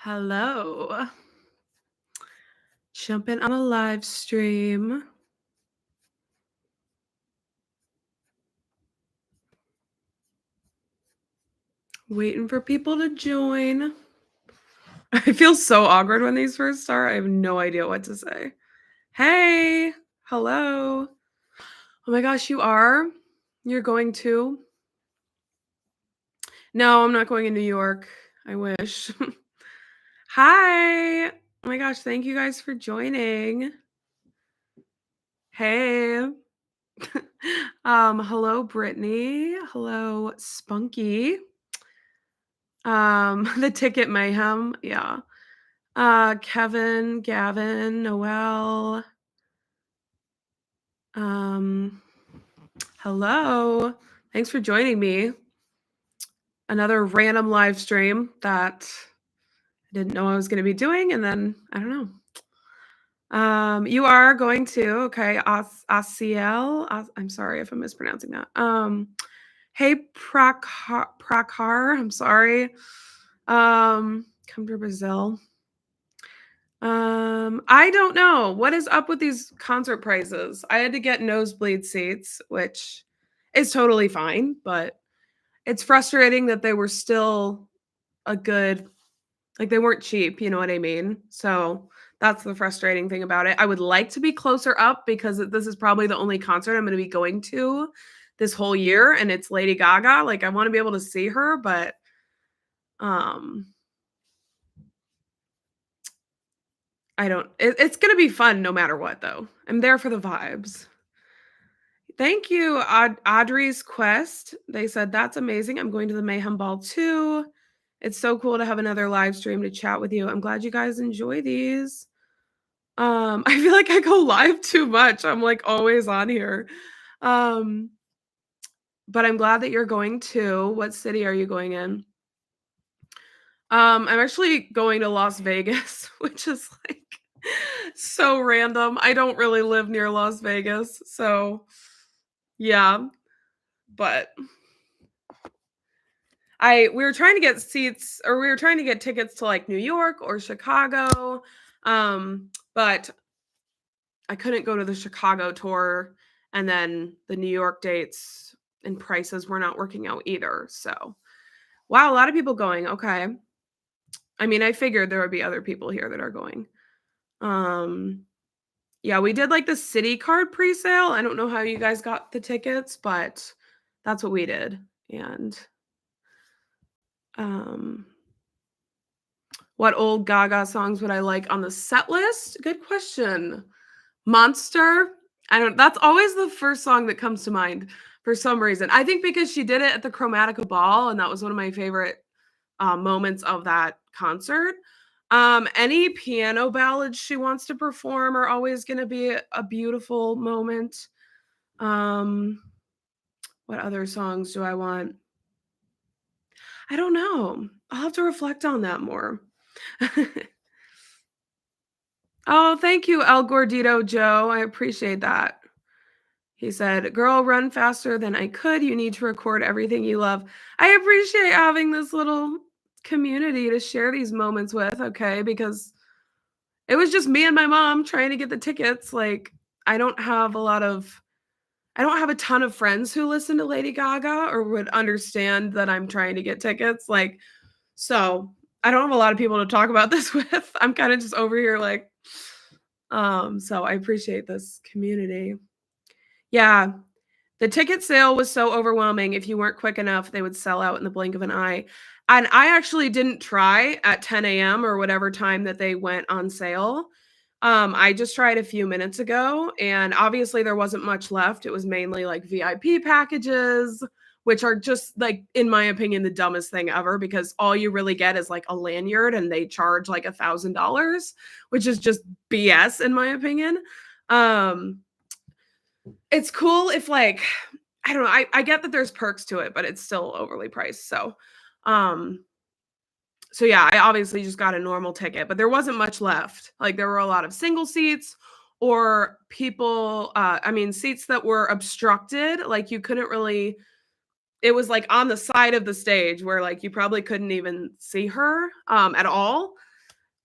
Hello. Jumping on a live stream. Waiting for people to join. I feel so awkward when these first start. I have no idea what to say. Hey, hello. Oh my gosh, you are? You're going to? No, I'm not going in New York. I wish. Hi. Oh my gosh, thank you guys for joining. Hey. Hello, Brittany. Hello, Spunky. The ticket mayhem, yeah. Kevin, Gavin, Noel. Hello. Thanks for joining me. Another random live stream that I didn't know I was going to be doing, and then I don't know. You are going to, okay, Asiel. I'm sorry if I'm mispronouncing that. Hey, Prakhar, I'm sorry. Come to Brazil. I don't know. What is up with these concert prices? I had to get nosebleed seats, which is totally fine, but it's frustrating that they were still a good, like they weren't cheap, you know what I mean? So that's the frustrating thing about it. I would like to be closer up because this is probably the only concert I'm going to be going to this whole year, and it's Lady Gaga. Like I want to be able to see her, but I don't, it's going to be fun no matter what, though. I'm there for the vibes. Thank you, Audrey's Quest. They said, that's amazing. I'm going to the Mayhem Ball too. It's so cool to have another live stream to chat with you. I'm glad you guys enjoy these. I feel like I go live too much. I'm like always on here. But I'm glad that you're going to. What city are you going in? I'm actually going to Las Vegas, which is like so random. I don't really live near Las Vegas, so yeah. But we were trying to get seats, or we were trying to get tickets to like New York or Chicago. But I couldn't go to the Chicago tour, and then the New York dates and prices were not working out either. So wow, a lot of people going. Okay. I mean, I figured there would be other people here that are going. Yeah, we did like the city card pre-sale. I don't know how you guys got the tickets, but that's what we did. And what old Gaga songs would I like on the set list? Good question. Monster. That's always the first song that comes to mind for some reason. I think because she did it at the Chromatica Ball, and that was one of my favorite moments of that concert. Any piano ballads she wants to perform are always going to be a beautiful moment. What other songs do I want? I don't know. I'll have to reflect on that more. Oh, thank you, El Gordito Joe. I appreciate that. He said, girl, run faster than I could. You need to record everything you love. I appreciate having this little community to share these moments with, okay? Because it was just me and my mom trying to get the tickets. Like, I don't have a ton of friends who listen to Lady Gaga or would understand that I'm trying to get tickets. Like, so I don't have a lot of people to talk about this with. I'm kind of just over here like, so I appreciate this community. Yeah. The ticket sale was so overwhelming. If you weren't quick enough, they would sell out in the blink of an eye. And I actually didn't try at 10 a.m. or whatever time that they went on sale. I just tried a few minutes ago, and obviously there wasn't much left. It was mainly like VIP packages, which are just like, in my opinion, the dumbest thing ever, because all you really get is like a lanyard and they charge like $1,000, which is just BS in my opinion. It's cool if like, I don't know, I get that there's perks to it, but it's still overly priced. So yeah, I obviously just got a normal ticket, but there wasn't much left. Like there were a lot of single seats or people, seats that were obstructed. Like you couldn't really, it was like on the side of the stage where like you probably couldn't even see her at all.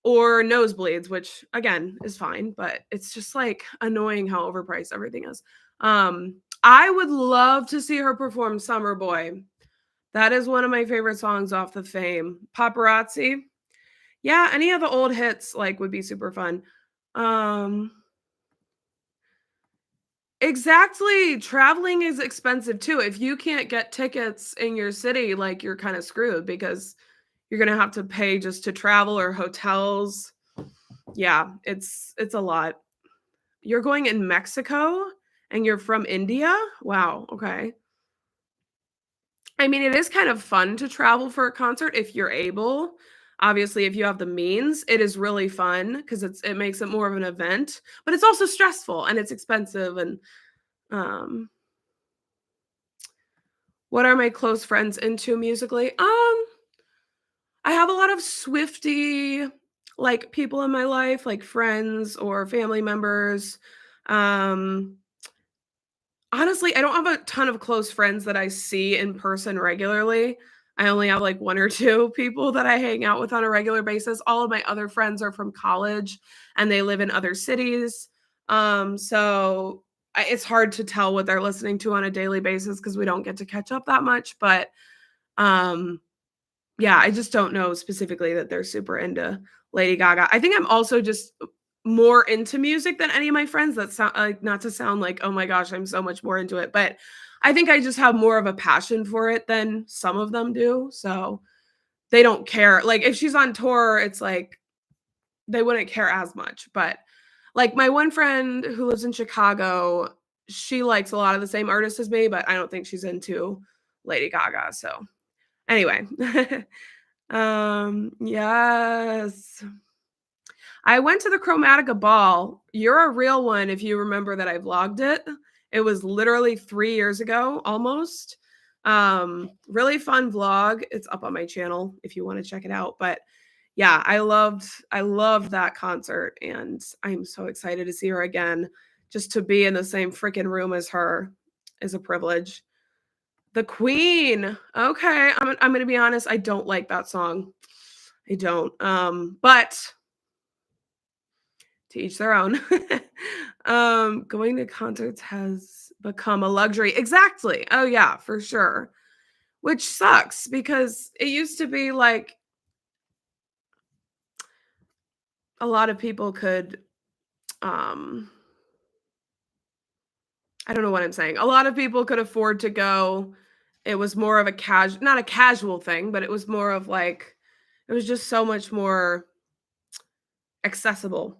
or nosebleeds, which again is fine, but it's just like annoying how overpriced everything is. I would love to see her perform Summer Boy. That is one of my favorite songs off the Fame. Paparazzi. Yeah, any of the old hits like would be super fun. Exactly. Traveling is expensive too. If you can't get tickets in your city, like you're kind of screwed because you're going to have to pay just to travel or hotels. Yeah, it's a lot. You're going in Mexico and you're from India? Wow, okay. I mean, it is kind of fun to travel for a concert if you're able. Obviously, if you have the means, it is really fun because it makes it more of an event, but it's also stressful and it's expensive and um what are my close friends into musically? I have a lot of Swiftie like people in my life, like friends or family members. Um Honestly, I don't have a ton of close friends that I see in person regularly. I only have like 1 or 2 people that I hang out with on a regular basis. All of my other friends are from college and they live in other cities. So it's hard to tell what they're listening to on a daily basis because we don't get to catch up that much. But um, yeah, I just don't know specifically that they're super into Lady Gaga. I think I'm also just more into music than any of my friends. That sound like not to sound like, "Oh my gosh, I'm so much more into it," but I think I just have more of a passion for it than some of them do, so they don't care. Like, if she's on tour, it's like they wouldn't care as much, but, like, my one friend who lives in Chicago, she likes a lot of the same artists as me, but I don't think she's into Lady Gaga, so anyway. Yes. I went to the Chromatica ball. You're a real one if you remember that I vlogged it. It was literally 3 years ago, almost. Really fun vlog. It's up on my channel if you wanna check it out, but yeah, I loved that concert, and I'm so excited to see her again. Just to be in the same freaking room as her is a privilege. The Queen. Okay, I'm gonna be honest, I don't like that song. I don't, but to each their own. Going to concerts has become a luxury. Exactly. Oh yeah, for sure. Which sucks because it used to be like a lot of people could um I don't know what I'm saying. A lot of people could afford to go. It was more of a casual, not a casual thing, but it was more of like it was just so much more accessible.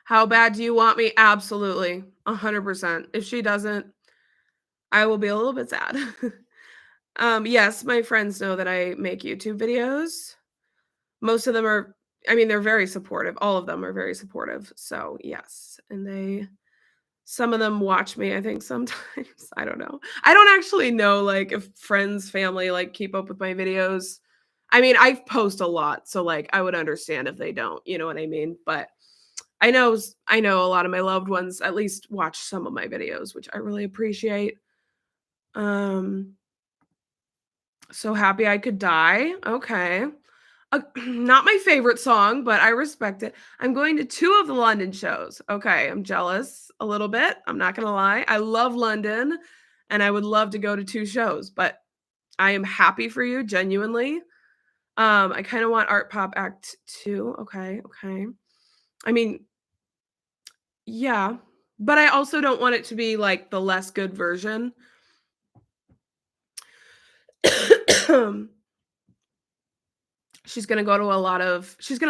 How bad do you want me? Absolutely. 100%. If she doesn't, I will be a little bit sad. Yes, my friends know that I make YouTube videos. Most of them are I mean, they're very supportive. All of them are very supportive. So, yes. And some of them watch me, I think sometimes. I don't know. I don't actually know like if friends, family like keep up with my videos. I mean, I post a lot, so like I would understand if they don't, you know what I mean? But I know a lot of my loved ones at least watch some of my videos, which I really appreciate. Um, so happy I could die. Okay. Not my favorite song, but I respect it. I'm going to 2 of the London shows. Okay, I'm jealous a little bit. I'm not gonna lie. I love London, and I would love to go to 2 shows, but I am happy for you, genuinely. I kinda want Art Pop Act 2. Okay, okay. I mean, yeah, but I also don't want it to be, like, the less good version. She's gonna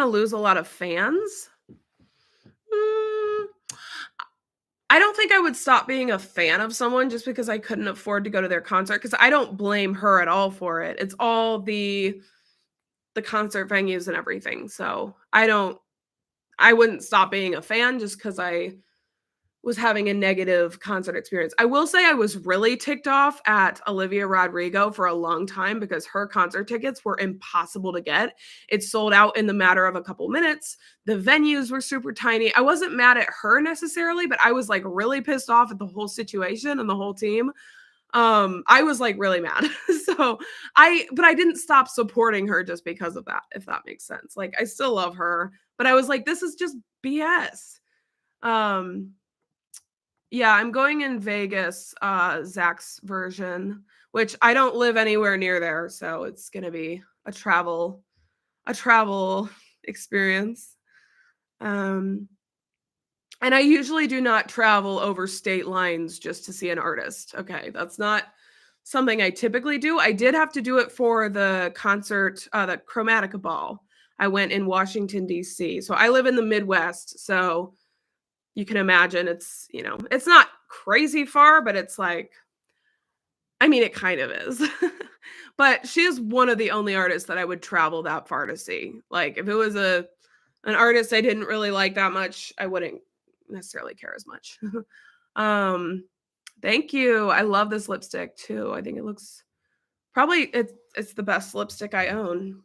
lose a lot of fans. Mm, I don't think I would stop being a fan of someone just because I couldn't afford to go to their concert. Because I don't blame her at all for it. It's all the concert venues and everything, so I wouldn't stop being a fan just because I was having a negative concert experience. I will say I was really ticked off at Olivia Rodrigo for a long time because her concert tickets were impossible to get. It sold out in the matter of a couple minutes. The venues were super tiny. I wasn't mad at her necessarily, but I was like really pissed off at the whole situation and the whole team. I was like really mad. So but I didn't stop supporting her just because of that, if that makes sense. Like I still love her, but I was like, this is just BS. Um, yeah, I'm going in Vegas, Zach's version, which I don't live anywhere near there, so it's gonna be a travel experience. Um, and I usually do not travel over state lines just to see an artist. Okay, that's not something I typically do. I did have to do it for the concert, the Chromatica Ball. I went in Washington, D.C. So I live in the Midwest. So you can imagine it's not crazy far, but it's like, I mean, it kind of is. But she is one of the only artists that I would travel that far to see. Like if it was an artist I didn't really like that much, I wouldn't necessarily care as much. um, Thank you. I love this lipstick too. I think it looks probably it's the best lipstick I own.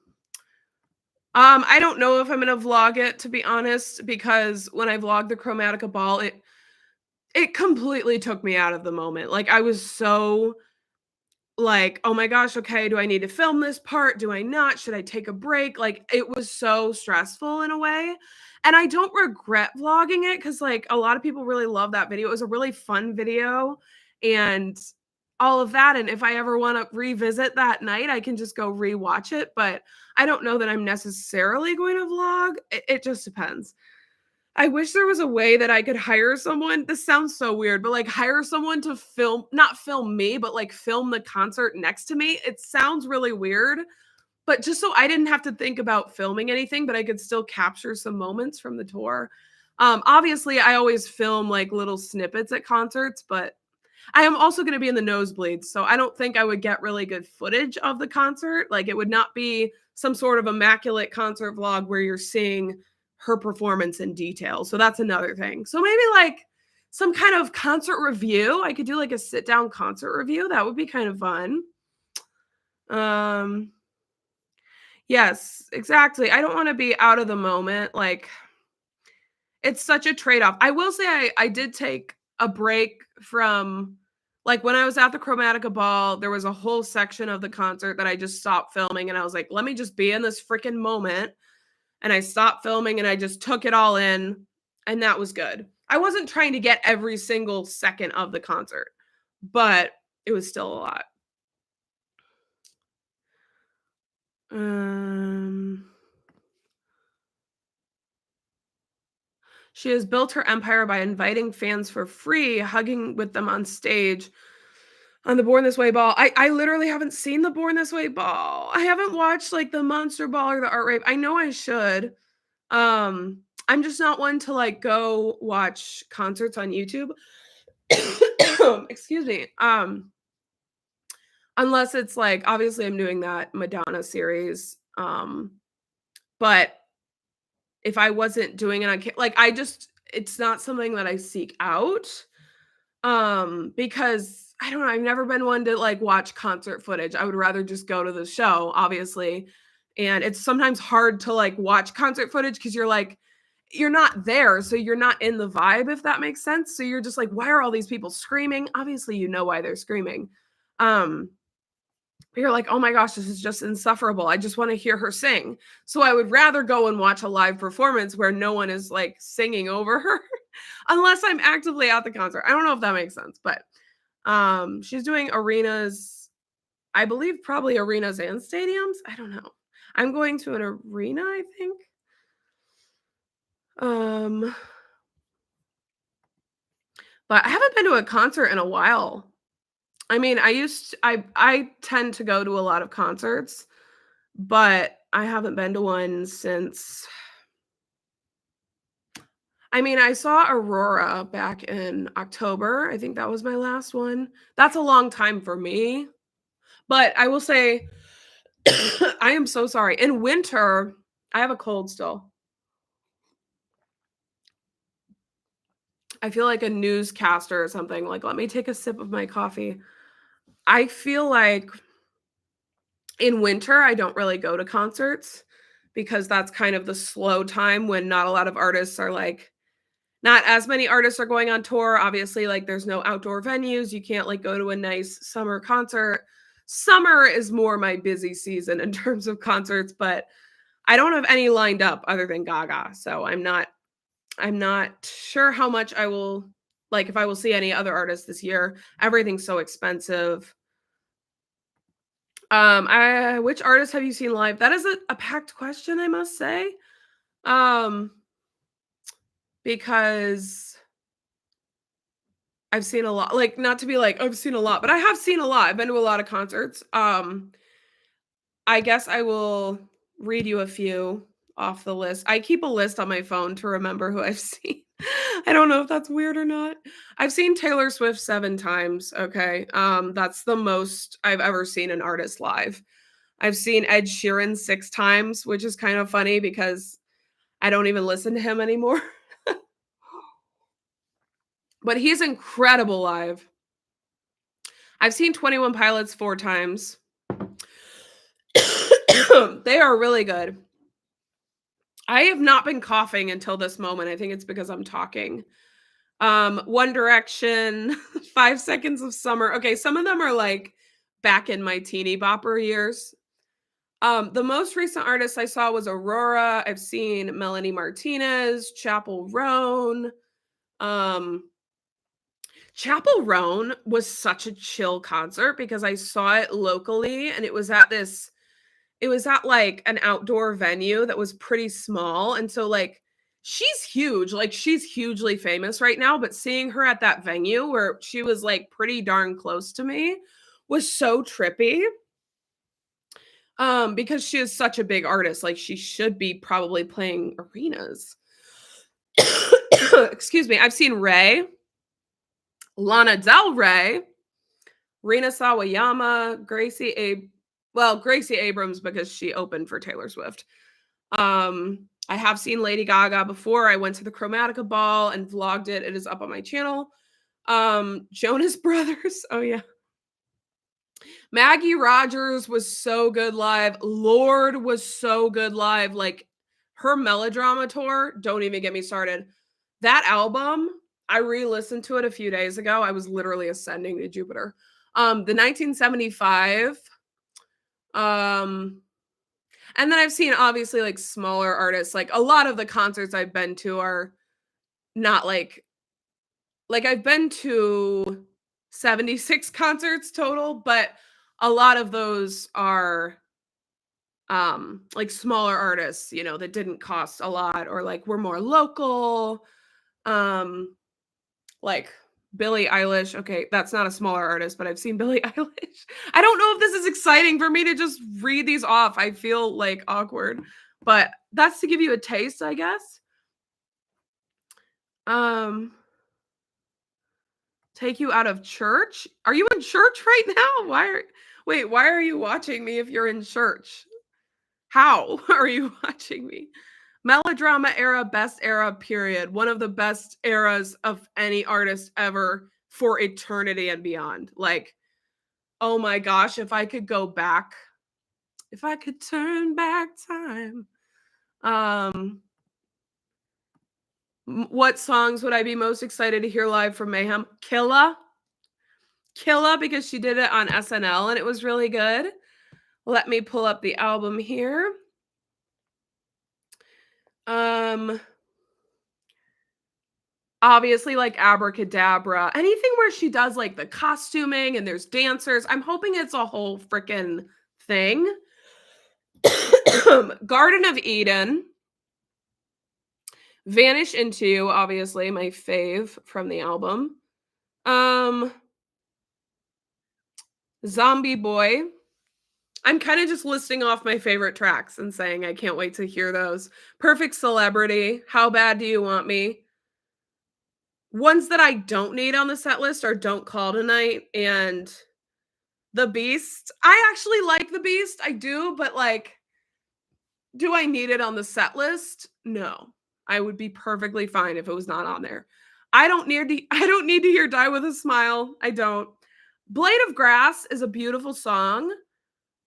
I don't know if I'm gonna vlog it, to be honest, because when I vlogged the Chromatica Ball, it completely took me out of the moment. Like I was so like, "Oh my gosh, okay, do I need to film this part? Do I not? Should I take a break?" Like, it was so stressful in a way, and I don't regret vlogging it because, like, a lot of people really love that video. It was a really fun video and all of that, and if I ever wanna revisit that night, I can just go rewatch it, but I don't know that I'm necessarily going to vlog. It just depends. I wish there was a way that I could hire someone. This sounds so weird, but like hire someone to film, not film me, but like film the concert next to me. It sounds really weird, but just so I didn't have to think about filming anything, but I could still capture some moments from the tour. Obviously, I always film like little snippets at concerts, but I am also going to be in the nosebleeds, so I don't think I would get really good footage of the concert. Like it would not be some sort of immaculate concert vlog where you're seeing her performance in detail. So that's another thing. So maybe like some kind of concert review. I could do like a sit down concert review. That would be kind of fun. Um yes, exactly. I don't want to be out of the moment. Like it's such a trade-off. I will say I did take a break from like when I was at the Chromatica Ball, there was a whole section of the concert that I just stopped filming and I was like, let me just be in this freaking moment. And I stopped filming and I just took it all in and that was good. I wasn't trying to get every single second of the concert, but it was still a lot. Um She has built her empire by inviting fans for free, hugging with them on stage on the Born This Way ball. I literally haven't seen the Born This Way ball. I haven't watched like the Monster Ball or the Art Rape. I know I should. I'm just not one to like go watch concerts on YouTube. Excuse me. Unless it's like obviously I'm doing that Madonna series. But if I wasn't doing it on like it's not something that I seek out. Because I don't know, I've never been one to like watch concert footage. I would rather just go to the show, obviously. And it's sometimes hard to like watch concert footage because you're not there, so you're not in the vibe, if that makes sense. So you're just like, why are all these people screaming? Obviously, you know why they're screaming. But you're like, oh my gosh, this is just insufferable. I just want to hear her sing. So I would rather go and watch a live performance where no one is like singing over her, unless I'm actively at the concert. I don't know if that makes sense, but she's doing arenas, I believe probably arenas and stadiums. I don't know. I'm going to an arena, I think. But I haven't been to a concert in a while. I mean, I tend to go to a lot of concerts, but I haven't been to one since I mean, I saw Aurora back in October. I think that was my last one. That's a long time for me. But I will say I am so sorry. In winter, I have a cold still. I feel like a newscaster or something. Like, let me take a sip of my coffee. I feel like in winter, I don't really go to concerts because that's kind of the slow time when not a lot of artists are like Not as many artists are going on tour. Obviously, like there's no outdoor venues. You can't like go to a nice summer concert. Summer is more my busy season in terms of concerts, but I don't have any lined up other than Gaga. So I'm not sure how much I will like if I will see any other artists this year. Everything's so expensive. Which artists have you seen live? That is a packed question, I must say. Um, because I've seen a lot. Like, not to be like, I've seen a lot, but I have seen a lot. I've been to a lot of concerts. I guess I will read you a few off the list. I keep a list on my phone to remember who I've seen. I don't know if that's weird or not. I've seen Taylor Swift 7 times, okay? That's the most I've ever seen an artist live. I've seen Ed Sheeran 6 times, which is kind of funny because I don't even listen to him anymore. But he's incredible live. I've seen 21 Pilots 4 times. They are really good. I have not been coughing until this moment. I think it's because I'm talking. One Direction, 5 Seconds of Summer. Okay, some of them are like back in my teeny bopper years. The most recent artist I saw was Aurora. I've seen Melanie Martinez, Chapel Roan. Chapel Roan was such a chill concert because I saw it locally and it was at like an outdoor venue that was pretty small. And so like she's huge, like she's hugely famous right now, but seeing her at that venue where she was like pretty darn close to me was so trippy. Because she is such a big artist, like she should be probably playing arenas. Excuse me. I've seen Ray, Lana Del Rey, Rina Sawayama, Gracie Abrams because she opened for Taylor Swift. I have seen Lady Gaga before. I went to the Chromatica Ball and vlogged it. It is up on my channel. Jonas Brothers. Oh yeah. Maggie Rogers was so good live. Lorde was so good live. Like her Melodrama tour, don't even get me started. That album, I re-listened to it a few days ago. I was literally ascending to Jupiter. The 1975. And then I've seen obviously like smaller artists. Like a lot of the concerts I've been to are not like I've been to 76 concerts total, but a lot of those are like smaller artists, you know, that didn't cost a lot or like were more local. Like Billie Eilish. Okay, that's not a smaller artist, but I've seen Billie Eilish. I don't know if this is exciting for me to just read these off. I feel like awkward, but that's to give you a taste, I guess. Take you out of church? Are you in church right now? Why are you watching me if you're in church? How are you watching me? Melodrama era, best era, period. One of the best eras of any artist ever for eternity and beyond. Like, oh my gosh, if I could go back, if I could turn back time. What songs would I be most excited to hear live from Mayhem? Killa, because she did it on SNL and it was really good. Let me pull up the album here. Obviously like Abracadabra, anything where she does like the costuming and there's dancers. I'm hoping it's a whole freaking thing. Garden of Eden. Vanish Into You, obviously my fave from the album. Zombie Boy. I'm kind of just listing off my favorite tracks and saying I can't wait to hear those. Perfect Celebrity. How Bad Do You Want Me? Ones that I don't need on the set list are Don't Call Tonight and The Beast. I actually like The Beast. I do, but like, do I need it on the set list? No. I would be perfectly fine if it was not on there. I don't need to hear Die With a Smile. I don't. Blade of Grass is a beautiful song.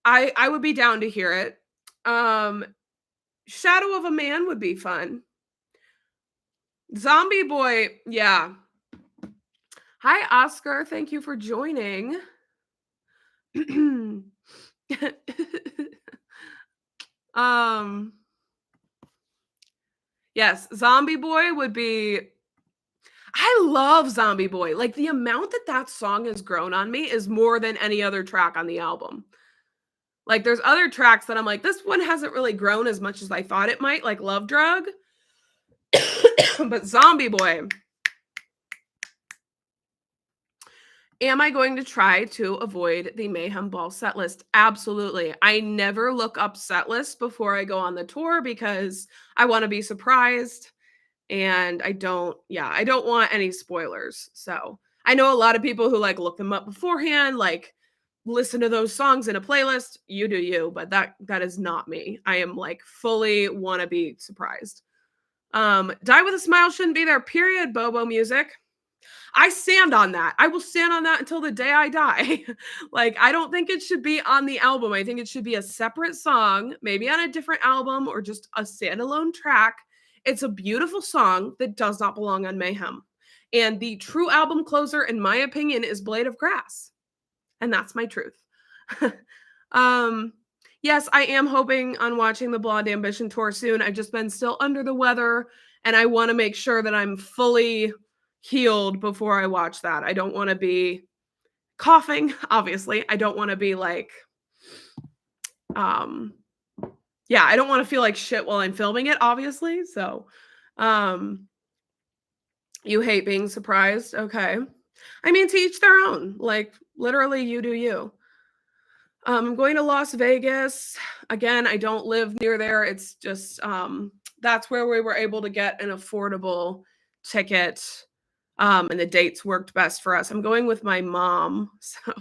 I would be down to hear it. Shadow of a Man would be fun. Zombie Boy, yeah. Hi, Oscar. Thank you for joining. um, yes, Zombie Boy would be. I love Zombie Boy. Like the amount that that song has grown on me is more than any other track on the album. Like there's other tracks that I'm like, this one hasn't really grown as much as I thought it might, like Love Drug. But Zombie Boy. Am I going to try to avoid the Mayhem Ball set list? Absolutely. I never look up set lists before I go on the tour because I want to be surprised and I don't want any spoilers. So I know a lot of people who like look them up beforehand, like listen to those songs in a playlist. You do you, but that is not me. I am like fully want to be surprised. Die with a Smile shouldn't be there, period. Bobo music. I stand on that. I will stand on that until the day I die. Like, I don't think it should be on the album. I think it should be a separate song, maybe on a different album or just a standalone track. It's a beautiful song that does not belong on Mayhem. And the true album closer, in my opinion, is Blade of Grass. And that's my truth. Yes, I am hoping on watching the Blonde Ambition tour soon. I've just been still under the weather, and I want to make sure that I'm fully healed before I watch that. I don't want to be coughing, obviously. I don't want to be like, yeah, I don't want to feel like shit while I'm filming it, obviously. So, you hate being surprised. Okay. I mean, to each their own. Like, literally, you do you. I'm going to Las Vegas. Again, I don't live near there. It's just, that's where we were able to get an affordable ticket. And the dates worked best for us. I'm going with my mom. So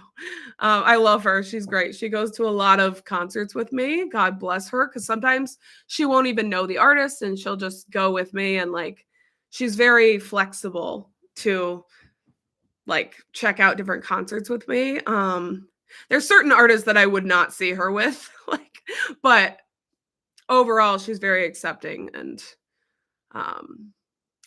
I love her. She's great. She goes to a lot of concerts with me. God bless her. Because sometimes she won't even know the artist and she'll just go with me. And like, she's very flexible to like check out different concerts with me. There's certain artists that I would not see her with, like, but overall, she's very accepting. And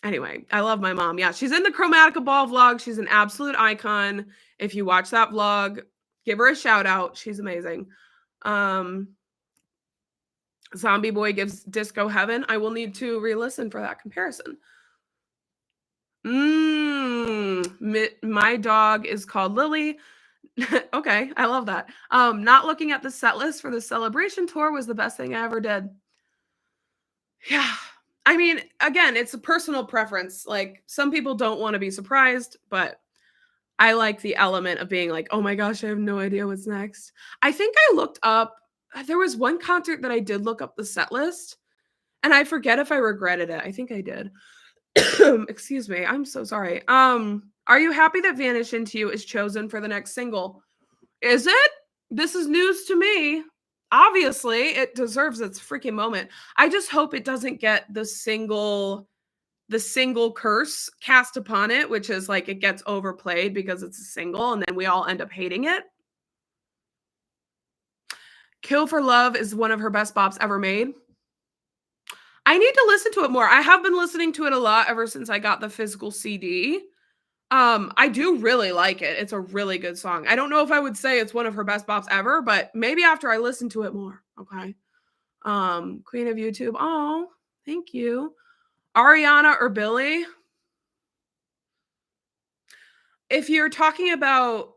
anyway, I love my mom. Yeah, she's in the Chromatica Ball vlog. She's an absolute icon. If you watch that vlog, give her a shout out. She's amazing. Zombie Boy gives Disco Heaven. I will need to re-listen for that comparison. My dog is called Lily. Okay, I love that. Not looking at the set list for the Celebration tour was the best thing I ever did. Yeah. I mean, again, it's a personal preference. Like, some people don't want to be surprised, but I like the element of being like, oh my gosh, I have no idea what's next. I think I looked up, there was one concert that I did look up the set list, and I forget if I regretted it. I think I did. Excuse me. I'm so sorry. Are you happy that Vanish Into You is chosen for the next single? Is it? This is news to me. Obviously, it deserves its freaking moment. I just hope it doesn't get the single curse cast upon it, which is like it gets overplayed because it's a single and then we all end up hating it. Kill for Love is one of her best bops ever made. I need to listen to it more. I have been listening to it a lot ever since I got the physical CD. I do really like it. It's a really good song. I don't know if I would say it's one of her best bops ever, but maybe after I listen to it more. Okay. Queen of YouTube. Oh, thank you. Ariana or Billy? If you're talking about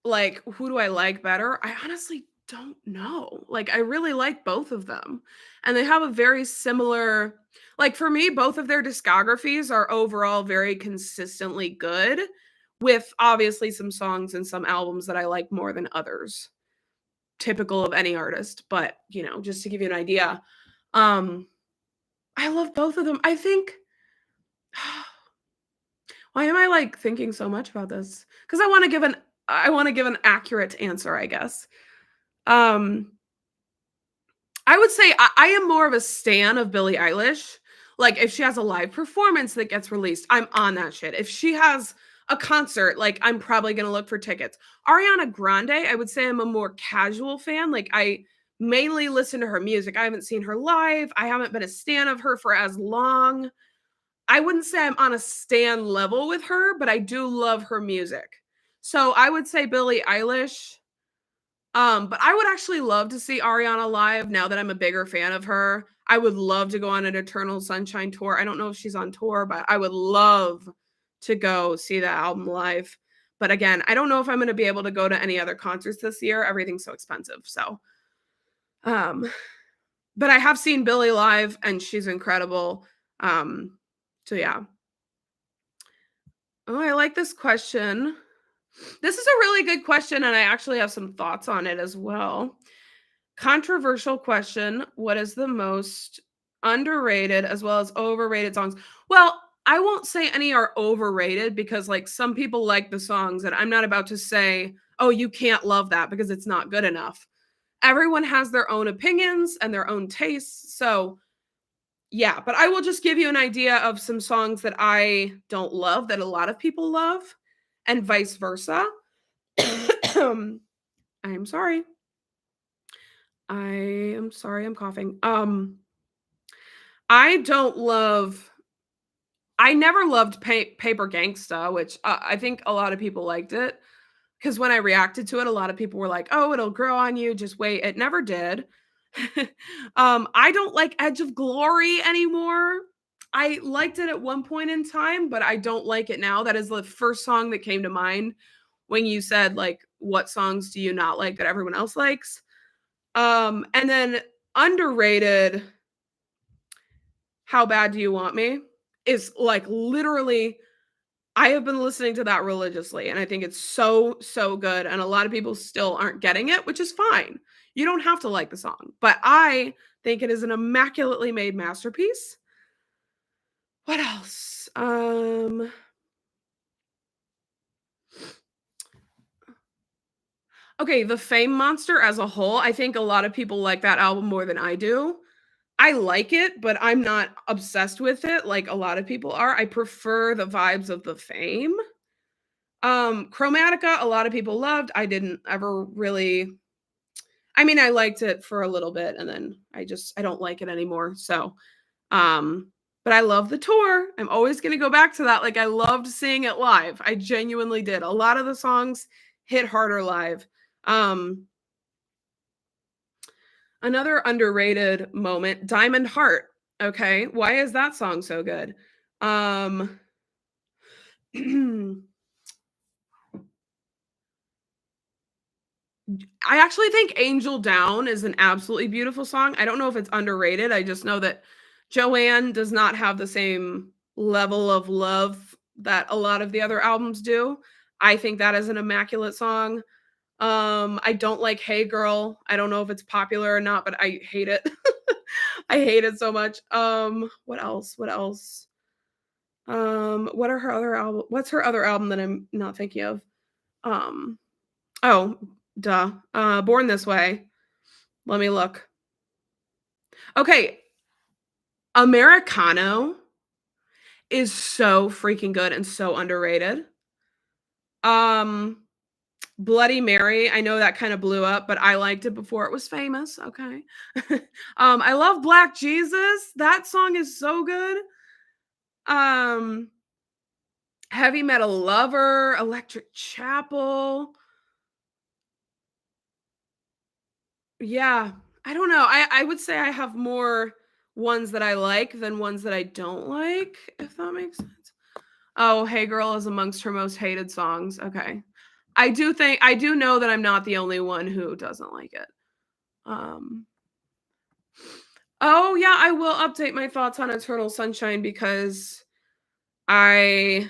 like who do I like better, I honestly don't know. Like I really like both of them. And they have a very similar, like for me, both of their discographies are overall very consistently good, with obviously some songs and some albums that I like more than others. Typical of any artist, but you know, just to give you an idea. I love both of them. I think why am I like thinking so much about this? Because I want to give an accurate answer, I guess. I would say I am more of a stan of Billie Eilish. Like if she has a live performance that gets released, I'm on that shit. If she has a concert, like I'm probably going to look for tickets. Ariana Grande, I would say I'm a more casual fan. Like I mainly listen to her music. I haven't seen her live. I haven't been a stan of her for as long. I wouldn't say I'm on a stan level with her, but I do love her music. So I would say Billie Eilish. But I would actually love to see Ariana live now that I'm a bigger fan of her. I would love to go on an Eternal Sunshine tour. I don't know if she's on tour, but I would love to go see that album live. But again, I don't know if I'm going to be able to go to any other concerts this year. Everything's so expensive. So, but I have seen Billie live and she's incredible. So yeah. Oh, I like this question. This is a really good question, and I actually have some thoughts on it as well. Controversial question. What is the most underrated as well as overrated songs? Well, I won't say any are overrated because like some people like the songs and I'm not about to say, "Oh, you can't love that because it's not good enough." Everyone has their own opinions and their own tastes. So, yeah, but I will just give you an idea of some songs that I don't love that a lot of people love and vice versa. I'm sorry. I am sorry, I'm coughing. I don't love I never loved Paper Gangsta, which I think a lot of people liked it because when I reacted to it, a lot of people were like, "Oh, it'll grow on you. Just wait." It never did. I don't like Edge of Glory anymore. I liked it at one point in time, but I don't like it now. That is the first song that came to mind when you said like, "What songs do you not like that everyone else likes?" And then underrated, How Bad Do You Want Me is like literally I have been listening to that religiously and I think it's so so good and a lot of people still aren't getting it, which is fine. You don't have to like the song, but I think it is an immaculately made masterpiece. What else? Okay, The Fame Monster as a whole, I think a lot of people like that album more than I do. I like it, but I'm not obsessed with it like a lot of people are. I prefer the vibes of The Fame. Chromatica, a lot of people loved. I didn't ever really I mean, I liked it for a little bit and then I don't like it anymore. So, but I love the tour. I'm always going to go back to that. Like I loved seeing it live. I genuinely did. A lot of the songs hit harder live. Um, Another underrated moment, Diamond Heart. Okay, why is that song so good? I actually think Angel Down is an absolutely beautiful song. I don't know if it's underrated. I just know that Joanne does not have the same level of love that a lot of the other albums do. I think that is an immaculate song. I don't like Hey Girl. I don't know if it's popular or not, but I hate it. I hate it so much. What else? What else? What are her other album? What's her other album that I'm not thinking of? Um, oh, duh. Born This Way. Let me look. Okay, Americano is so freaking good and so underrated. Um, Bloody Mary, I know that kind of blew up, but I liked it before it was famous. Okay. I love Black Jesus. That song is so good. Um, Heavy Metal Lover, Electric Chapel. Yeah, I don't know. I would say I have more ones that I like than ones that I don't like, if that makes sense. Oh, Hey Girl is amongst her most hated songs. Okay. I do know that I'm not the only one who doesn't like it. Um Oh yeah, I will update my thoughts on Eternal Sunshine because I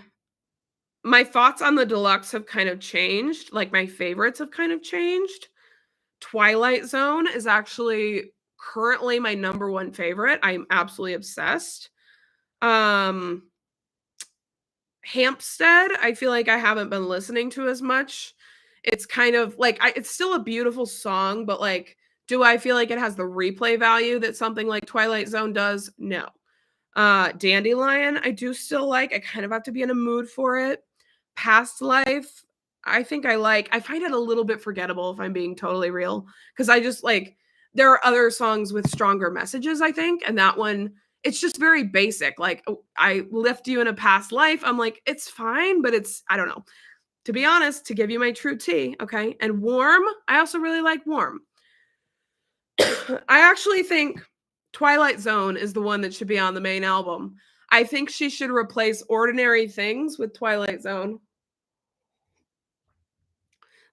my thoughts on the deluxe have kind of changed. Like my favorites have kind of changed. Twilight Zone is actually currently my number one favorite. I'm absolutely obsessed. Um Hampstead, I feel like I haven't been listening to as much. It's kind of like it's still a beautiful song, but like, do I feel like it has the replay value that something like Twilight Zone does? No. Dandelion, I do still like. I kind of have to be in a mood for it. Past Life, I think I like. I find it a little bit forgettable if I'm being totally real because I just like there are other songs with stronger messages, I think, and that one, it's just very basic. Like, oh, I left you in a past life. I'm like, it's fine, but it's, I don't know. To be honest, to give you my true tea, okay? And Warm, I also really like Warm. I actually think Twilight Zone is the one that should be on the main album. I think she should replace Ordinary Things with Twilight Zone.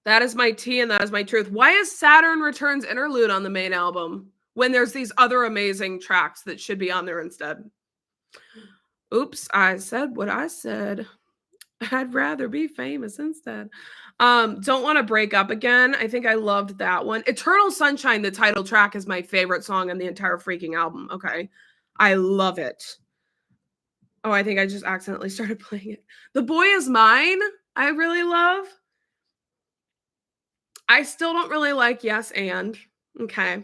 That is my tea and that is my truth. Why is Saturn Returns Interlude on the main album when there's these other amazing tracks that should be on there instead? Oops, I said what I said. I'd rather be famous instead. Don't Want to Break Up Again. I think I loved that one. Eternal Sunshine, the title track, is my favorite song on the entire freaking album. Okay. I love it. Oh, I think I just accidentally started playing it. The Boy Is Mine, I really love. I still don't really like Yes and. Okay.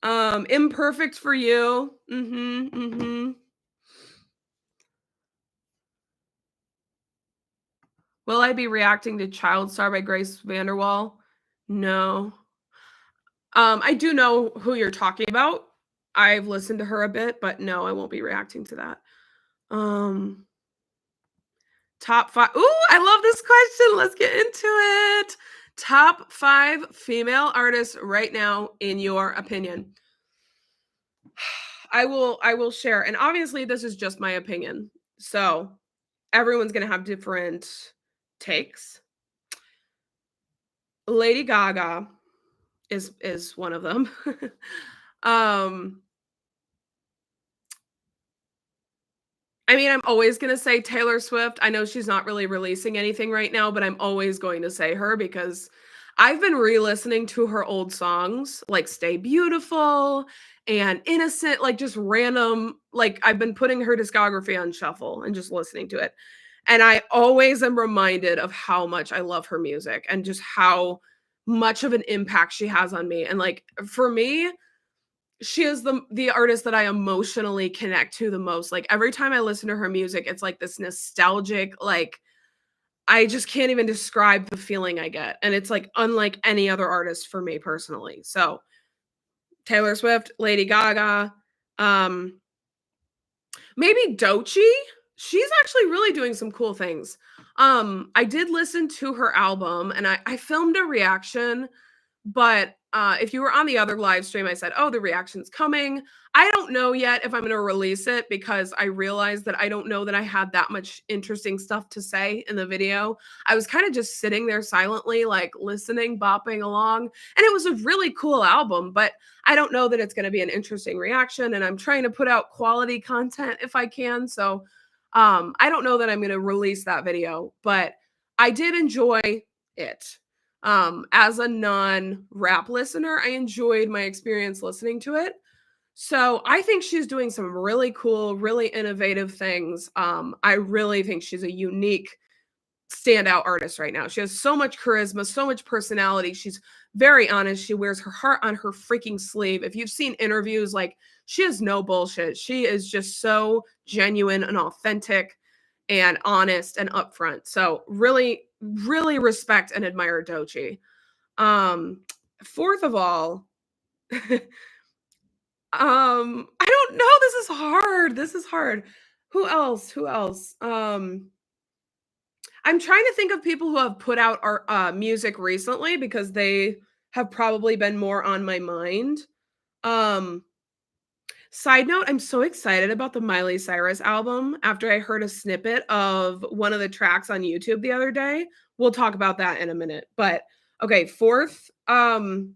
Imperfect for You. Will I be reacting to Child Star by Grace Vanderwall? No. I do know who you're talking about. I've listened to her a bit, but no, I won't be reacting to that. Top 5. Ooh, I love this question. Let's get into it. Top 5 female artists right now, in your opinion. I will share. And obviously, this is just my opinion. So everyone's going to have different takes. Lady Gaga is one of them. I mean, I'm always going to say Taylor Swift. I know she's not really releasing anything right now, but I'm always going to say her because I've been re-listening to her old songs, like Stay Beautiful and Innocent, like just random, like I've been putting her discography on shuffle and just listening to it. And I always am reminded of how much I love her music and just how much of an impact she has on me. And like for me, she is the artist that I emotionally connect to the most. Like every time I listen to her music, it's like this nostalgic, like I just can't even describe the feeling I get. And it's like unlike any other artist for me personally. So Taylor Swift, Lady Gaga, maybe Doechii. She's actually really doing some cool things. I did listen to her album and I filmed a reaction. But if you were on the other live stream, I said, oh, the reaction's coming. I don't know yet if I'm going to release it because I realized that I don't know that I had that much interesting stuff to say in the video. I was kind of just sitting there silently, like listening, bopping along. And it was a really cool album, but I don't know that it's going to be an interesting reaction. And I'm trying to put out quality content if I can. So I don't know that I'm going to release that video, but I did enjoy it. As a non-rap listener, I enjoyed my experience listening to it. So I think she's doing some really cool, really innovative things. I really think she's a unique standout artist right now. She has so much charisma, so much personality. She's very honest. She wears her heart on her freaking sleeve. If you've seen interviews, like she has no bullshit. She is just so genuine and authentic and honest and upfront. So really, really respect and admire Doechii. Fourth of all, I don't know. This is hard. This is hard. Who else? Who else? I'm trying to think of people who have put out art, music recently because they have probably been more on my mind. Side note, I'm so excited about the Miley Cyrus album after I heard a snippet of one of the tracks on YouTube the other day. We'll talk about that in a minute. But okay, fourth, I'm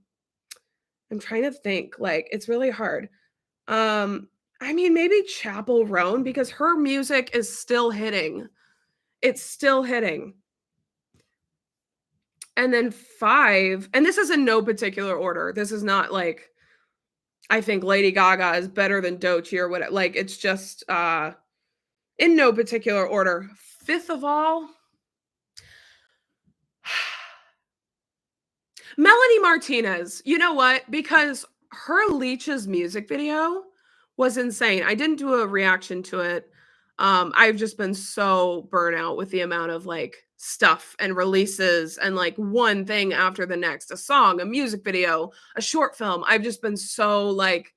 trying to think, like it's really hard. I mean, maybe Chapel Roan because her music is still hitting. It's still hitting. And then 5, and this is in no particular order. This is not like I think Lady Gaga is better than Doechii or what. Like it's just in no particular order. 5th of all, Melanie Martinez. You know what? Because her Leech's music video was insane. I didn't do a reaction to it. I've just been so burnt out with the amount of like stuff and releases and like one thing after the next, a song, a music video, a short film. I've just been so like,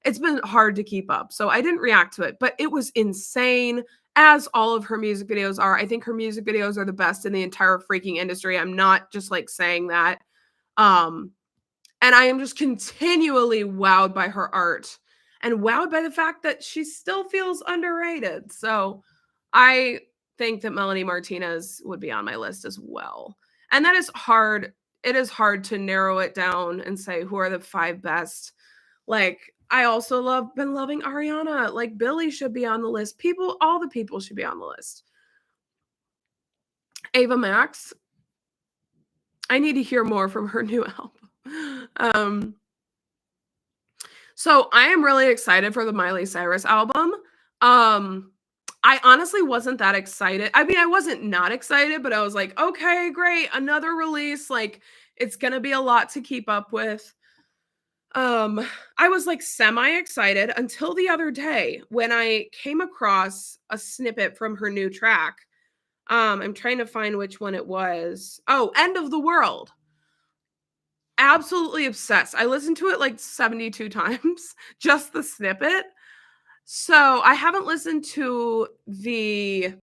it's been hard to keep up. So I didn't react to it, but it was insane, as all of her music videos are. I think her music videos are the best in the entire freaking industry. I'm not just like saying that. Um, and I am just continually wowed by her art and wowed by the fact that she still feels underrated. So I think that Melanie Martinez would be on my list as well. And that is hard. It is hard to narrow it down and say who are the 5 best. Like, I also been loving Ariana. Like, Billie should be on the list. All the people should be on the list. Ava Max, I need to hear more from her new album. So I am really excited for the Miley Cyrus album. I honestly wasn't that excited. I mean, I wasn't not excited, but I was like, okay, great, another release. Like, it's gonna be a lot to keep up with. I was like semi-excited until the other day when I came across a snippet from her new track. I'm trying to find which one it was. Oh, End of the World. Absolutely obsessed. I listened to it like 72 times, just the snippet. So I haven't listened to the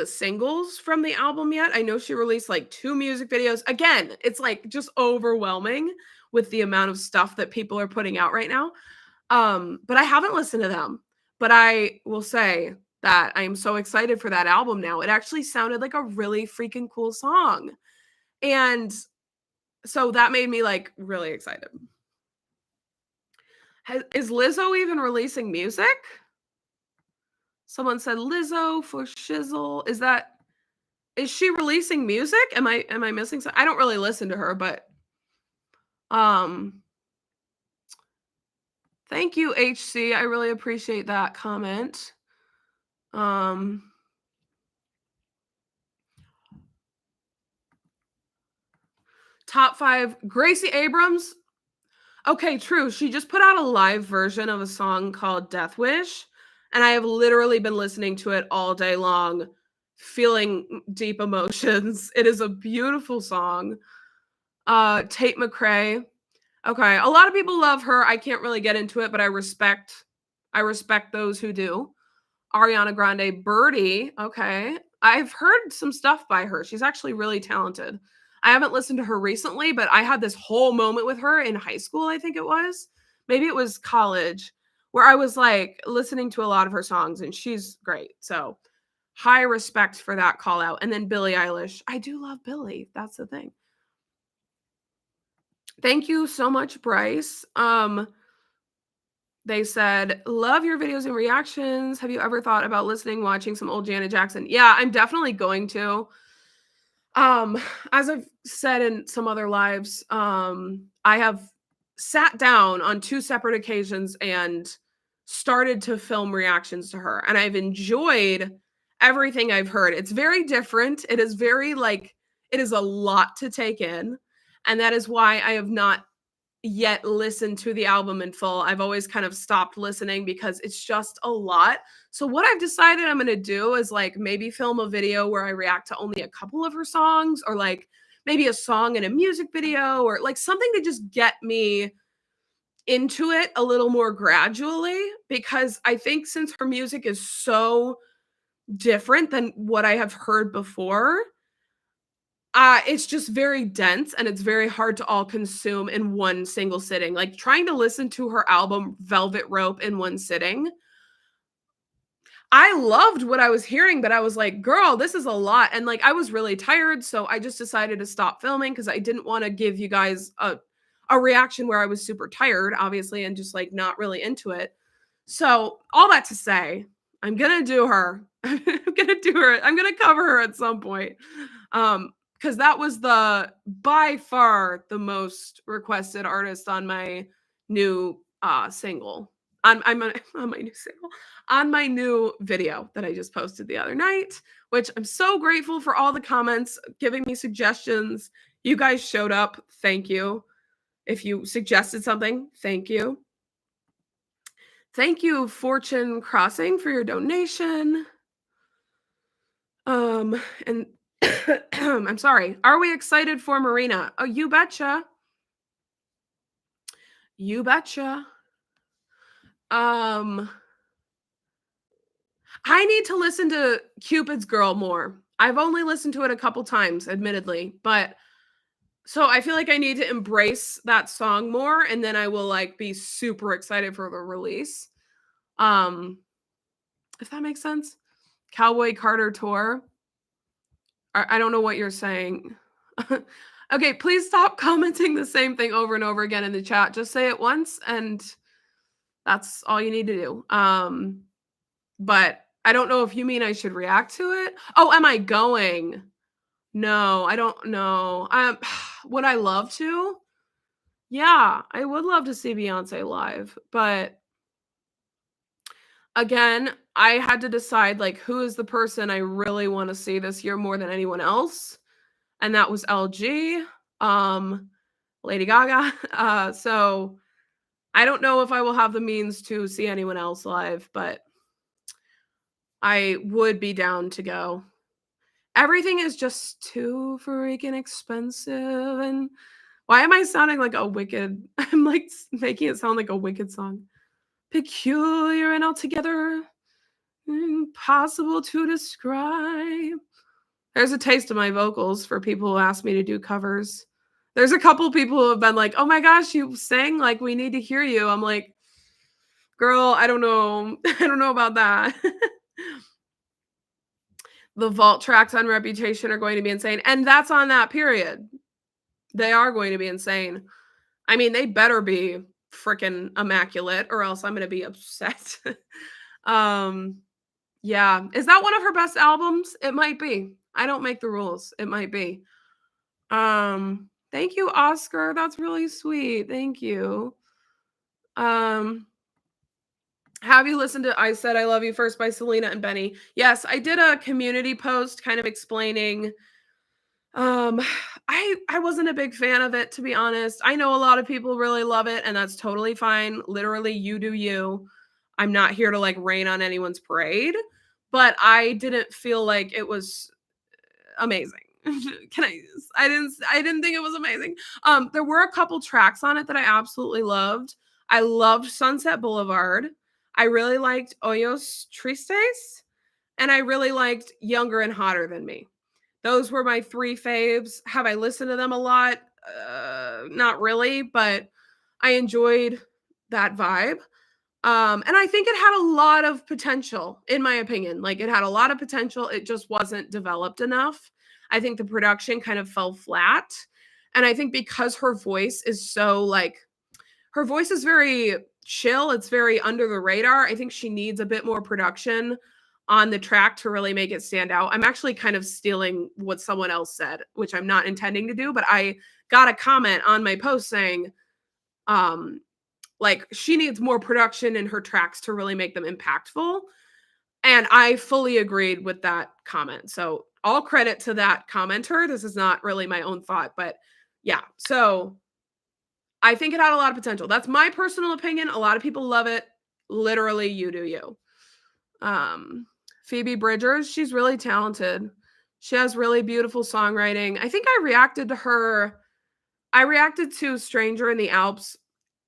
singles from the album yet. I know she released like 2 music videos. Again, it's like just overwhelming with the amount of stuff that people are putting out right now. But I haven't listened to them. But I will say that I am so excited for that album now. It actually sounded like a really freaking cool song. And so that made me like really excited. Is Lizzo even releasing music? Someone said Lizzo for shizzle. Is she releasing music? Am I missing something? I don't really listen to her, but thank you, HC. I really appreciate that comment. Top 5, Gracie Abrams. Okay, true. She just put out a live version of a song called Death Wish, and I have literally been listening to it all day long, feeling deep emotions. It is a beautiful song. Tate McRae. Okay, a lot of people love her. I can't really get into it, but I respect those who do. Ariana Grande, Birdie. Okay, I've heard some stuff by her. She's actually really talented. I haven't listened to her recently, but I had this whole moment with her in high school, I think it was. Maybe it was college, where I was like listening to a lot of her songs, and she's great. So high respect for that call out. And then Billie Eilish. I do love Billie. That's the thing. Thank you so much, Bryce. They said, love your videos and reactions. Have you ever thought about watching some old Janet Jackson? Yeah, I'm definitely going to. As I've said in some other lives, I have sat down on 2 separate occasions and started to film reactions to her, and I've enjoyed everything I've heard. It's very different. It is very like, it is a lot to take in, and that is why I have not yet listened to the album in full. I've always kind of stopped listening because it's just a lot. So what I've decided I'm going to do is like maybe film a video where I react to only a couple of her songs, or like maybe a song in a music video, or like something to just get me into it a little more gradually, because I think since her music is so different than what I have heard before, it's just very dense, and it's very hard to all consume in one single sitting. Like trying to listen to her album Velvet Rope in one sitting, I loved what I was hearing, but I was like, girl, this is a lot. And like I was really tired, so I just decided to stop filming because I didn't want to give you guys a reaction where I was super tired, obviously, and just like not really into it. So all that to say, I'm gonna do her. I'm gonna cover her at some point. Because that was by far the most requested artist on my new single. On my new single. On my new video that I just posted the other night, which I'm so grateful for all the comments, giving me suggestions. You guys showed up. Thank you. If you suggested something, thank you. Thank you, Fortune Crossing, for your donation. And I'm sorry. Are we excited for Marina? Oh, you betcha. You betcha. Um, I need to listen to Cupid's Girl more. I've only listened to it a couple times, admittedly, but so I feel like I need to embrace that song more, and then I will like be super excited for the release. Um, if that makes sense. Cowboy Carter tour. I don't know what you're saying. Okay, please stop commenting the same thing over and over again in the chat. Just say it once and that's all you need to do. But I don't know if you mean I should react to it. Oh, am I going? No, I don't know. Would I love to? Yeah, I would love to see Beyonce live, but again, I had to decide like who is the person I really want to see this year more than anyone else, and that was LG, Lady Gaga. So I don't know if I will have the means to see anyone else live, but I would be down to go. Everything is just too freaking expensive. And why am I sounding like a wicked? I'm like making it sound like a wicked song. Peculiar and altogether impossible to describe. There's a taste of my vocals for people who ask me to do covers. There's a couple people who have been like, "Oh my gosh, you sang like we need to hear you." I'm like, "Girl, I don't know. I don't know about that." The vault tracks on Reputation are going to be insane, and that's on that period. They are going to be insane. I mean, they better be freaking immaculate or else I'm going to be upset. um yeah, is that one of her best albums? It might be. I don't make the rules. It might be. Thank you, Oscar. That's really sweet. Thank you. Um, have you listened to I Said I Love You First by Selena and Benny? Yes, I did a community post kind of explaining. Um, I wasn't a big fan of it, to be honest. I know a lot of people really love it, and that's totally fine. Literally, you do you. I'm not here to like rain on anyone's parade, but I didn't feel like it was amazing. I didn't think it was amazing. There were a couple tracks on it that I absolutely loved. I loved Sunset Boulevard. I really liked Hoyos Tristes, and I really liked Younger and Hotter Than Me. Those were my 3 faves. Have I listened to them a lot? Not really, but I enjoyed that vibe. And I think it had a lot of potential, in my opinion. Like, it had a lot of potential. It just wasn't developed enough. I think the production kind of fell flat. And I think because her voice is so like, her voice is very chill, it's very under the radar. I think she needs a bit more production on the track to really make it stand out. I'm actually kind of stealing what someone else said, which I'm not intending to do, but I got a comment on my post saying, um, like she needs more production in her tracks to really make them impactful. And I fully agreed with that comment. So all credit to that commenter. This is not really my own thought, but yeah. So I think it had a lot of potential. That's my personal opinion. A lot of people love it. Literally, you do you. Um, Phoebe Bridgers, she's really talented. She has really beautiful songwriting. I think I reacted to her. I reacted to Stranger in the Alps.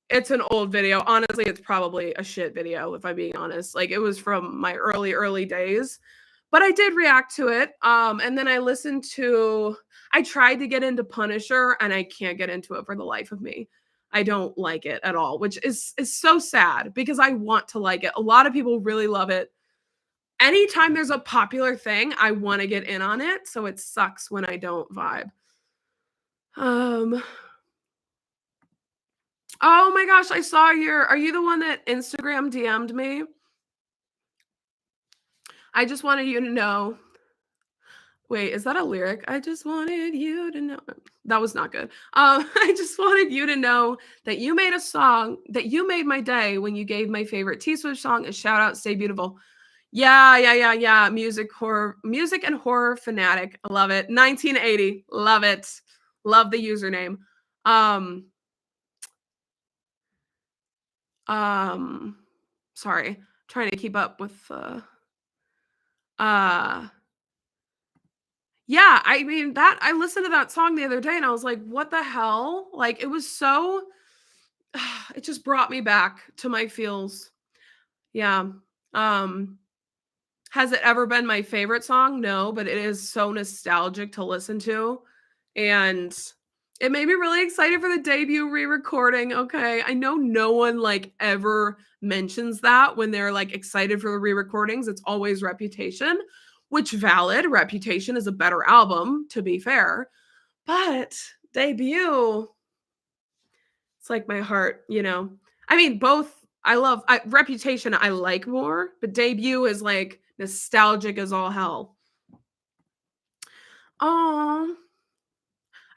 It's an old video. Honestly, it's probably a shit video, if I'm being honest. Like, it was from my early days. But I did react to it. And then I tried to get into Punisher, and I can't get into it for the life of me. I don't like it at all, which is so sad because I want to like it. A lot of people really love it. Anytime there's a popular thing, I want to get in on it. So it sucks when I don't vibe. Oh my gosh, I saw are you the one that Instagram DM'd me? I just wanted you to know. Wait, is that a lyric? I just wanted you to know. That was not good. I just wanted you to know that you made a song, that you made my day when you gave my favorite T-Swift song a shout out. Stay beautiful. Yeah. Music and horror fanatic. I love it. 1980. Love it. Love the username. Sorry. Trying to keep up with uh Yeah, I mean, that I listened to that song the other day and I was like, "What the hell?" Like, it was so it just brought me back to my feels. Yeah. Um, has it ever been my favorite song? No, but it is so nostalgic to listen to, and it made me really excited for the debut re-recording, okay? I know no one, like, ever mentions that when they're, like, excited for the re-recordings, it's always Reputation, which valid, Reputation is a better album, to be fair, but debut, it's like my heart, you know? I mean, both Reputation I like more, but debut is, like, nostalgic as all hell. Oh,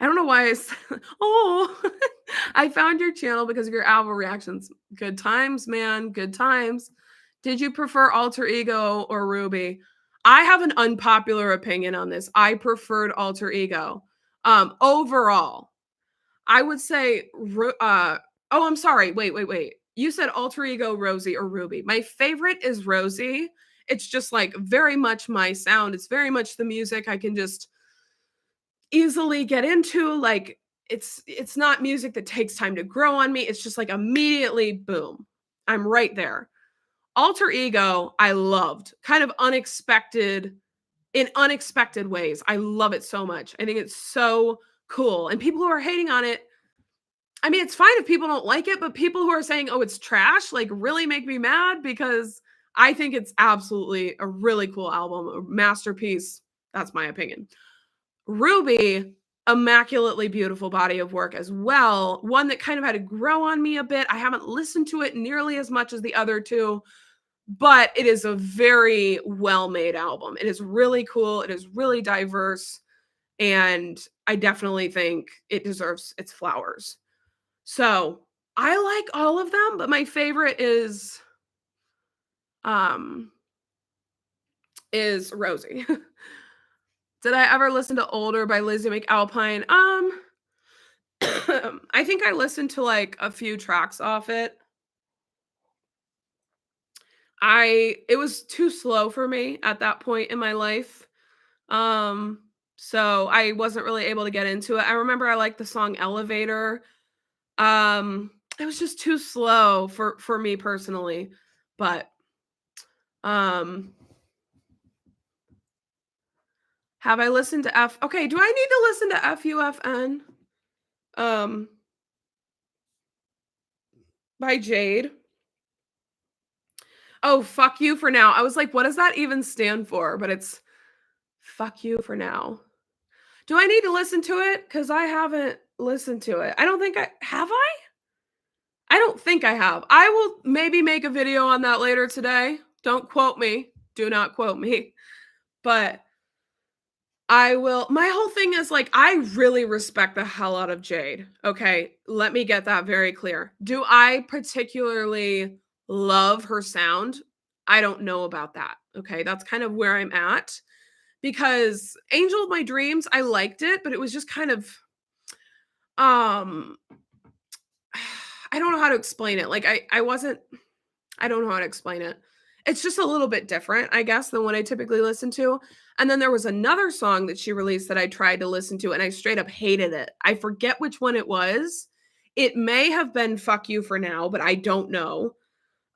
I don't know why oh, I found your channel because of your album reactions. Good times, man, good times. Did you prefer Alter Ego or Ruby? I have an unpopular opinion on this. I preferred Alter Ego. Overall, I would say oh, I'm sorry. Wait. You said Alter Ego, Rosie, or Ruby. My favorite is Rosie. It's just like very much my sound. It's very much the music I can just easily get into. Like it's not music that takes time to grow on me. It's just like immediately boom. I'm right there. Alter Ego, I loved. Kind of unexpected in unexpected ways. I love it so much. I think it's so cool. And people who are hating on it, I mean, it's fine if people don't like it, but people who are saying, "Oh, it's trash," like really make me mad because I think it's absolutely a really cool album, a masterpiece. That's my opinion. Ruby, immaculately beautiful body of work as well. One that kind of had to grow on me a bit. I haven't listened to it nearly as much as the other two, but it is a very well-made album. It is really cool. It is really diverse, and I definitely think it deserves its flowers. So, I like all of them, but my favorite um, is Rosie. Did I ever listen to Older by Lizzie McAlpine? I think I listened to, like, a few tracks off it. It was too slow for me at that point in my life. Um, so I wasn't really able to get into it. I remember I liked the song Elevator. It was just too slow for me personally, but, um have I listened to okay, do I need to listen to FUFN, um, by Jade? Oh, fuck you for now. I was like, what does that even stand for? But it's fuck you for now. Do I need to listen to it? Because I haven't listened to it. I don't think I have I? I don't think I have. I will maybe make a video on that later today. Don't quote me. Do not quote me. But I will my whole thing is, like, I really respect the hell out of Jade, okay? Let me get that very clear. Do I particularly love her sound? I don't know about that, okay? That's kind of where I'm at, because Angel of My Dreams, I liked it, but it was just kind of, um I don't know how to explain it. Like, I wasn't I don't know how to explain it. It's just a little bit different, I guess, than what I typically listen to. And then there was another song that she released that I tried to listen to, and I straight up hated it. I forget which one it was. It may have been Fuck You for Now, but I don't know.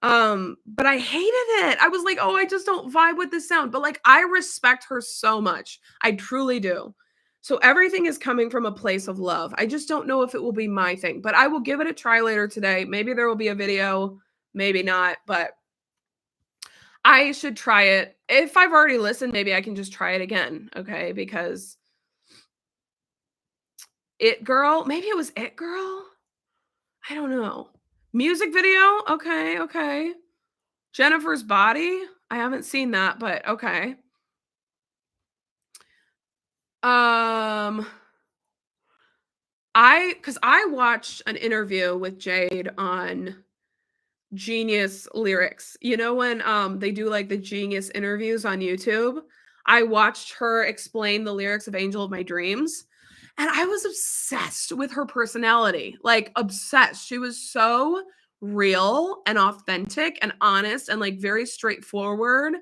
But I hated it. I was like, "Oh, I just don't vibe with this sound." But, like, I respect her so much. I truly do. So everything is coming from a place of love. I just don't know if it will be my thing, but I will give it a try later today. Maybe there will be a video, maybe not, but I should try it. If I've already listened, maybe I can just try it again, okay? Because It Girl, maybe it was It Girl? I don't know. Music video? Okay, okay. Jennifer's Body? I haven't seen that, but okay. Um, because I watched an interview with Jade on Genius Lyrics. You know when, they do, like, the Genius interviews on YouTube? I watched her explain the lyrics of Angel of My Dreams, and I was obsessed with her personality, like, obsessed. She was so real and authentic and honest and, like, very straightforward,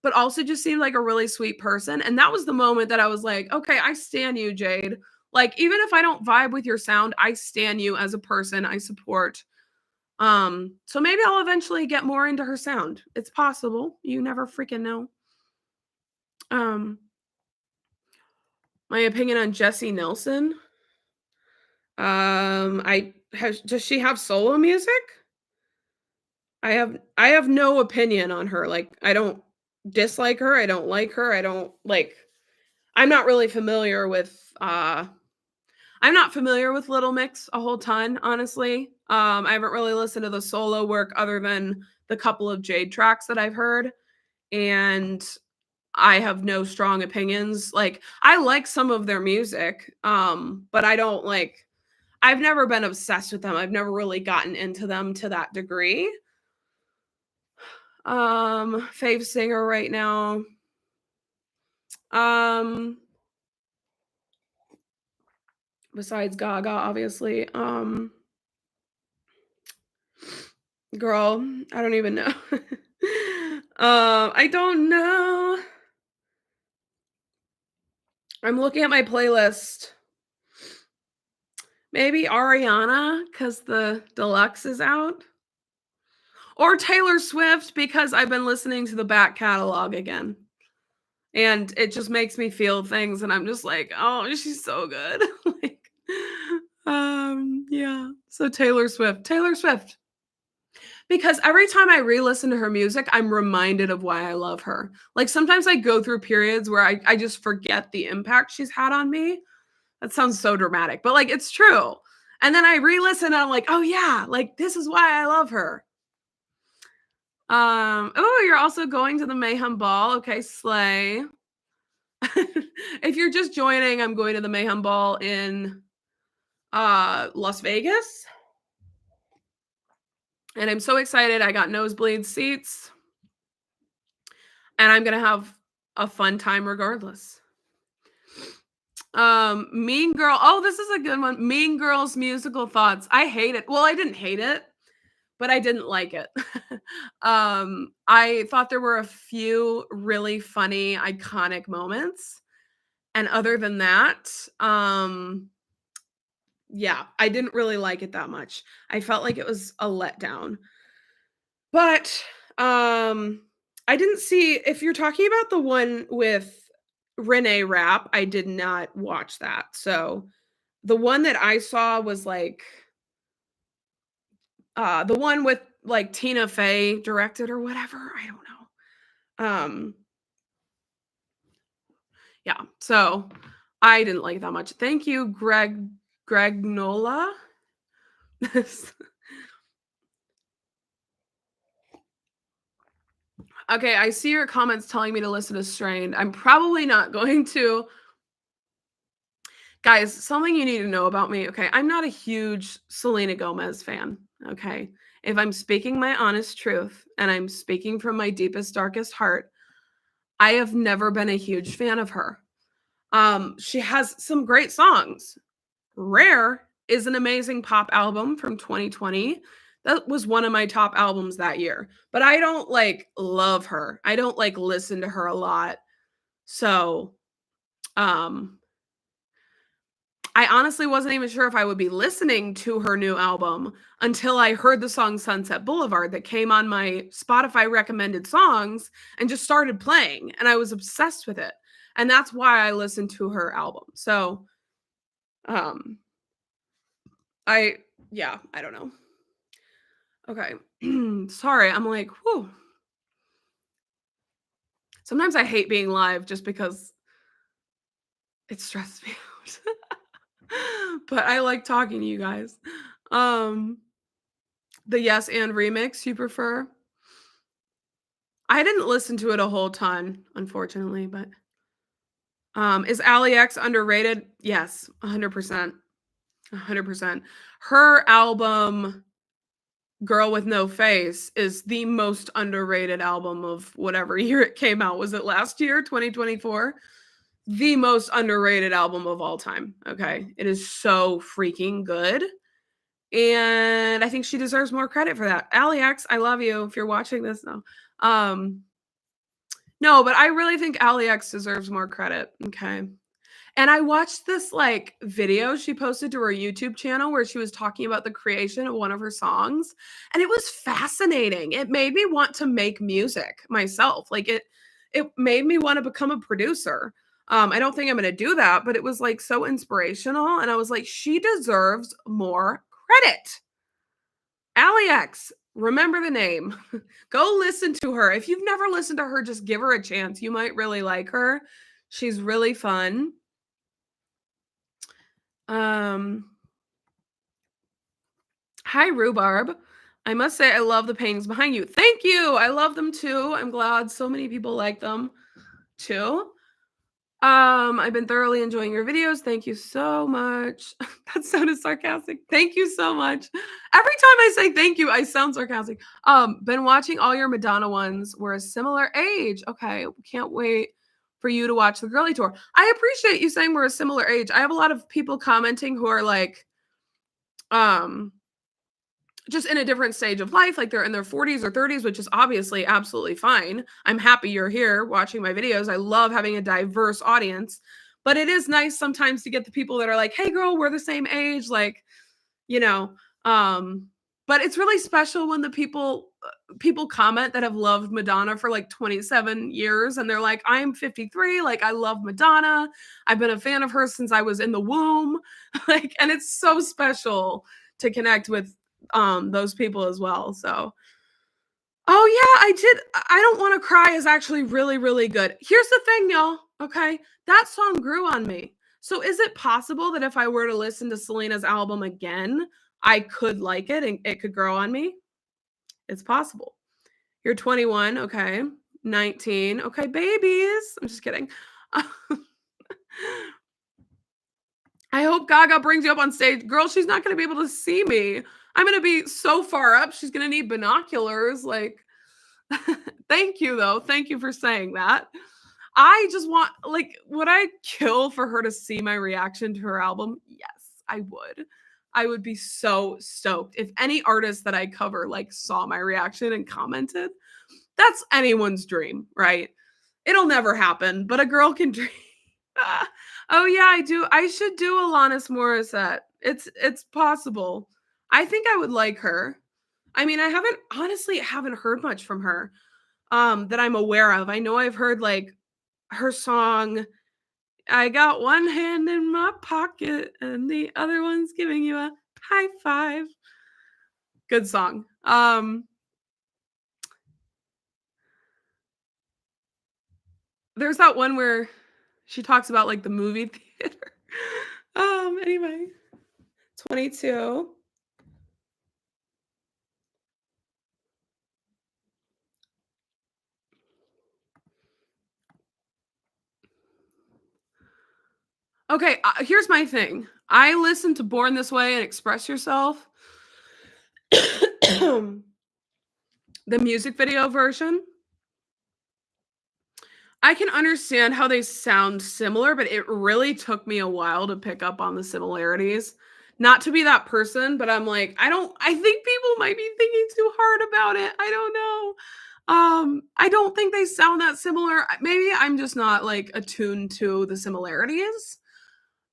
but also just seemed like a really sweet person. And that was the moment that I was like, okay, I stan you, Jade. Like, even if I don't vibe with your sound, I stan you as a person. I support. So maybe I'll eventually get more into her sound. It's possible. You never freaking know. My opinion on Jessie Nelson. Does she have solo music? I have no opinion on her. Like, I don't dislike her. I don't like her. I don't like I'm not really familiar with I'm not familiar with Little Mix a whole ton, honestly. I haven't really listened to the solo work other than the couple of Jade tracks that I've heard, and I have no strong opinions. Like, I like some of their music, but I don't like I've never been obsessed with them. I've never really gotten into them to that degree. Fave singer right now. Besides Gaga, obviously. Girl, I don't even know. I don't know. I'm looking at my playlist. Maybe Ariana, because the deluxe is out. Or Taylor Swift, because I've been listening to the back catalog again. And it just makes me feel things, and I'm just like, oh, she's so good. Like, yeah. So Taylor Swift. Taylor Swift. Because every time I re-listen to her music, I'm reminded of why I love her. Like, sometimes I go through periods where I just forget the impact she's had on me. That sounds so dramatic, but like, it's true. And then I re-listen and I'm like, oh yeah, like, this is why I love her. Oh, you're also going to the Mayhem Ball. Okay, slay. If you're just joining, I'm going to the Mayhem Ball in Las Vegas. And I'm so excited. I got nosebleed seats. And I'm going to have a fun time regardless. Mean Girl. Oh, this is a good one. Mean Girls musical thoughts. I hate it. Well, I didn't hate it, but I didn't like it. I thought there were a few really funny, iconic moments. And other than that, yeah, I didn't really like it that much. I felt like it was a letdown. But I didn't see, if you're talking about the one with Renee Rapp, I did not watch that. So the one that I saw was like the one with like Tina Fey directed or whatever. I don't know. Yeah, so I didn't like it that much. Thank you, Greg Nola. Okay, I see your comments telling me to listen to Strained. I'm probably not going to. Guys, something you need to know about me, okay? I'm not a huge Selena Gomez fan, okay? If I'm speaking my honest truth and I'm speaking from my deepest, darkest heart, I have never been a huge fan of her. She has some great songs. Rare is an amazing pop album from 2020. That was one of my top albums that year. But I don't like love her. I don't like listen to her a lot. So, I honestly wasn't even sure if I would be listening to her new album until I heard the song Sunset Boulevard that came on my Spotify recommended songs and just started playing. And I was obsessed with it. And that's why I listened to her album. So, I don't know. Okay. Sorry, I'm like, whew. Sometimes I hate being live just because it stresses me out. But I like talking to you guys. The Yes and remix you prefer? I didn't listen to it a whole ton, unfortunately, but is Ali X underrated? Yes, 100%. 100%. Her album Girl with No Face is the most underrated album of whatever year it came out. Was it last year, 2024? The most underrated album of all time. Okay. It is so freaking good. And I think she deserves more credit for that. Ali X, I love you if you're watching this now. No, but I really think Ally X deserves more credit, okay? And I watched this, like, video she posted to her YouTube channel where she was talking about the creation of one of her songs, and it was fascinating. It made me want to make music myself. Like, it made me wanna become a producer. I don't think I'm gonna do that, but it was, like, so inspirational, and I was like, "She deserves more credit." Ally X, remember the name. Go listen to her. If you've never listened to her, just give her a chance. You might really like her. She's really fun. Um, Hi, Rhubarb. I must say I love the paintings behind you. Thank you. I love them too. I'm glad so many people like them too. I've been thoroughly enjoying your videos. Thank you so much. That sounded sarcastic. Thank you so much. Every time I say thank you, I sound sarcastic. Been watching all your Madonna ones. We're a similar age. Okay, can't wait for you to watch the girly tour. I appreciate you saying we're a similar age. I have a lot of people commenting who are like, um, just in a different stage of life, like they're in their 40s or 30s, which is obviously absolutely fine. I'm happy you're here watching my videos. I love having a diverse audience, but it is nice sometimes to get the people that are like, "Hey girl, we're the same age," like, you know, um but it's really special when the people comment that have loved Madonna for like 27 years and they're like, "I'm 53, like I love Madonna. I've been a fan of her since I was in the womb." Like, and it's so special to connect with those people as well. So, oh yeah, I did. I Don't Want to Cry is actually really, really good. Here's the thing, y'all. Okay, that song grew on me. So, is it possible that if I were to listen to Selena's album again, I could like it and it could grow on me? It's possible. You're 21, okay. 19, okay, babies. I'm just kidding. I hope Gaga brings you up on stage. Girl, she's not gonna be able to see me. I'm gonna be so far up, she's gonna need binoculars, like thank you, though. Thank you for saying that. I just want like, would I kill for her to see my reaction to her album? Yes, I would. I would be so stoked. If any artist that I cover, like, saw my reaction and commented, that's anyone's dream, right? It'll never happen, but a girl can dream. Oh yeah, I do. I should do Alanis Morissette. It's possible. I think I would like her. I mean, I haven't heard much from her that I'm aware of. I know I've heard like her song I got one hand in my pocket and the other one's giving you a high five. Good song. There's that one where she talks about like the movie theater. Anyway, 22. Okay, here's my thing. I listened to Born This Way and Express Yourself, the music video version. I can understand how they sound similar, but it really took me a while to pick up on the similarities. Not to be that person, but I'm like, I think people might be thinking too hard about it. I don't know. I don't think they sound that similar. Maybe I'm just not like attuned to the similarities.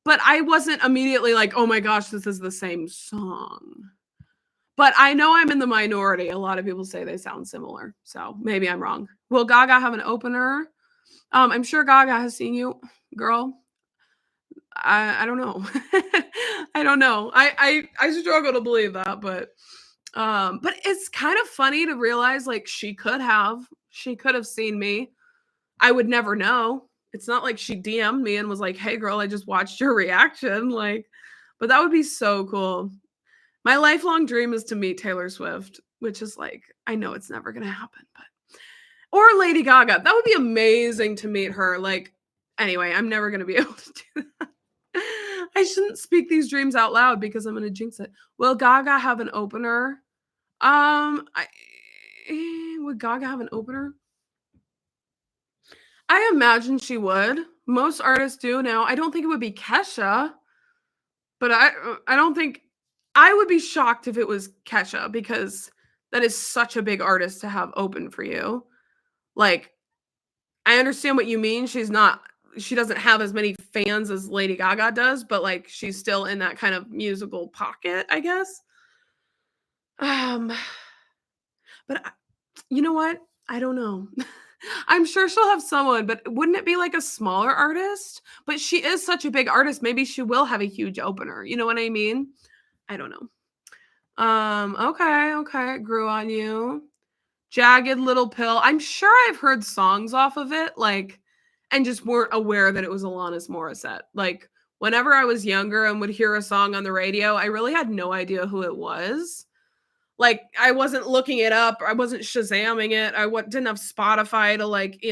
But I wasn't immediately like, "Oh my gosh, this is the same song." But I know I'm in the minority. A lot of people say they sound similar, so maybe I'm wrong. Will Gaga have an opener? I'm sure Gaga has seen you, girl. I don't know. I don't know. I struggle to believe that, but it's kind of funny to realize like she could have seen me. I would never know. It's not like she DM'd me and was like, "Hey girl, I just watched your reaction." Like, but that would be so cool. My lifelong dream is to meet Taylor Swift, which is like, I know it's never gonna happen, but or Lady Gaga. That would be amazing to meet her. Like, anyway, I'm never gonna be able to do that. I shouldn't speak these dreams out loud because I'm gonna jinx it. Will Gaga have an opener? I would Gaga have an opener? I imagine she would. Most artists do now. I don't think it would be Kesha, but I don't think I would be shocked if it was Kesha because that is such a big artist to have open for you. Like, I understand what you mean. She doesn't have as many fans as Lady Gaga does, but, like, she's still in that kind of musical pocket, I guess. Um, but you know what? I don't know. I'm sure she'll have someone, but wouldn't it be like a smaller artist? But she is such a big artist, maybe she will have a huge opener, you know what I mean? I don't know. Okay, grew on you. Jagged Little Pill. I'm sure I've heard songs off of it, like, and just weren't aware that it was Alanis Morissette. Like, whenever I was younger and would hear a song on the radio, I really had no idea who it was. Like, I wasn't looking it up, I wasn't Shazamming it, didn't have Spotify to, like,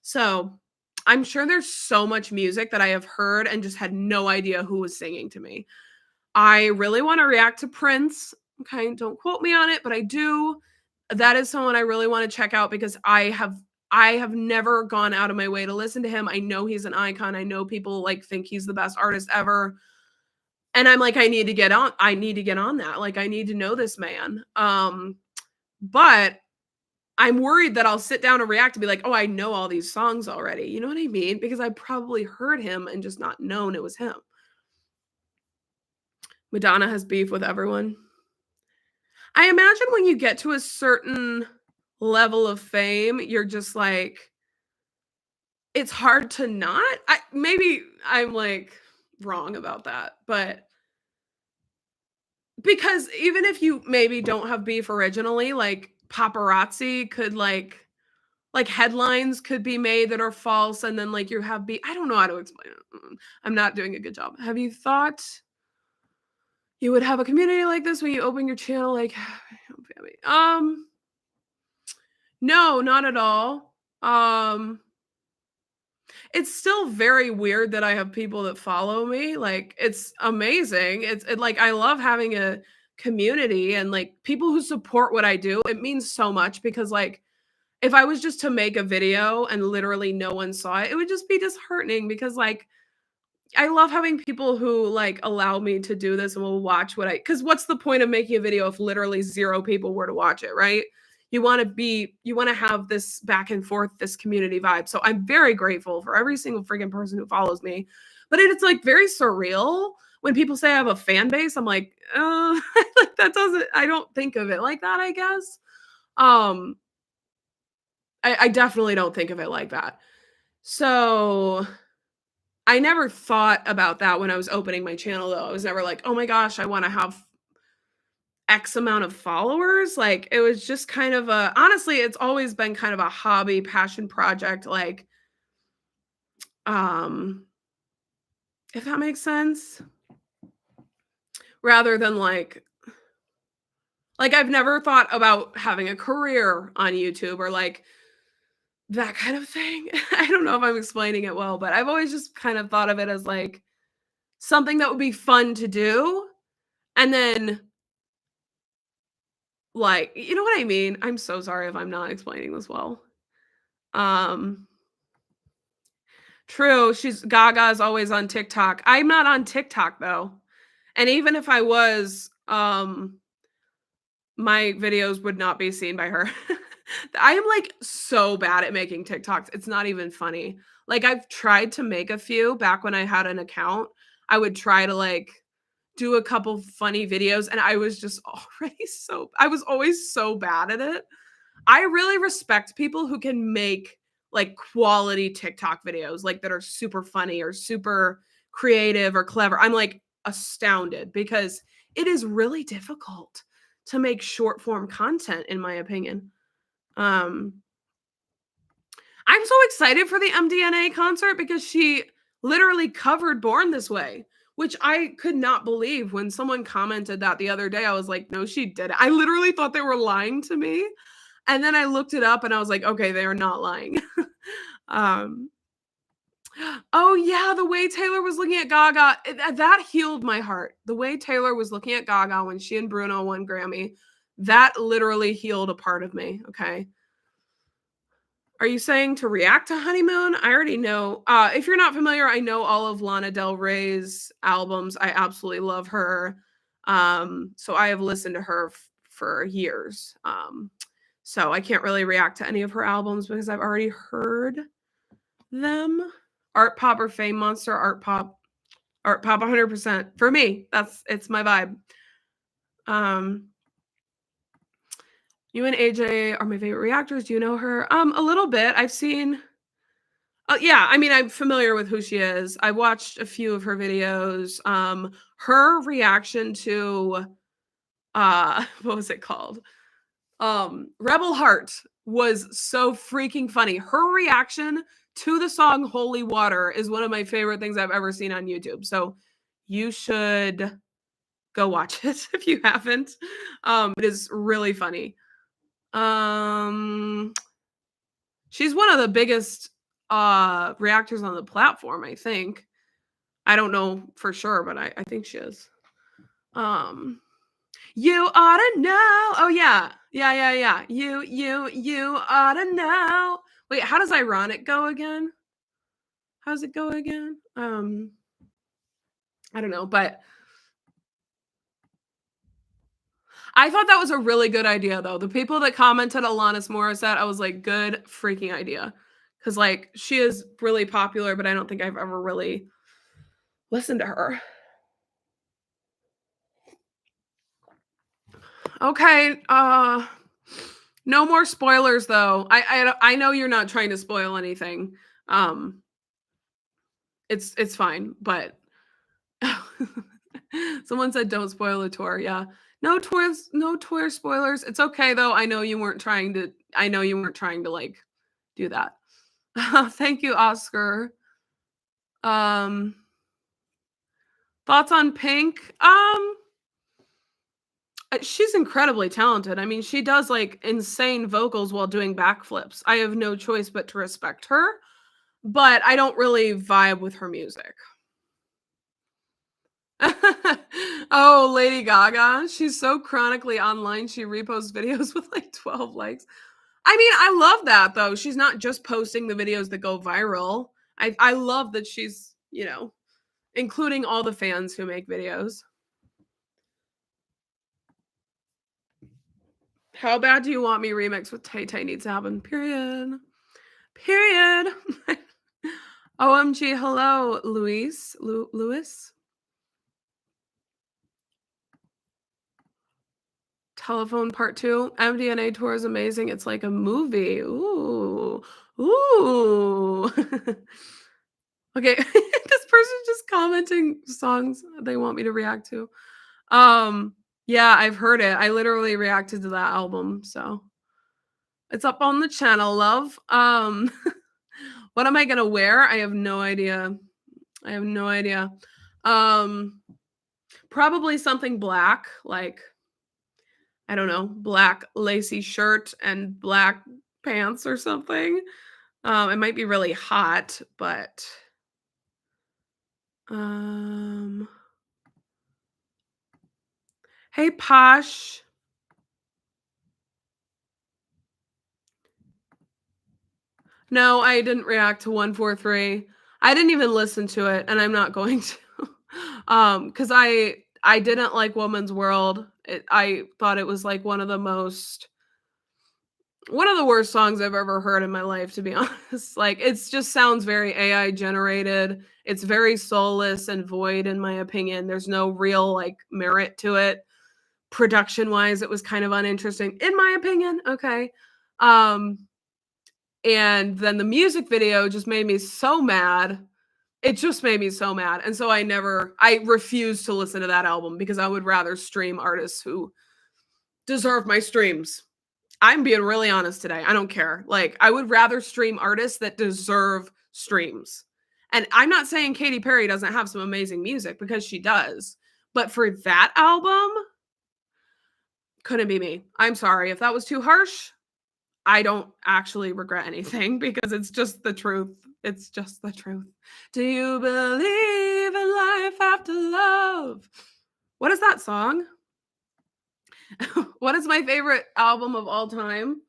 so I'm sure there's so much music that I have heard and just had no idea who was singing to me. I really wanna react to Prince, okay? Don't quote me on it, but I do. That is someone I really wanna check out because I have never gone out of my way to listen to him. I know he's an icon, I know people, like, think he's the best artist ever, and I'm like, I need to get on that, like, I need to know this man, but I'm worried that I'll sit down and react and be like, "Oh, I know all these songs already." You know what I mean? Because I probably heard him and just not known it was him. Madonna has beef with everyone. I imagine when you get to a certain level of fame, you're just like, it's hard to not. Maybe I'm like wrong about that, but because even if you maybe don't have beef originally, like paparazzi could like headlines could be made that are false and then like you have beef. I don't know how to explain it. I'm not doing a good job. Have you thought you would have a community like this when you open your channel? Like, no, not at all. It's still very weird that I have people that follow me. Like, it's amazing. Like, I love having a community and like people who support what I do. It means so much because like if I was just to make a video and literally no one saw it, it would just be disheartening because like I love having people who like allow me to do this and will watch because what's the point of making a video if literally 0 people were to watch it, right? You want to have this back and forth, this community vibe. So I'm very grateful for every single freaking person who follows me. But it's like very surreal when people say I have a fan base. I'm like, like I don't think of it like that, I guess. I definitely don't think of it like that. So I never thought about that when I was opening my channel, though. I was never like, "Oh my gosh, I wanna have X amount of followers." Like, it was just kind of honestly, it's always been kind of a hobby, passion project, like, um, if that makes sense? Rather than I've never thought about having a career on YouTube or, like, that kind of thing. I don't know if I'm explaining it well, but I've always just kind of thought of it as, like, something that would be fun to do, and then, like you know what I mean? I'm so sorry if I'm not explaining this well. Um, true, Gaga is always on TikTok. I'm not on TikTok, though, and even if I was, my videos would not be seen by her. I am, like, so bad at making TikToks, it's not even funny. Like, I've tried to make a few back when I had an account. I would try to, like, do a couple funny videos, and I was just I was always so bad at it. I really respect people who can make, like, quality TikTok videos, like, that are super funny or super creative or clever. I'm, like, astounded because it is really difficult to make short form content, in my opinion. Um, I'm so excited for the MDNA concert because she literally covered Born This Way, which I could not believe when someone commented that the other day. I was like, no, she did it. I literally thought they were lying to me. And then I looked it up and I was like, okay, they are not lying. um, oh, yeah, the way Taylor was looking at Gaga, that healed my heart. The way Taylor was looking at Gaga when she and Bruno won Grammy, that literally healed a part of me. Okay. Are you saying to react to Honeymoon? I already know. If you're not familiar, I know all of Lana Del Rey's albums. I absolutely love her. So I have listened to her for years. So I can't really react to any of her albums because I've already heard. them. Art pop or Fame Monster, art pop. Art pop 100%. For me, it's my vibe. You and AJ are my favorite reactors. Do you know her? A little bit. I've seen yeah, I mean, I'm familiar with who she is. I watched a few of her videos. Her reaction to what was it called? Rebel Heart was so freaking funny. Her reaction to the song Holy Water is one of my favorite things I've ever seen on YouTube. So you should go watch it if you haven't. It is really funny. She's one of the biggest reactors on the platform, I think. I don't know for sure, but I think she is. You ought to know. Oh yeah. Yeah. You ought to know. Wait, how does Ironic go again? How does it go again? I don't know, but I thought that was a really good idea though. The people that commented Alanis Morissette, I was like, good freaking idea. Cause like she is really popular, but I don't think I've ever really listened to her. Okay, no more spoilers though. I know you're not trying to spoil anything. It's fine, but someone said don't spoil the tour. Yeah. No tour spoilers. It's okay though. I know you weren't trying to like do that. Thank you, Oscar. Thoughts on Pink? She's incredibly talented. I mean, she does like insane vocals while doing backflips. I have no choice but to respect her, but I don't really vibe with her music. Oh, Lady Gaga. She's so chronically online. She reposts videos with like 12 likes. I mean, I love that though. She's not just posting the videos that go viral. I love that she's, including all the fans who make videos. How bad do you want me remix with Tay Tay needs to happen? Period. OMG, hello, Luis. Lewis. Telephone Part 2. MDNA tour is amazing. It's like a movie. Ooh. Okay. This person's just commenting songs they want me to react to. Yeah, I've heard it. I literally reacted to that album, so it's up on the channel, love. What am I gonna wear? I have no idea. Probably something black, like I don't know, black lacy shirt and black pants or something. It might be really hot, but hey Posh. No, I didn't react to 143. I didn't even listen to it, and I'm not going to. Because I didn't like Woman's World. I thought it was like one of the worst songs I've ever heard in my life, to be honest. Like it just sounds very AI generated. It's very soulless and void, in my opinion. There's no real like merit to it. Production wise, it was kind of uninteresting, in my opinion. Okay. And then the music video just made me so mad. It just made me so mad. And so I refuse to listen to that album because I would rather stream artists who deserve my streams. I'm being really honest today. I don't care. Like, I would rather stream artists that deserve streams. And I'm not saying Katy Perry doesn't have some amazing music, because she does. But for that album, couldn't be me. I'm sorry. If that was too harsh, I don't actually regret anything, because it's just the truth. It's just the truth. Do you believe in life after love? What is that song? What is my favorite album of all time?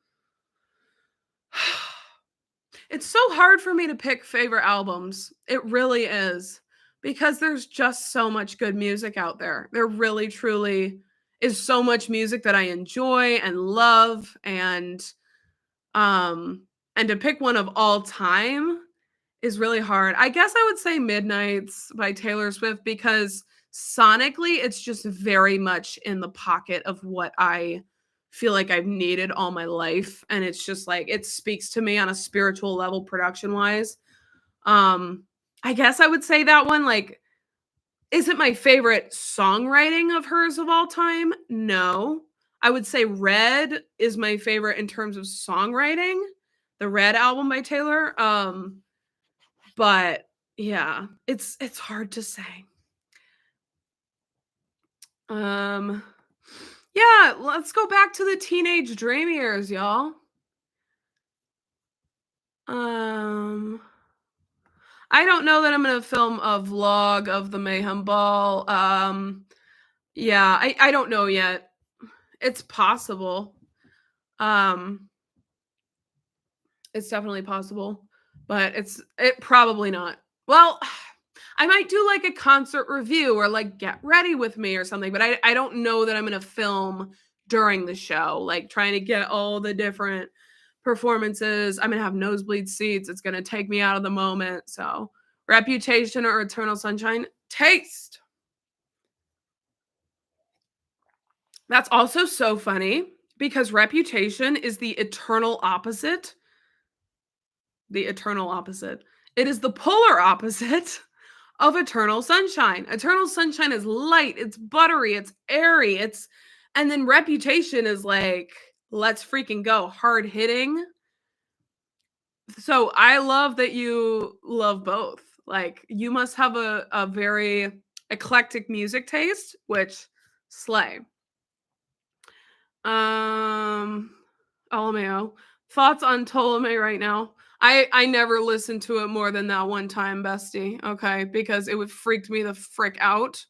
It's so hard for me to pick favorite albums. It really is, because there's just so much good music out there. There really, truly is so much music that I enjoy and love, and to pick one of all time is really hard. I guess I would say Midnights by Taylor Swift because sonically it's just very much in the pocket of what I feel like I've needed all my life, and it's just like it speaks to me on a spiritual level production wise. I guess I would say that one like isn't my favorite songwriting of hers of all time. No. I would say Red is my favorite in terms of songwriting. The Red album by Taylor. But yeah, it's hard to say. Um yeah, let's go back to the teenage dream years, y'all. Um I don't know that I'm gonna film a vlog of the Mayhem Ball. Yeah, I don't know yet. It's possible. Um, it's definitely possible, but it probably not. Well, I might do like a concert review or like get ready with me or something, but I don't know that I'm gonna film during the show, like trying to get all the different performances. I'm gonna have nosebleed seats. It's gonna take me out of the moment. So Reputation or Eternal Sunshine? Taste. That's also so funny because Reputation is the eternal opposite. The eternal opposite. It is the polar opposite of Eternal Sunshine. Eternal Sunshine is light, it's buttery, it's airy, and then Reputation is like, let's freaking go, hard hitting. So I love that you love both. Like you must have a very eclectic music taste, which slay. LMAO. Thoughts on Ptolemy right now? I never listened to it more than that one time, bestie. Okay, because it would freak me the frick out.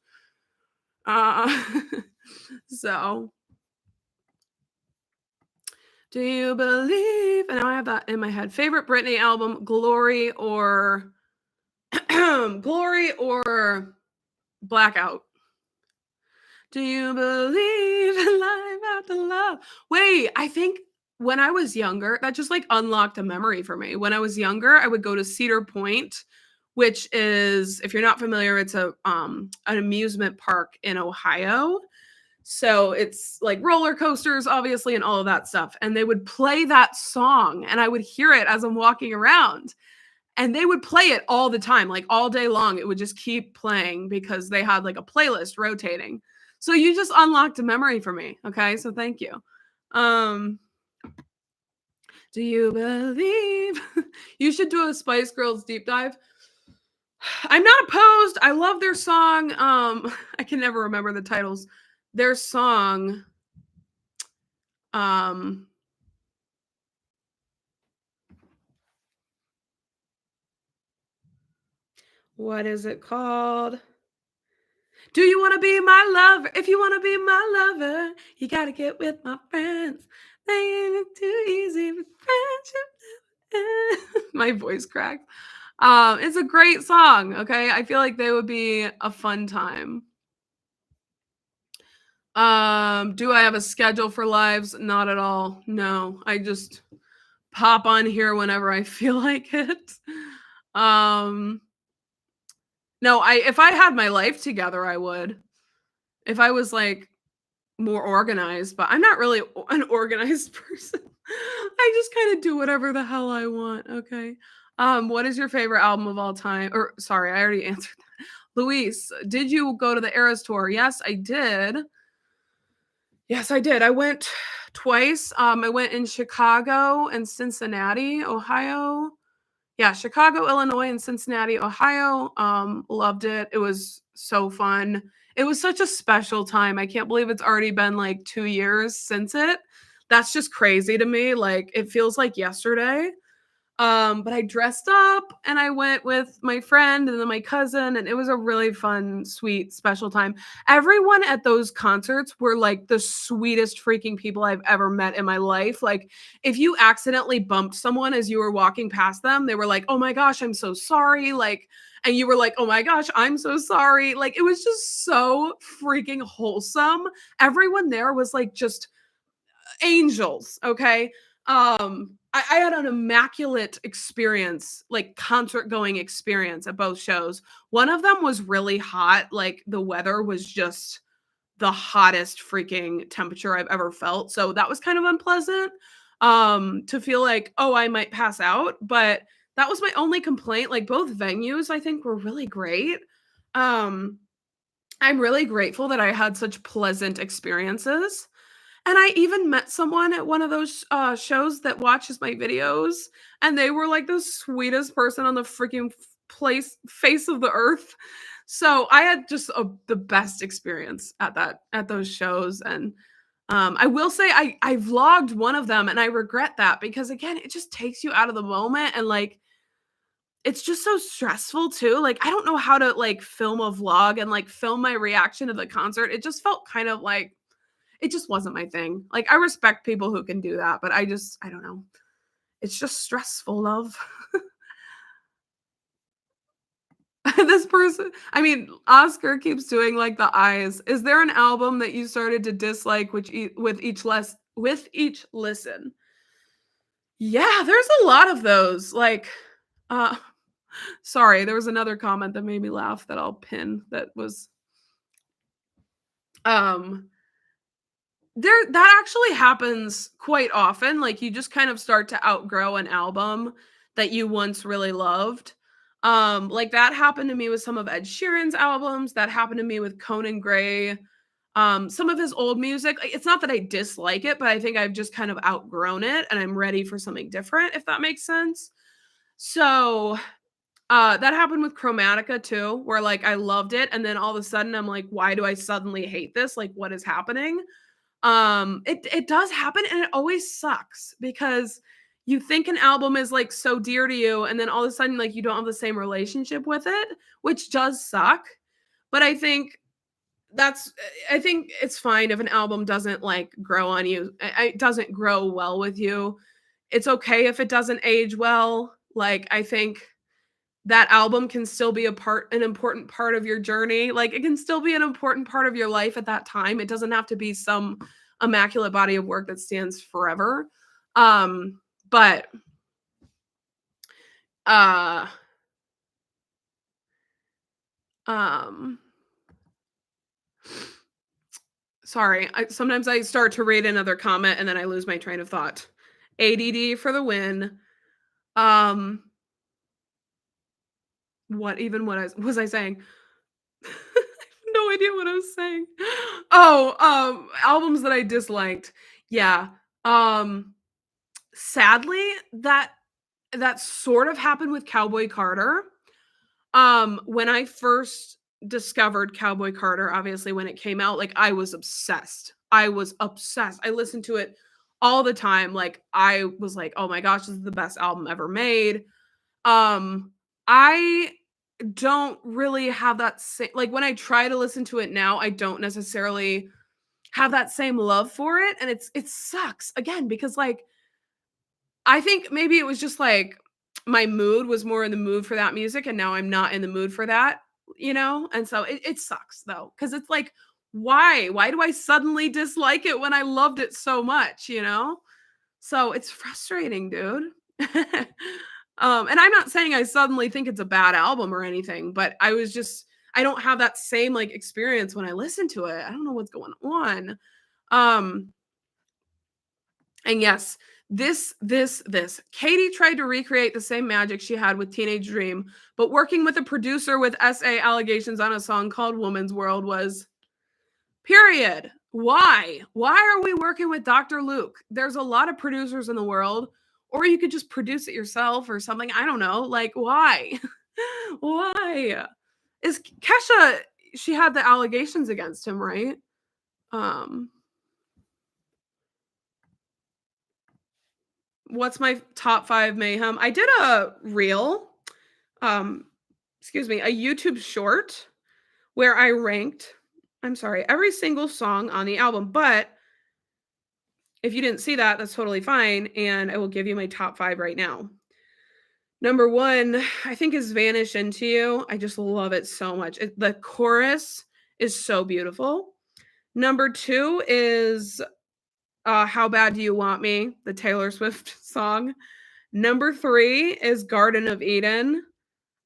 Uh, so, do you believe? And now I have that in my head. Favorite Britney album: Glory or Glory or Blackout? Do you believe in life after love? Wait, I think when I was younger, that just like unlocked a memory for me. When I was younger, I would go to Cedar Point, which is, if you're not familiar, it's a an amusement park in Ohio. So it's like roller coasters, obviously, and all of that stuff. And they would play that song, and I would hear it as I'm walking around. And they would play it all the time, like all day long. It would just keep playing because they had like a playlist rotating. So you just unlocked a memory for me. Okay. So thank you. Um, do you believe you should do a Spice Girls deep dive? I'm not opposed. I love their song. I can never remember the titles. Their song. Um, what is it called? Do you want to be my lover? If you want to be my lover, you got to get with my friends. They ain't too easy with friendship. My voice cracked. It's a great song. Okay, I feel like they would be a fun time. Do I have a schedule for lives? Not at all. No, I just pop on here whenever I feel like it. No, if I had my life together, I would. If I was like more organized, but I'm not really an organized person. I just kind of do whatever the hell I want. Okay. What is your favorite album of all time? Or sorry, I already answered that. Luis, did you go to the Eras tour? Yes, I did. Yes, I did. I went twice. I went in Chicago and Cincinnati, Ohio. Yeah, Chicago, Illinois, and Cincinnati, Ohio. Loved it. It was so fun. It was such a special time. I can't believe it's already been like 2 years since it. That's just crazy to me. Like it feels like yesterday. But I dressed up and I went with my friend and then my cousin, and it was a really fun, sweet, special time. Everyone at those concerts were like the sweetest freaking people I've ever met in my life. Like, if you accidentally bumped someone as you were walking past them, they were like, "Oh my gosh, I'm so sorry." Like, and you were like, "Oh my gosh, I'm so sorry." Like, it was just so freaking wholesome. Everyone there was like just angels, okay? I had an immaculate experience, like concert going experience at both shows. One of them was really hot, like the weather was just the hottest freaking temperature I've ever felt. So that was kind of unpleasant to feel like, oh, I might pass out, but that was my only complaint. Like both venues I think were really great. Um I'm really grateful that I had such pleasant experiences. And I even met someone at one of those, shows that watches my videos, and they were, like, the sweetest person on the freaking face of the earth. So, I had just the best experience at those shows, and, I will say I vlogged one of them, and I regret that because, again, it just takes you out of the moment, and, like, it's just so stressful too. Like, I don't know how to, like, film a vlog and, like, film my reaction to the concert. It just felt kind of like it just wasn't my thing. Like, I respect people who can do that, but I don't know. It's just stressful, love. This person I mean, Oscar keeps doing, like, the eyes. Is there an album that you started to dislike with each listen? Yeah, there's a lot of those, like, uh sorry, there was another comment that made me laugh that I'll pin that was, um that actually happens quite often, like, you just kind of start to outgrow an album that you once really loved. Like, that happened to me with some of Ed Sheeran's albums, that happened to me with Conan Gray, some of his old music, like, it's not that I dislike it, but I think I've just kind of outgrown it, and I'm ready for something different, if that makes sense. So, that happened with Chromatica too, where, like, I loved it, and then all of a sudden, I'm like, "Why do I suddenly hate this? Like, what is happening?" It does happen and it always sucks because you think an album is like so dear to you and then all of a sudden like you don't have the same relationship with it, which does suck. But I think it's fine if an album doesn't like grow on you. It doesn't grow well with you. It's okay if it doesn't age well. Like I think that album can still be an important part of your journey. Like, it can still be an important part of your life at that time. It doesn't have to be some immaculate body of work that stands forever. But, uh, um sorry, sometimes I start to read another comment and then I lose my train of thought. ADD for the win. Um, what was I saying? I have no idea what I was saying. Oh, albums that I disliked. Yeah. Um, Sadly, that sort of happened with Cowboy Carter. When I first discovered Cowboy Carter, obviously when it came out, like I was obsessed. I was obsessed. I listened to it all the time. Like I was like, "Oh my gosh, this is the best album ever made." I don't really have that same like when I try to listen to it now, I don't necessarily have that same love for it and it sucks again because like I think maybe it was just like my mood was more in the mood for that music and now I'm not in the mood for that, you know? And so it sucks though cuz it's like why? Why do I suddenly dislike it when I loved it so much, you know? So it's frustrating, dude. And I'm not saying I suddenly think it's a bad album or anything, but I don't have that same like experience when I listen to it. I don't know what's going on. Um, and yes, this. Katy tried to recreate the same magic she had with Teenage Dream, but working with a producer with SA allegations on a song called Woman's World was period. Why? Why are we working with Dr. Luke? There's a lot of producers in the world, or you could just produce it yourself or something. I don't know. Like, why? Why? Is Kesha, she had the allegations against him, right? Um, what's my top 5 Mayhem? I did a reel, um, excuse me, a YouTube short where I ranked, I'm sorry, every single song on the album, but if you didn't see that, that's totally fine, and I will give you my top 5 right now. Number 1, I think is Vanish Into You. I just love it so much. The chorus is so beautiful. Number 2 is How Bad Do You Want Me, the Taylor Swift song. Number 3 is Garden of Eden.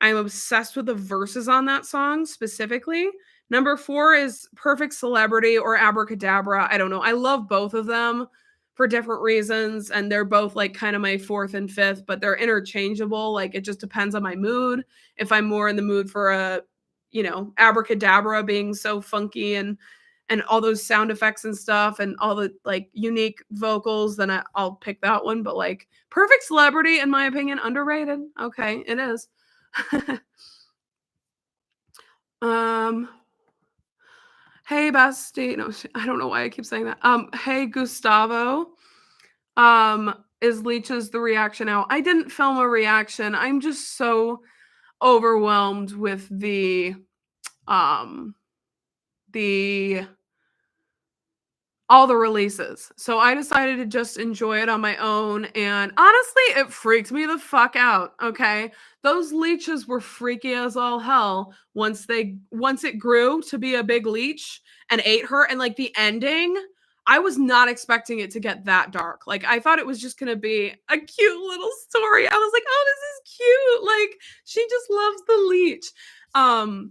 I'm obsessed with the verses on that song specifically. Number 4 is Perfect Celebrity or Abracadabra. I don't know. I love both of them for different reasons, and they're both like kind of my 4th and 5th, but they're interchangeable. Like it just depends on my mood. If I'm more in the mood for a, Abracadabra being so funky and all those sound effects and stuff and all the like unique vocals, then I'll pick that one. But like Perfect Celebrity, in my opinion, underrated. Okay, it is. Hey bestie. No, I don't know why I keep saying that. Hey Gustavo. Is Leech's the reaction out? I didn't film a reaction. I'm just so overwhelmed with the all the releases. So I decided to just enjoy it on my own. And honestly, it freaked me the fuck out. Okay. Those leeches were freaky as all hell once it grew to be a big leech and ate her. And like the ending, I was not expecting it to get that dark. Like I thought it was just gonna be a cute little story. I was like, oh, this is cute. Like she just loves the leech.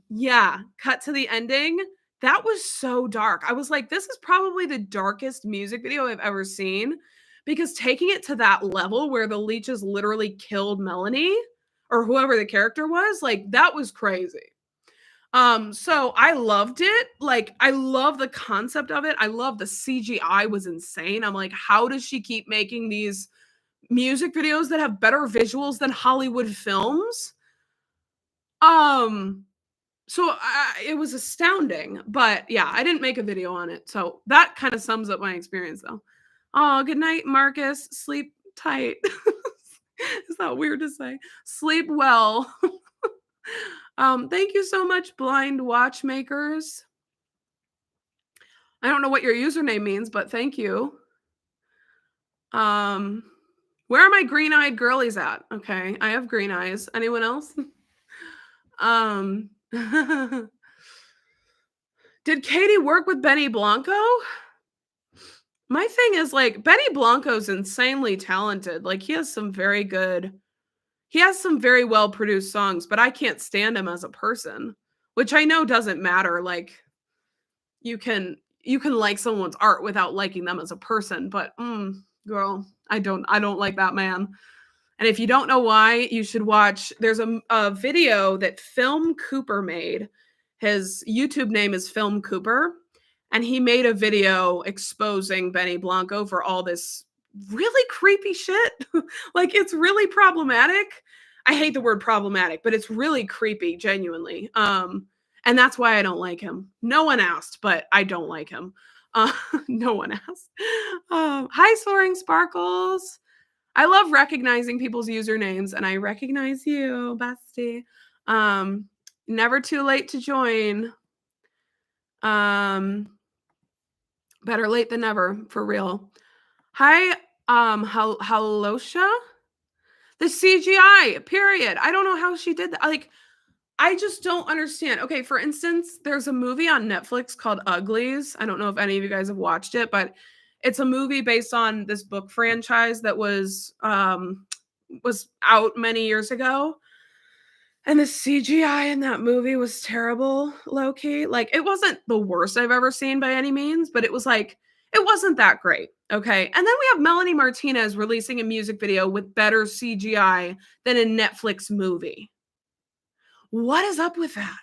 Yeah, cut to the ending. That was so dark. I was like, this is probably the darkest music video I've ever seen, because taking it to that level where the leeches literally killed Melanie or whoever the character was, like that was crazy. So I loved it. Like I love the concept of it. I love the CGI was insane. I'm like, how does she keep making these music videos that have better visuals than Hollywood films? So it was astounding, but yeah, I didn't make a video on it. So that kind of sums up my experience though. Oh, good night, Marcus. Sleep tight. Is that weird to say? Sleep well. Thank you so much, Blind Watchmakers. I don't know what your username means, but thank you. Where are my green-eyed girlies at? Okay, I have green eyes. Anyone else? Did Katy work with Benny Blanco? My thing is like Benny Blanco's insanely talented. Like he has some very well produced songs, but I can't stand him as a person, which I know doesn't matter. Like you can like someone's art without liking them as a person, but girl, I don't like that man. And if you don't know why, you should watch. There's a video that Film Cooper made. His YouTube name is Film Cooper. And he made a video exposing Benny Blanco for all this really creepy shit. Like, it's really problematic. I hate the word problematic, but it's really creepy, genuinely. And that's why I don't like him. No one asked, but I don't like him. No one asked. Hi, Soaring Sparkles. I love recognizing people's usernames, and I recognize you, bestie. Never too late to join. Better late than never, for real. Hi, Halosha. The CGI, period. I don't know how she did that. Like, I just don't understand. Okay, for instance, there's a movie on Netflix called Uglies. I don't know if any of you guys have watched it, but it's a movie based on this book franchise that was out many years ago. And the CGI in that movie was terrible, low key. Like, it wasn't the worst I've ever seen by any means, but it was like, it wasn't that great. Okay. And then we have Melanie Martinez releasing a music video with better CGI than a Netflix movie. What is up with that?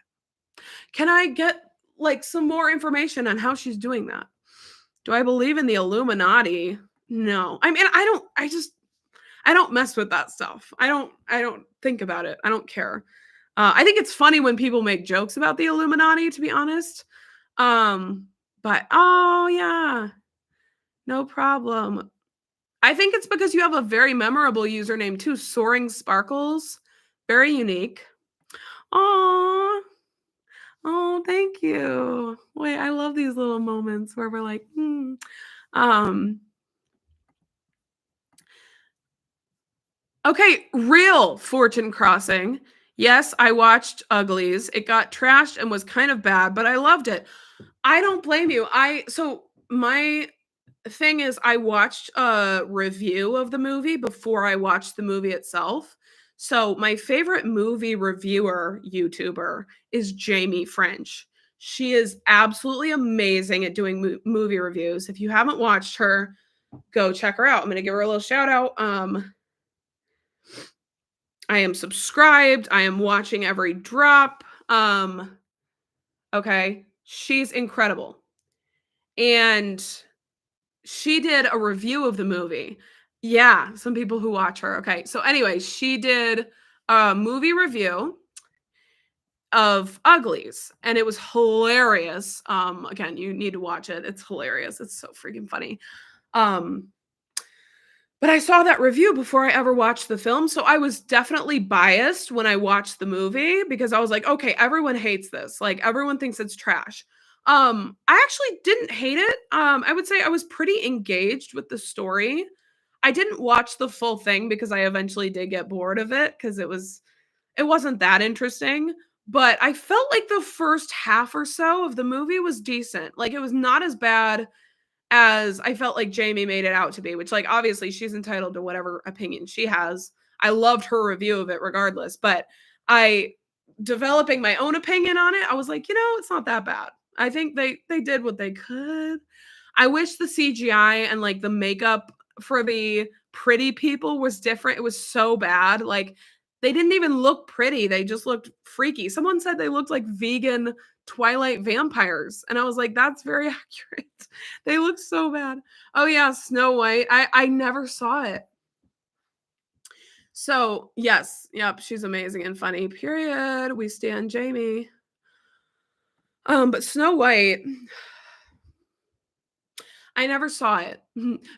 Can I get like some more information on how she's doing that? Do I believe in the Illuminati? No. I mean, I don't mess with that stuff. I don't think about it. I don't care. I think it's funny when people make jokes about the Illuminati, to be honest. But oh yeah, no problem. I think it's because you have a very memorable username too, Soaring Sparkles. Very unique. Oh, thank you. Wait, I love these little moments where we're like, Okay, real Fortune Crossing. Yes, I watched Uglies. It got trashed and was kind of bad, but I loved it. I don't blame you. So my thing is I watched a review of the movie before I watched the movie itself. So my favorite movie reviewer YouTuber is Jamie French. She is absolutely amazing at doing movie reviews. If you haven't watched her, go check her out. I'm going to give her a little shout out. I am subscribed. I am watching every drop. Okay. She's incredible. And she did a review of the movie. Yeah, some people who watch her. Okay. So anyway, she did a movie review of Uglies and it was hilarious. Again, you need to watch it. It's hilarious. It's so freaking funny. But I saw that review before I ever watched the film, so I was definitely biased when I watched the movie because I was like, "Okay, everyone hates this. Like everyone thinks it's trash." I actually didn't hate it. I would say I was pretty engaged with the story. I didn't watch the full thing because I eventually did get bored of it because it wasn't that interesting, but I felt like the first half or so of the movie was decent. Like it was not as bad as I felt like Jamie made it out to be, which, like, obviously she's entitled to whatever opinion she has. I loved her review of it regardless, but I developing my own opinion on it, I was like, it's not that bad. I think they did what they could. I wish the CGI and like the makeup for the pretty people was different. It was so bad. Like they didn't even look pretty. They just looked freaky. Someone said they looked like vegan Twilight vampires. And I was like, that's very accurate. They look so bad. Oh yeah, Snow White. I never saw it. So yes, yep, she's amazing and funny. Period. We stand Jamie. But Snow White, I never saw it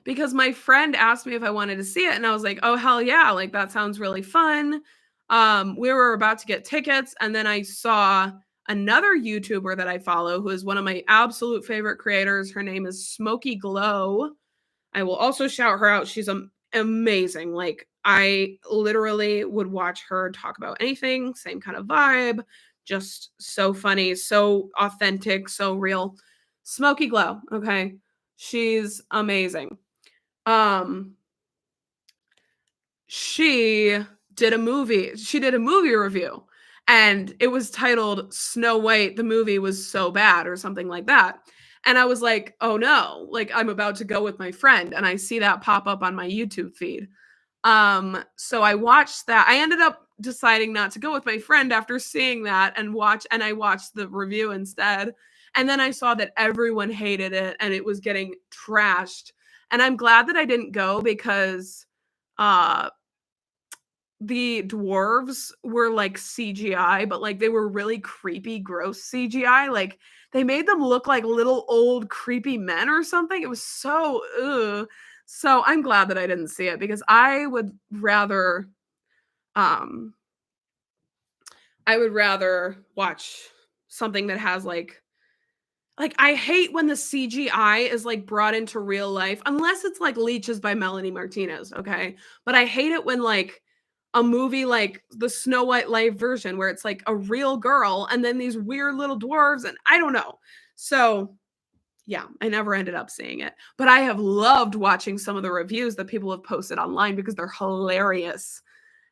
because my friend asked me if I wanted to see it, and I was like, "Oh hell yeah! Like that sounds really fun." We were about to get tickets, and then I saw another YouTuber that I follow, who is one of my absolute favorite creators. Her name is Smoky Glow. I will also shout her out. She's amazing. Like I literally would watch her talk about anything. Same kind of vibe. Just so funny, so authentic, so real. Smoky Glow. Okay. She's amazing. She did a movie. She did a movie review and it was titled Snow White, the movie was so bad or something like that. And I was like, "Oh no, like I'm about to go with my friend." And I see that pop up on my YouTube feed. So I watched that. I ended up deciding not to go with my friend after seeing that and I watched the review instead. And then I saw that everyone hated it and it was getting trashed. And I'm glad that I didn't go because uh the dwarves were like CGI, but like they were really creepy, gross CGI. Like they made them look like little old creepy men or something. It was so ugh. So I'm glad that I didn't see it because um I would rather watch something that has like I hate when the CGI is like brought into real life unless it's like Leeches by Melanie Martinez, okay? But I hate it when like a movie like the Snow White live version where it's like a real girl and then these weird little dwarves and I don't know. So, yeah, I never ended up seeing it. But I have loved watching some of the reviews that people have posted online because they're hilarious.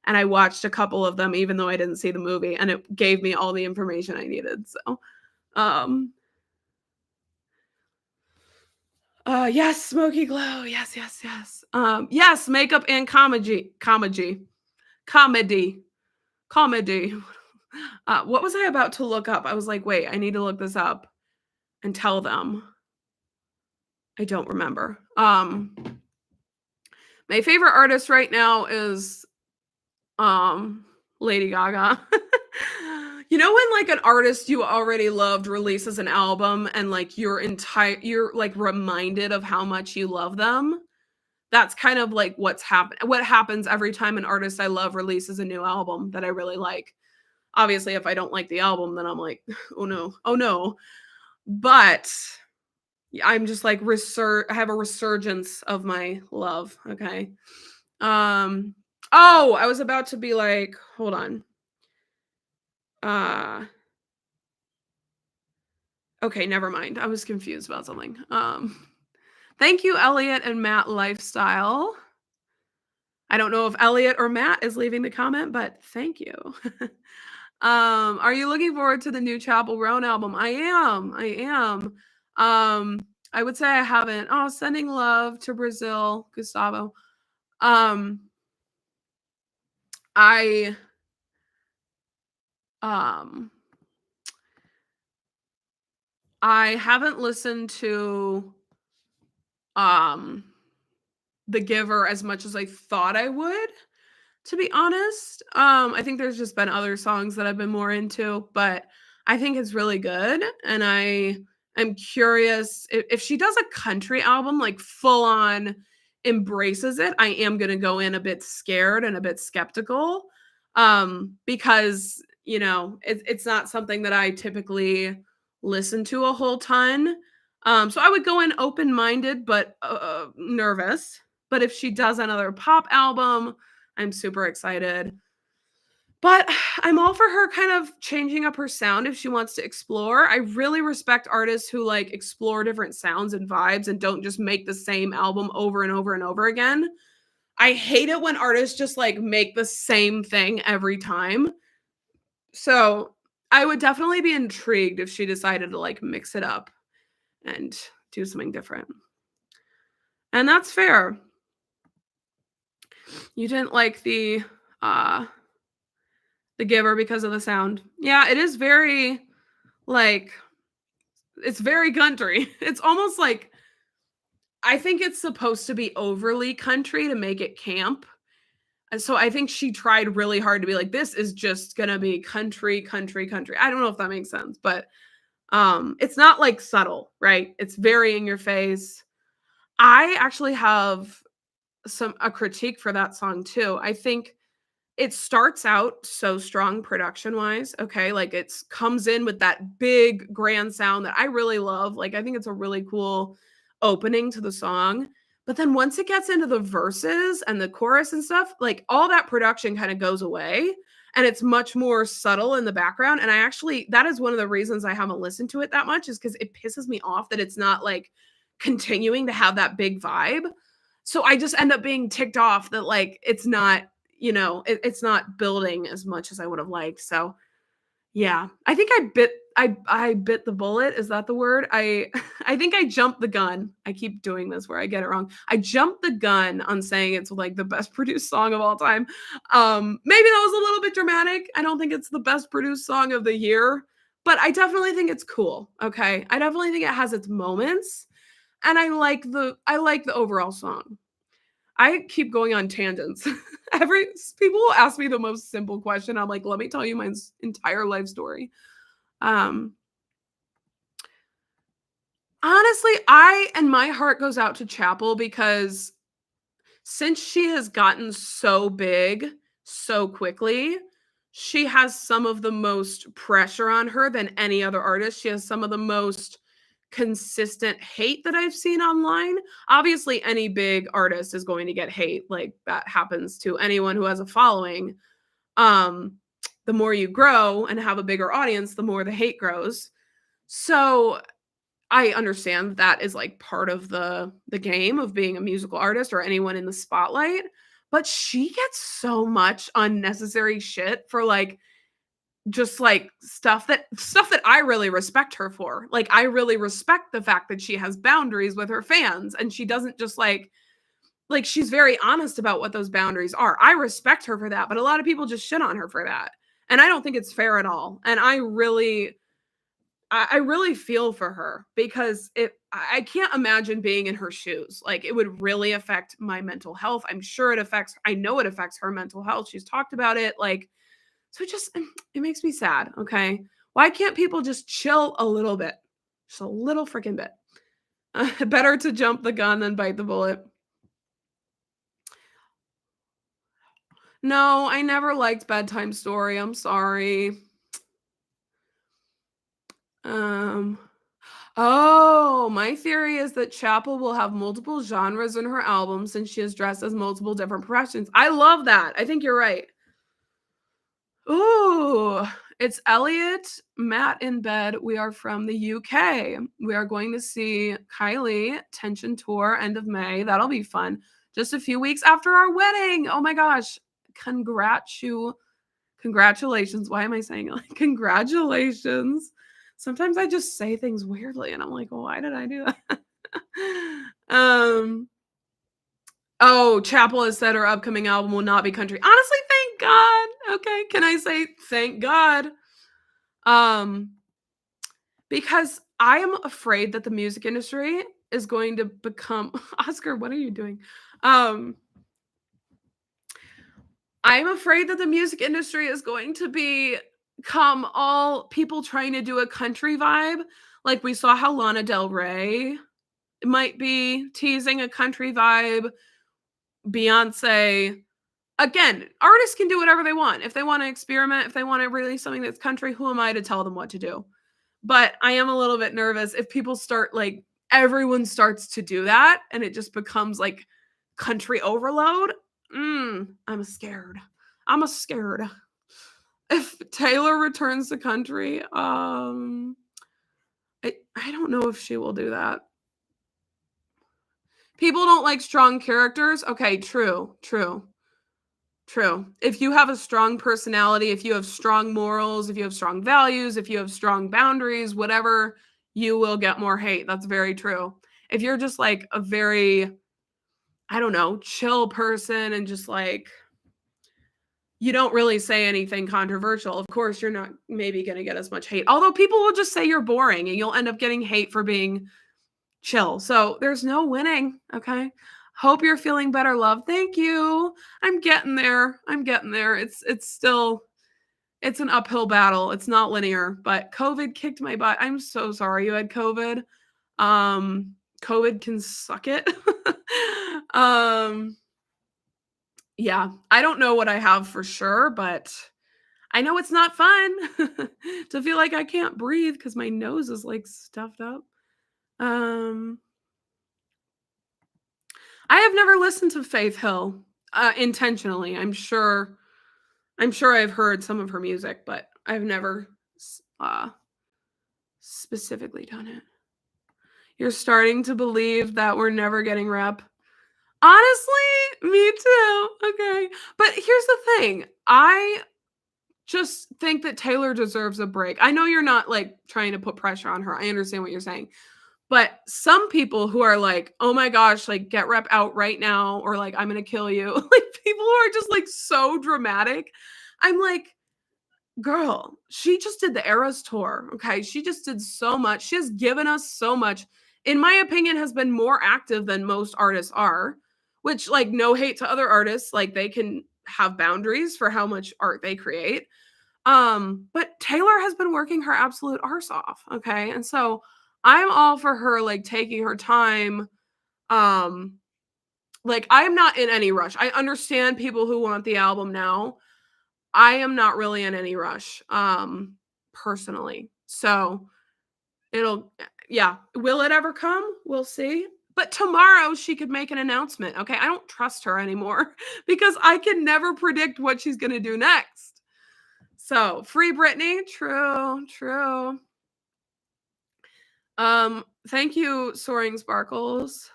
And I watched a couple of them even though I didn't see the movie and it gave me all the information I needed. So, um yes, Smoky Glow. Yes, yes, yes. Yes, makeup and comedy, comedy. What was I about to look up? I was like, wait, I need to look this up and tell them. I don't remember. My favorite artist right now is Lady Gaga. You know when like an artist you already loved releases an album and like you're like reminded of how much you love them? That's kind of like what happens every time an artist I love releases a new album that I really like. Obviously, if I don't like the album, then I'm like, oh no, oh no. But I'm just like I have a resurgence of my love. Okay. Um. Oh, I was about to be like, hold on. Uh. Okay, never mind. I was confused about something. Thank you, Elliot and Matt Lifestyle. I don't know if Elliot or Matt is leaving the comment, but thank you. Are you looking forward to the new Chapel Roan album? I am. I would say I haven't. Oh, sending love to Brazil, Gustavo. I haven't listened to The Giver as much as I thought I would, to be honest. I think there's just been other songs that I've been more into, but I think it's really good. And I am curious if she does a country album, like full on embraces it, I am going to go in a bit scared and a bit skeptical. Because, it's not something that I typically listen to a whole ton. So I would go in open-minded, but nervous. But if she does another pop album, I'm super excited. But I'm all for her kind of changing up her sound if she wants to explore. I really respect artists who like explore different sounds and vibes and don't just make the same album over and over and over again. I hate it when artists just like make the same thing every time. So I would definitely be intrigued if she decided to like mix it up and do something different. And that's fair. You didn't like the Giver because of the sound. Yeah, it is very like it's very country. It's almost like I think it's supposed to be overly country to make it camp. And so I think she tried really hard to be like, this is just gonna be country, country, country. I don't know if that makes sense, but it's not like subtle, right? It's very in your face. I actually have a critique for that song too. I think it starts out so strong production wise. Okay. Like it's comes in with that big grand sound that I really love. Like I think it's a really cool opening to the song. But then once it gets into the verses and the chorus and stuff, like all that production kind of goes away and it's much more subtle in the background. And that is one of the reasons I haven't listened to it that much is because it pisses me off that it's not like continuing to have that big vibe. So I just end up being ticked off that like it's not it's not building as much as I would have liked. So yeah, I think I bit the bullet. Is that the word? I think I jumped the gun. I keep doing this where I get it wrong. I jumped the gun on saying it's like the best produced song of all time. Maybe that was a little bit dramatic. I don't think it's the best produced song of the year, but I definitely think it's cool. Okay. I definitely think it has its moments. And I like the overall song. I keep going on tangents. People will ask me the most simple question. I'm like, let me tell you my entire life story. Honestly, my heart goes out to Chapel because since she has gotten so big so quickly, she has some of the most pressure on her than any other artist. She has some of the most consistent hate that I've seen online. Obviously, any big artist is going to get hate. Like that happens to anyone who has a following. The more you grow and have a bigger audience, the more the hate grows. So I understand that is like part of the game of being a musical artist or anyone in the spotlight. But she gets so much unnecessary shit for like just like stuff that I really respect her for. Like I really respect the fact that she has boundaries with her fans and she doesn't just like she's very honest about what those boundaries are. I respect her for that, but a lot of people just shit on her for that. And I don't think it's fair at all. And I really feel for her because I can't imagine being in her shoes. Like it would really affect my mental health. I know it affects her mental health. She's talked about it. Like, so it makes me sad. Okay. Why can't people just chill a little bit? Just a little freaking bit. Better to jump the gun than bite the bullet. No, I never liked Bedtime Story. I'm sorry. Oh, my theory is that Chapel will have multiple genres in her albums since she is dressed as multiple different professions. I love that. I think you're right. Ooh, it's Elliot, Matt in bed. We are from the UK. We are going to see Kylie Tension Tour end of May. That'll be fun. Just a few weeks after our wedding. Oh my gosh. Congratulations. Why am I saying it like congratulations? Sometimes I just say things weirdly and I'm like, well, why did I do that? Oh, Chapel has said her upcoming album will not be country. Honestly, thank God. Okay, can I say thank God? Because I am afraid that the music industry is going to become Oscar, what are you doing? I'm afraid that the music industry is going to become all people trying to do a country vibe. Like we saw how Lana Del Rey might be teasing a country vibe. Beyonce, again, artists can do whatever they want. If they want to experiment, if they want to release something that's country, who am I to tell them what to do? But I am a little bit nervous if people start like everyone starts to do that and it just becomes like country overload. I'm scared. I'm scared. If Taylor returns to country, I don't know if she will do that. People don't like strong characters. Okay, true. If you have a strong personality, if you have strong morals, if you have strong values, if you have strong boundaries, whatever, you will get more hate. That's very true. If you're just like a very, I don't know, chill person and just like, you don't really say anything controversial, of course, you're not maybe going to get as much hate. Although people will just say you're boring and you'll end up getting hate for being chill. So there's no winning. Okay. Hope you're feeling better, love. Thank you. I'm getting there. It's an uphill battle. It's not linear, but COVID kicked my butt. I'm so sorry you had COVID. COVID can suck it. Yeah, I don't know what I have for sure, but I know it's not fun to feel like I can't breathe because my nose is like stuffed up. I have never listened to Faith Hill intentionally. I'm sure I've heard some of her music, but I've never specifically done it. You're starting to believe that we're never getting rep. Honestly, me too. Okay. But here's the thing. I just think that Taylor deserves a break. I know you're not like trying to put pressure on her. I understand what you're saying. But some people who are like, oh my gosh, like get rep out right now, or like, I'm going to kill you. Like people who are just like so dramatic. I'm like, girl, she just did the Eras tour. Okay. She just did so much. She has given us so much. In my opinion, has been more active than most artists are, which like no hate to other artists. Like they can have boundaries for how much art they create. But Taylor has been working her absolute arse off. Okay. And so I'm all for her like taking her time. Like I'm not in any rush. I understand people who want the album now. I am not really in any rush, personally. So yeah. Will it ever come? We'll see. But tomorrow she could make an announcement. Okay. I don't trust her anymore because I can never predict what she's going to do next. So free Britney. True. Thank you, Soaring Sparkles.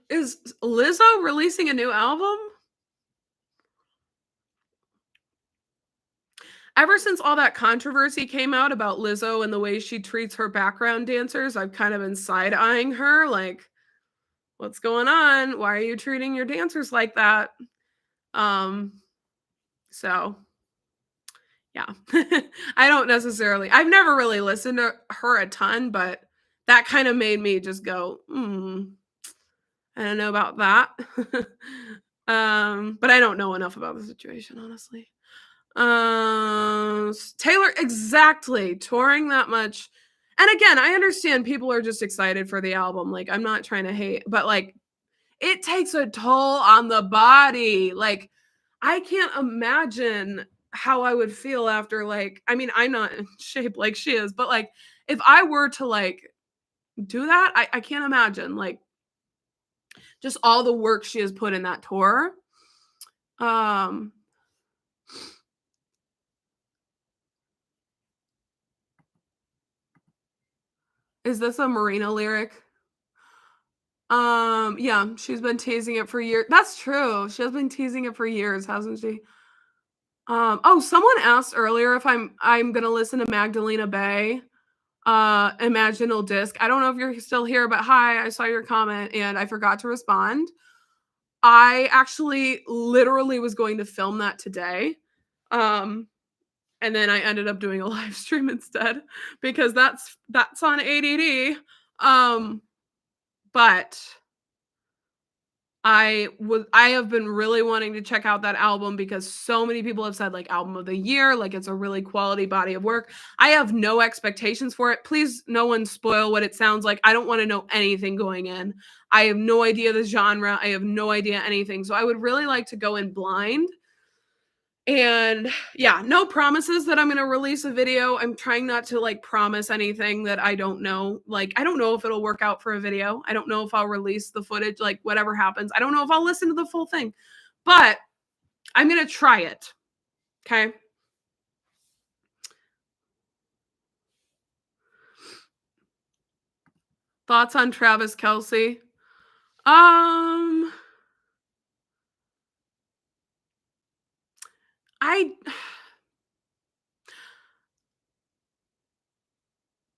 Is Lizzo releasing a new album? Ever since all that controversy came out about Lizzo and the way she treats her background dancers, I've kind of been side-eyeing her like, what's going on? Why are you treating your dancers like that? So yeah. I've never really listened to her a ton, but that kind of made me just go, I don't know about that. But I don't know enough about the situation, honestly. Taylor, exactly, touring that much. And again, I understand people are just excited for the album. Like, I'm not trying to hate, but like, it takes a toll on the body. Like, I can't imagine how I would feel after, like, I mean, I'm not in shape like she is, but like, if I were to like do that, I can't imagine. Like, just all the work she has put in that tour. Is this a Marina lyric? Yeah, she's been teasing it for years. That's true. She has been teasing it for years, hasn't she? Oh, someone asked earlier if I'm gonna listen to Magdalena Bay, Imaginal Disc. I don't know if you're still here, but hi, I saw your comment and I forgot to respond. I actually literally was going to film that today. And then I ended up doing a live stream instead because that's on ADD. But I have been really wanting to check out that album because so many people have said like album of the year, like it's a really quality body of work. I have no expectations for it. Please, no one spoil what it sounds like. I don't want to know anything going in. I have no idea the genre. I have no idea anything. So I would really like to go in blind. And yeah, no promises that I'm going to release a video. I'm trying not to like promise anything that I don't know. Like, I don't know if it'll work out for a video. I don't know if I'll release the footage, like whatever happens. I don't know if I'll listen to the full thing, but I'm going to try it. Okay. Thoughts on Travis Kelce?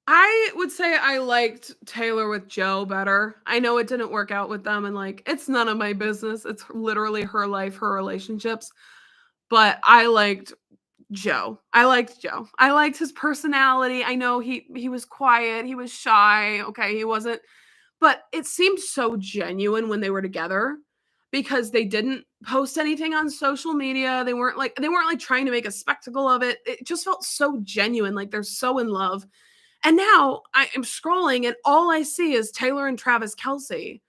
I would say I liked Taylor with Joe better. I know it didn't work out with them and like it's none of my business. It's literally her life, her relationships. But I liked Joe. I liked Joe. I liked his personality. I know he was quiet, he was shy. Okay, he wasn't, but it seemed so genuine when they were together because they didn't post anything on social media. They weren't like trying to make a spectacle of it. It just felt so genuine, like they're so in love. And now I am scrolling and all I see is Taylor and Travis Kelce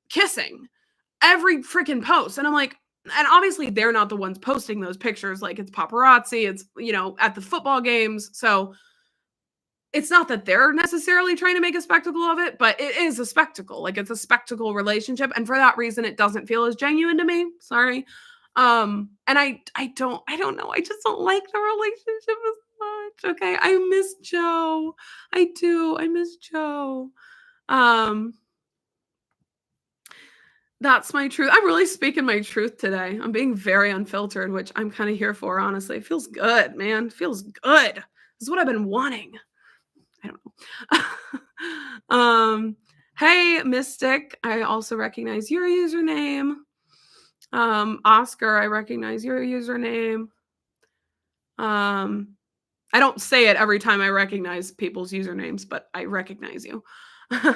kissing every freaking post. And I'm like, and obviously they're not the ones posting those pictures. Like it's paparazzi, it's, at the football games. So it's not that they're necessarily trying to make a spectacle of it, but it is a spectacle. Like it's a spectacle relationship. And for that reason, it doesn't feel as genuine to me. Sorry. And I don't know. I just don't like the relationship as much. Okay. I miss Joe. I do. I miss Joe. That's my truth. I'm really speaking my truth today. I'm being very unfiltered, which I'm kind of here for, honestly. It feels good, man. It feels good. This is what I've been wanting. I don't know. Hey, Mystic. I also recognize your username. Oscar, I recognize your username. I don't say it every time I recognize people's usernames, but I recognize you. And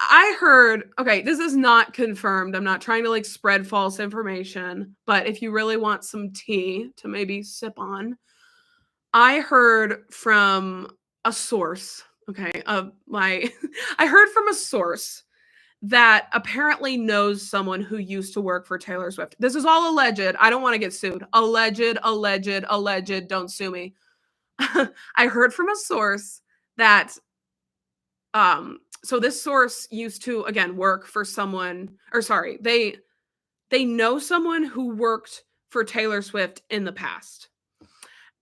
I heard, okay, this is not confirmed. I'm not trying to like spread false information, but if you really want some tea to maybe sip on, I heard from a source, okay, I heard from a source that apparently knows someone who used to work for Taylor Swift. This is all alleged. I don't want to get sued. Alleged. Don't sue me. I heard from a source that so this source used to again work for someone, or sorry, they know someone who worked for Taylor Swift in the past.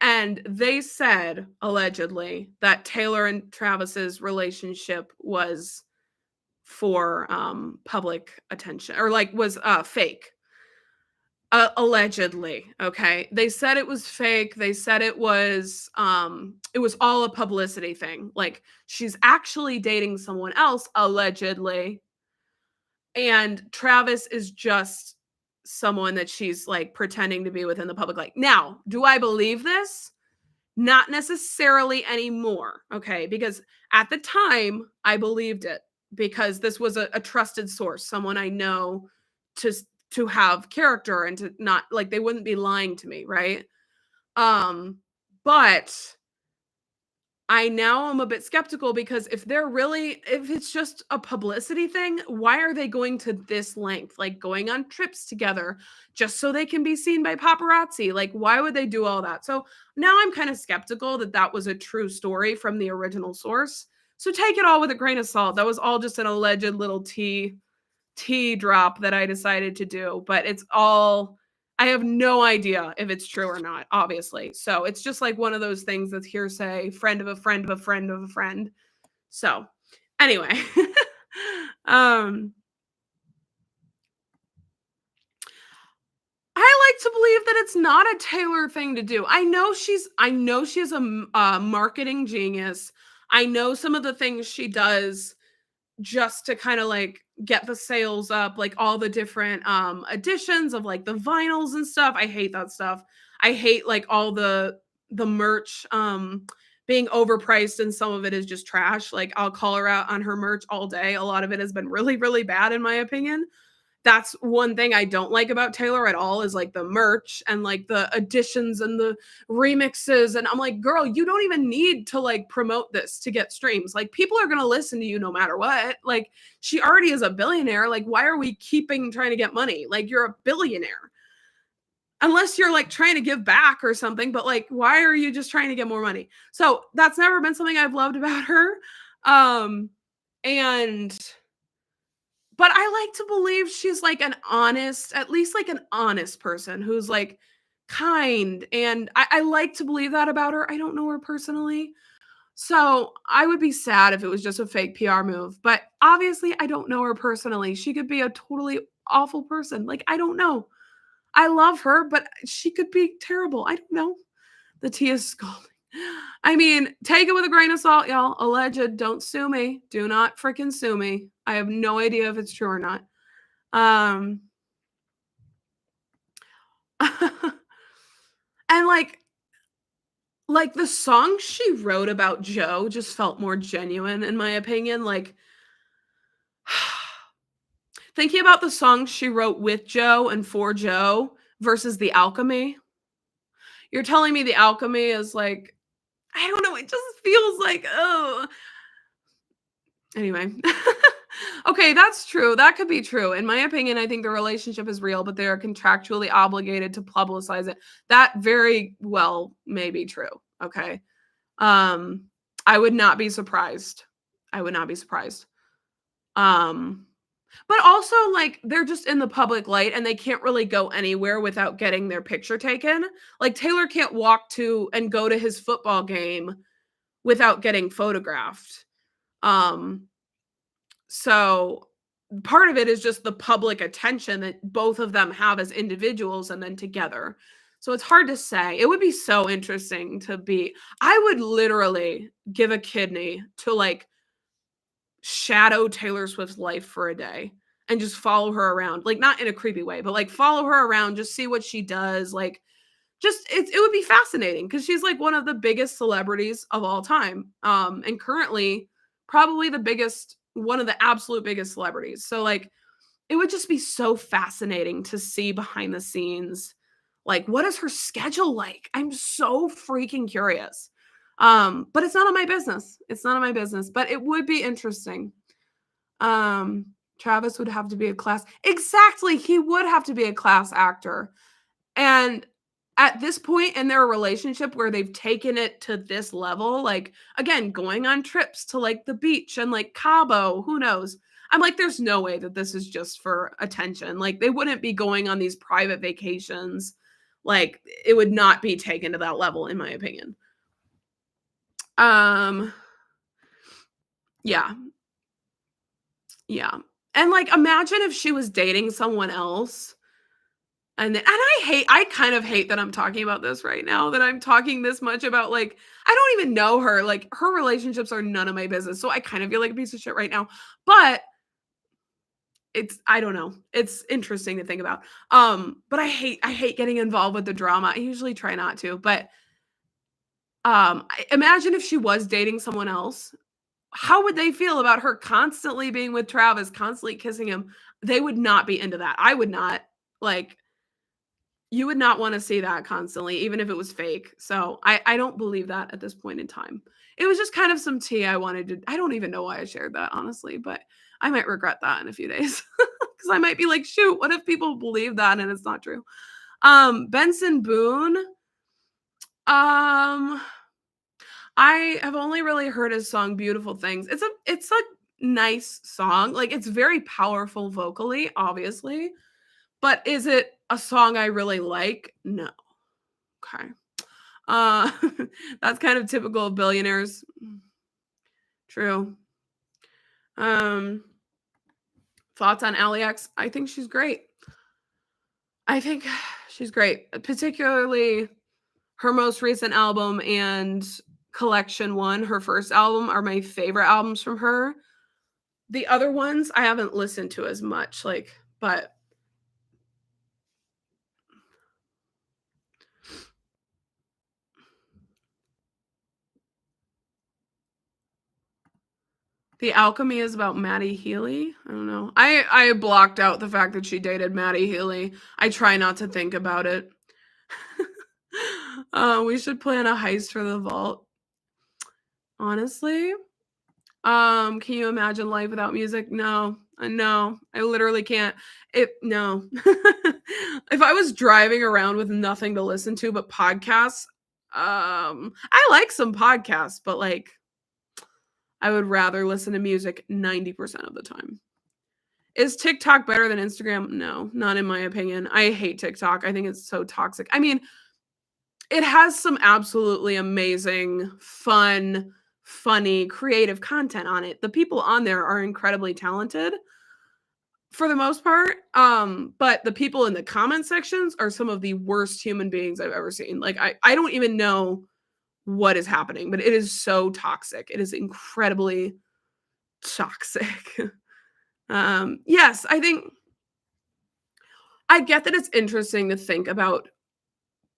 And they said allegedly that Taylor and Travis's relationship was for public attention, or like was fake. Allegedly, okay. They said it was fake. They said it was all a publicity thing. Like she's actually dating someone else allegedly, and Travis is just someone that she's like pretending to be within the public light. Now, do I believe this? Not necessarily anymore, okay? Because at the time I believed it because this was a trusted source, someone I know to have character and to not like they wouldn't be lying to me, right? But I now am a bit skeptical because if it's just a publicity thing, why are they going to this length? Like going on trips together just so they can be seen by paparazzi? Like, why would they do all that? So now I'm kind of skeptical that that was a true story from the original source. So take it all with a grain of salt. That was all just an alleged little tea drop that I decided to do, but it's all, I have no idea if it's true or not, obviously. So it's just like one of those things that's hearsay, friend of a friend of a friend of a friend. So anyway, I like to believe that it's not a Taylor thing to do. I know she's a marketing genius. I know some of the things she does just to kind of like get the sales up, like all the different editions of like the vinyls and stuff. I hate that stuff. I hate like all the merch being overpriced, and some of it is just trash. Like I'll call her out on her merch all day. A lot of it has been really, really bad in my opinion. That's one thing I don't like about Taylor at all, is like the merch and like the additions and the remixes. And I'm like, girl, you don't even need to like promote this to get streams. Like people are going to listen to you no matter what. Like she already is a billionaire. Like why are we trying to get money? Like you're a billionaire. Unless you're like trying to give back or something, but like why are you just trying to get more money? So that's never been something I've loved about her. And but I like to believe she's like an honest, at least like an honest person who's like kind. And I like to believe that about her. I don't know her personally. So I would be sad if it was just a fake PR move. But obviously, I don't know her personally. She could be a totally awful person. Like, I don't know. I love her, but she could be terrible. I don't know. The tea is scalding. I mean, take it with a grain of salt, y'all. Alleged. Don't sue me. Do not freaking sue me. I have no idea if it's true or not. And like the song she wrote about Joe just felt more genuine in my opinion. Like thinking about the songs she wrote with Joe and for Joe versus The Alchemy. You're telling me The Alchemy is like, I don't know, it just feels like, oh. Anyway. Okay, that's true. That could be true. In my opinion, I think the relationship is real, but they are contractually obligated to publicize it. That very well may be true. Okay. I would not be surprised. I would not be surprised. But also like they're just in the public light and they can't really go anywhere without getting their picture taken. Like Taylor can't walk to and go to his football game without getting photographed. So part of it is just the public attention that both of them have as individuals and then together. So it's hard to say. It would be so interesting to be, I would literally give a kidney to like shadow Taylor Swift's life for a day and just follow her around. Like not in a creepy way, but like follow her around, just see what she does. Like just it would be fascinating because she's like one of the biggest celebrities of all time. And currently probably one of the absolute biggest celebrities. So like it would just be so fascinating to see behind the scenes. Like what is her schedule like? I'm so freaking curious. But it's none of my business. It's none of my business, but it would be interesting. Travis would have to be a class. Exactly. He would have to be a class actor. And at this point in their relationship where they've taken it to this level, like again, going on trips to like the beach and like Cabo, who knows? I'm like, there's no way that this is just for attention. Like they wouldn't be going on these private vacations. Like it would not be taken to that level, in my opinion. Yeah. Yeah. And like imagine if she was dating someone else. And I kind of hate that I'm talking about this right now, that I'm talking this much about like, I don't even know her. Like her relationships are none of my business. So I kind of feel like a piece of shit right now, but I don't know. It's interesting to think about. But I hate getting involved with the drama. I usually try not to, but imagine if she was dating someone else. How would they feel about her constantly being with Travis, constantly kissing him? They would not be into that. I would not. Like, you would not want to see that constantly, even if it was fake. So I don't believe that at this point in time. It was just kind of some tea I wanted to. I don't even know why I shared that, honestly, but I might regret that in a few days because I might be like, shoot, what if people believe that and it's not true? Benson Boone. I have only really heard his song Beautiful Things. It's a nice song. Like it's very powerful vocally, obviously. But is it a song I really like? No. Okay. Uh that's kind of typical of billionaires. True. Um Thoughts on Ally X? I think she's great. I think she's great, particularly her most recent album and Collection 1, her first album, are my favorite albums from her. The other ones I haven't listened to as much, like, but The Alchemy is about Maddie Healy. I don't know. I blocked out the fact that she dated Maddie Healy. I try not to think about it. We should plan a heist for the vault. Honestly, can you imagine life without music? No, no, I literally can't. No. If I was driving around with nothing to listen to but podcasts, I like some podcasts, but like I would rather listen to music 90% of the time. Is TikTok better than Instagram? No, not in my opinion. I hate TikTok. I think it's so toxic. I mean, it has some absolutely amazing, fun, funny, creative content on it. The people on there are incredibly talented for the most part. But the people in the comment sections are some of the worst human beings I've ever seen. Like I don't even know what is happening, but it is so toxic. It is incredibly toxic. Yes, I get that it's interesting to think about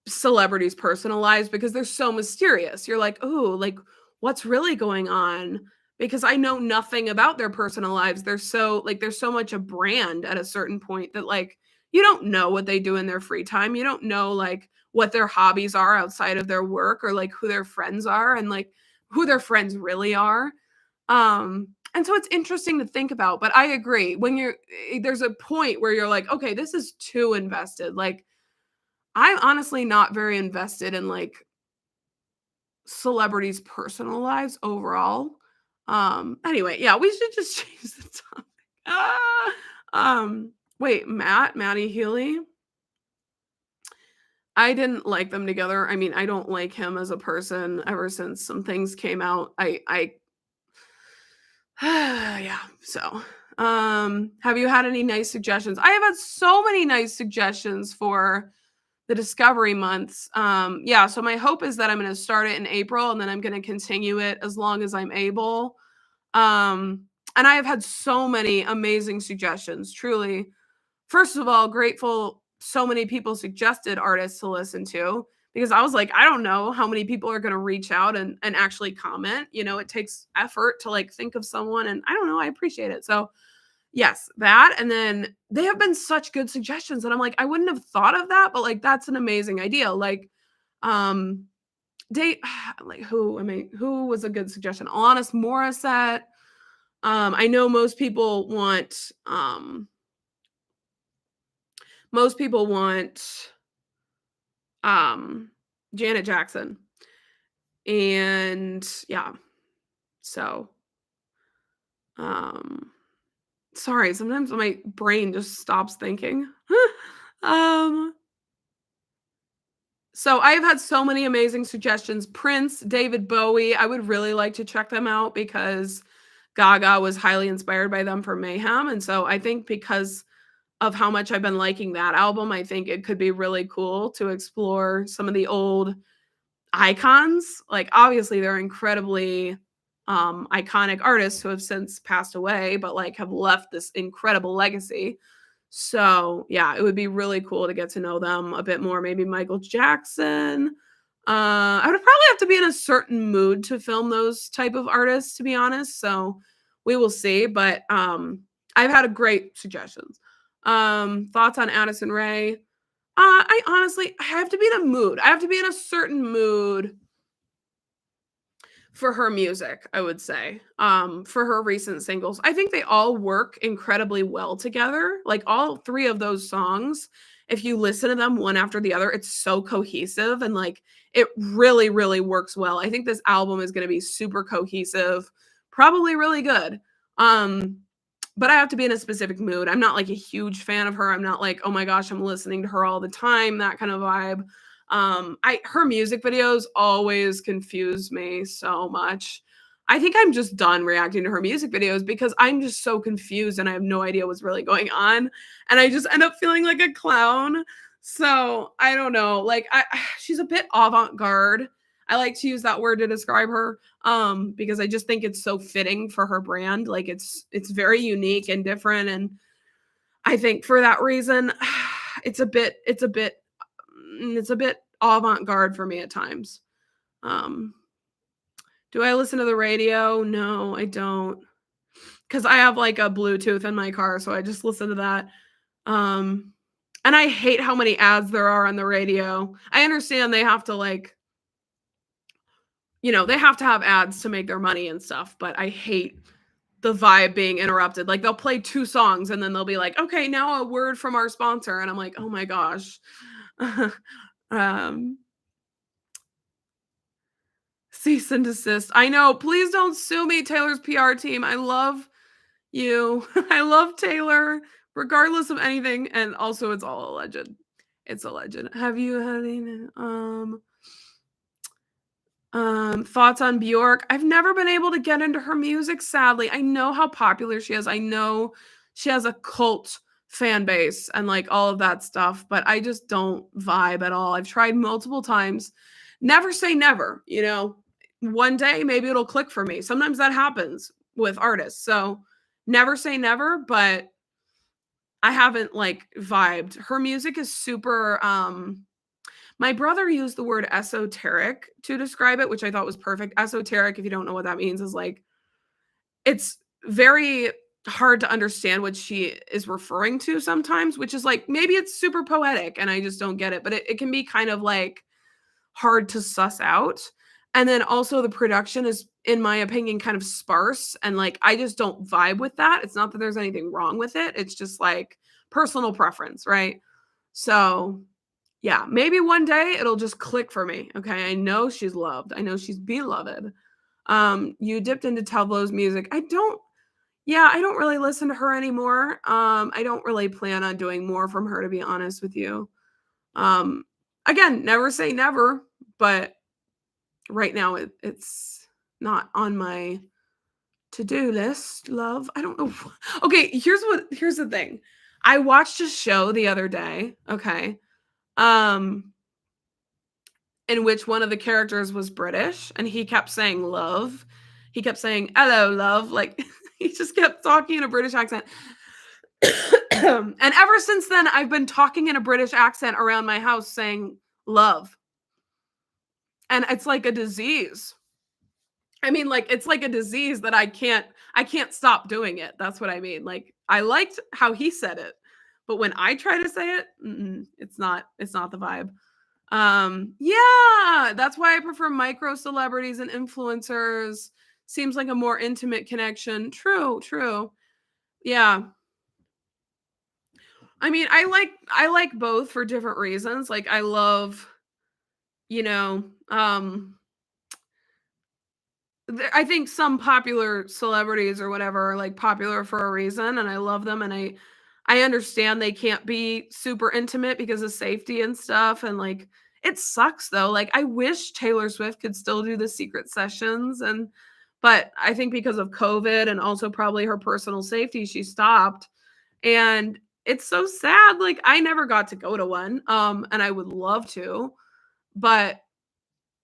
celebrities' personal lives because they're so mysterious. You're like, "Oh, like what's really going on?" Because I know nothing about their personal lives. There's so much a brand at a certain point that like you don't know what they do in their free time. You don't know like what their hobbies are outside of their work or like who their friends are and like who their friends really are. And so it's interesting to think about, but I agree. There's a point where you're like, "Okay, this is too invested." Like I'm honestly not very invested in like celebrities' personal lives overall. Anyway, yeah, we should just change the topic. Ah, wait, Maddie Healy. I didn't like them together. I mean, I don't like him as a person ever since some things came out. Yeah. So, have you had any nice suggestions? I have had so many nice suggestions for the discovery months. Yeah, so my hope is that I'm going to start it in April and then I'm going to continue it as long as I'm able. And I have had so many amazing suggestions, truly. First of all, grateful so many people suggested artists to listen to because I was like, I don't know how many people are going to reach out and actually comment. You know, it takes effort to like think of someone and I don't know, I appreciate it. So yes, that, and then they have been such good suggestions that I'm like, I wouldn't have thought of that, but, like, that's an amazing idea, like, um, date like, who was a good suggestion? Alanis Morissette, I know most people want, um, Janet Jackson, and yeah, so, um sorry, sometimes my brain just stops thinking. Um, so I've had so many amazing suggestions. Prince, David Bowie, I would really like to check them out because Gaga was highly inspired by them for Mayhem. And so I think because of how much I've been liking that album, I think it could be really cool to explore some of the old icons. Like obviously they're incredibly iconic artists who have since passed away, but like have left this incredible legacy. So yeah, it would be really cool to get to know them a bit more. Maybe Michael Jackson. I would probably have to be in a certain mood to film those type of artists, to be honest. So we will see. But I've had a great suggestions. Thoughts on Addison Rae? I have to be in a mood. I have to be in a certain mood for her music, I would say. For her recent singles. I think they all work incredibly well together. Like all three of those songs if you listen to them one after the other, it's so cohesive and like it really, really works well. I think this album is going to be super cohesive, probably really good. But I have to be in a specific mood. I'm not like a huge fan of her. I'm not like, oh my gosh, I'm listening to her all the time, that kind of vibe. Her music videos always confuse me so much. I think I'm just done reacting to her music videos because I'm just so confused and I have no idea what's really going on. And I just end up feeling like a clown. So I don't know. Like she's a bit avant-garde. I like to use that word to describe her because I just think it's so fitting for her brand. Like it's very unique and different. And I think for that reason, it's a bit avant-garde for me at times. Do I listen to the radio? No, I don't. Because I have like a Bluetooth in my car, so I just listen to that. And I hate how many ads there are on the radio. I understand they have to like, they have to have ads to make their money and stuff, but I hate the vibe being interrupted. Like they'll play 2 songs and then they'll be like, okay, now a word from our sponsor. And I'm like, oh my gosh. Cease and desist. I know. Please don't sue me, Taylor's PR team. I love you. I love Taylor, regardless of anything. And also, it's all alleged. It's alleged. Have you had any thoughts on Bjork? I've never been able to get into her music, sadly. I know how popular she is. I know she has a cult fan base and like all of that stuff, but I just don't vibe at all. I've tried multiple times. Never say never, one day maybe it'll click for me. Sometimes that happens with artists. So never say never, but I haven't like vibed. Her music is super my brother used the word esoteric to describe it, which I thought was perfect. Esoteric, if you don't know what that means, is like it's very hard to understand what she is referring to sometimes, which is like maybe it's super poetic and I just don't get it, but it can be kind of like hard to suss out. And then also the production is, in my opinion, kind of sparse. And like, I just don't vibe with that. It's not that there's anything wrong with it. It's just like personal preference, right? So yeah, maybe one day it'll just click for me. Okay. I know she's loved. I know she's beloved. You dipped into Tevlo's music. I don't really listen to her anymore. I don't really plan on doing more from her, to be honest with you. Again, never say never, but right now it's not on my to-do list, love. I don't know. Okay, here's the thing. I watched a show the other day, okay, in which one of the characters was British and he kept saying love. He kept saying, hello, love. Like he just kept talking in a British accent. And ever since then, I've been talking in a British accent around my house saying love. And it's like a disease. I mean, like, it's like a disease that I can't stop doing it. That's what I mean. Like, I liked how he said it, but when I try to say it, it's not the vibe. Yeah, that's why I prefer micro celebrities and influencers. Seems like a more intimate connection. True. Yeah. I mean, I like both for different reasons. Like, I love, I think some popular celebrities or whatever are like popular for a reason, and I love them, and I understand they can't be super intimate because of safety and stuff, and like it sucks though. Like I wish Taylor Swift could still do the secret sessions, but I think because of COVID and also probably her personal safety, she stopped, and it's so sad. Like I never got to go to one, and I would love to, but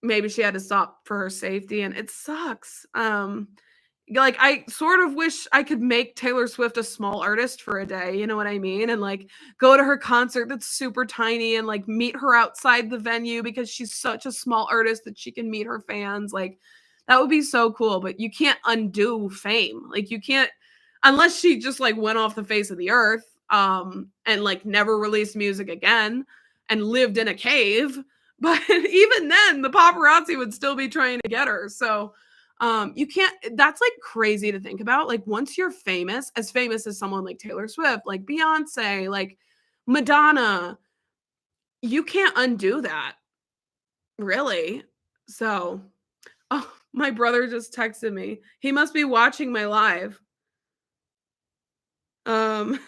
maybe she had to stop for her safety and it sucks. Like I sort of wish I could make Taylor Swift a small artist for a day, you know what I mean? And like go to her concert that's super tiny and like meet her outside the venue because she's such a small artist that she can meet her fans. Like that would be so cool, but you can't undo fame. Like you can't, unless she just like went off the face of the earth and like never released music again and lived in a cave. But even then, the paparazzi would still be trying to get her. So you can't, that's like crazy to think about. Like once you're famous as someone like Taylor Swift, like Beyonce, like Madonna, you can't undo that, really. So, oh, my brother just texted me. He must be watching my live. Um,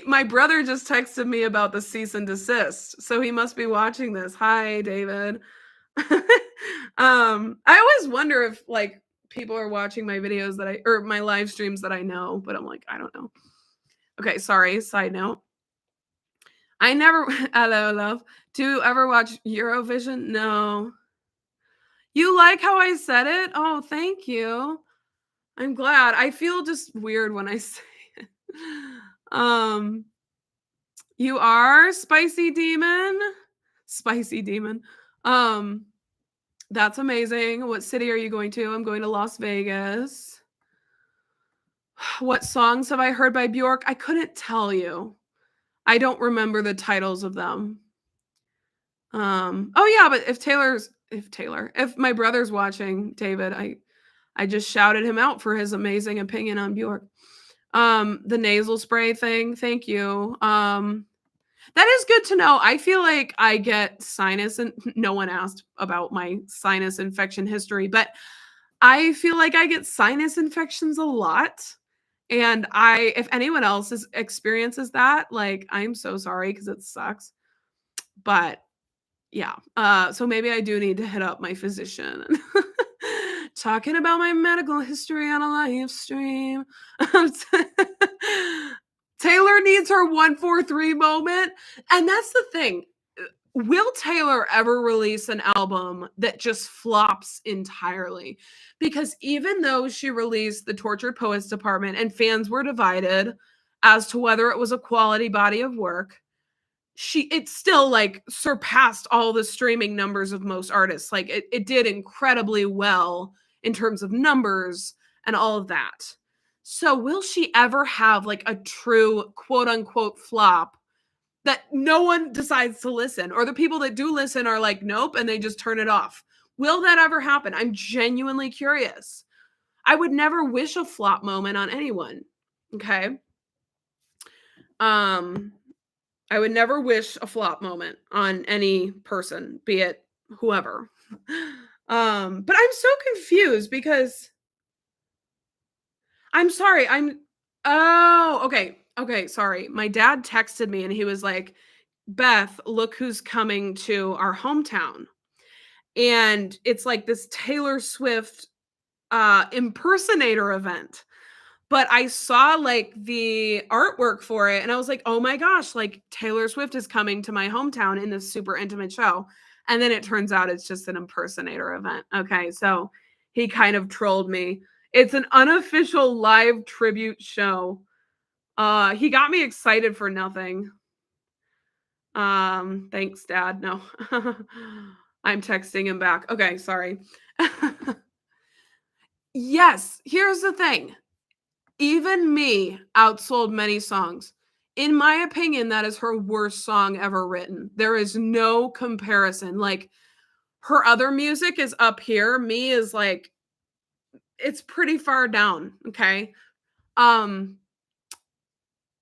my brother just texted me about the cease and desist, so he must be watching this. Hi, David. I always wonder if, like, people are watching my videos or my live streams that I know, but I'm like, I don't know. Okay, sorry, side note. I never hello, love. Do you ever watch Eurovision? No. You like how I said it? Oh, thank you. I'm glad. I feel just weird when I say it. Um, you are Spicy Demon? Spicy Demon. Um, that's amazing. What city are you going to? I'm going to Las Vegas. What songs have I heard by Bjork? I couldn't tell you. I don't remember the titles of them. Oh yeah, but if my brother's watching, David, I just shouted him out for his amazing opinion on Bjork. The nasal spray thing, thank you. That is good to know. I feel like I get sinus, and no one asked about my sinus infection history, but I feel like I get sinus infections a lot. And if anyone else experiences that, like, I'm so sorry because it sucks. But yeah, so maybe I do need to hit up my physician. Talking about my medical history on a live stream. Taylor needs her 143 moment. And that's the thing. Will Taylor ever release an album that just flops entirely? Because even though she released the Tortured Poets Department and fans were divided as to whether it was a quality body of work, it still, like, surpassed all the streaming numbers of most artists. Like, it did incredibly well in terms of numbers and all of that. So will she ever have, like, a true quote unquote flop that no one decides to listen, or the people that do listen are like, nope, and they just turn it off? Will that ever happen? I'm genuinely curious. I would never wish a flop moment on anyone. Okay. I would never wish a flop moment on any person, be it whoever. But I'm so confused because I'm sorry. Oh, okay. Okay, sorry. My dad texted me and he was like, Beth, look who's coming to our hometown. And it's like this Taylor Swift impersonator event. But I saw, like, the artwork for it and I was like, "Oh my gosh, like, Taylor Swift is coming to my hometown in this super intimate show." And then it turns out it's just an impersonator event. Okay, so he kind of trolled me. It's an unofficial live tribute show. He got me excited for nothing. Thanks, Dad. No. I'm texting him back. Okay, sorry. Yes, here's the thing. Even Me outsold many songs. In my opinion, that is her worst song ever written. There is no comparison. Like, her other music is up here. Me is like, it's pretty far down, okay? Um,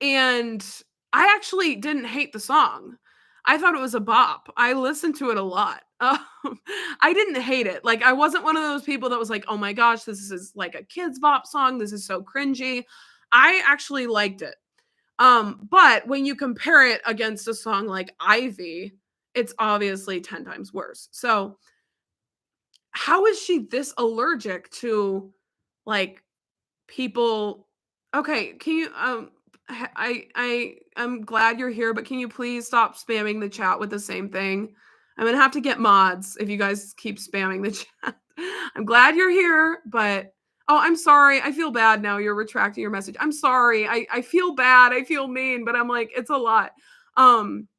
and I actually didn't hate the song. I thought it was a bop. I listened to it a lot. I didn't hate it. Like, I wasn't one of those people that was like, "Oh my gosh, this is like a kids bop song. This is so cringy." I actually liked it. But when you compare it against a song like Ivy, it's obviously 10 times worse. So, how is she this allergic to, like, people? Okay, can you I'm glad you're here, but can you please stop spamming the chat with the same thing? I'm gonna have to get mods if you guys keep spamming the chat. I'm glad you're here, but oh, I'm sorry. I feel bad now. You're retracting your message. I'm sorry. I feel bad. I feel mean, but I'm like, it's a lot. Um,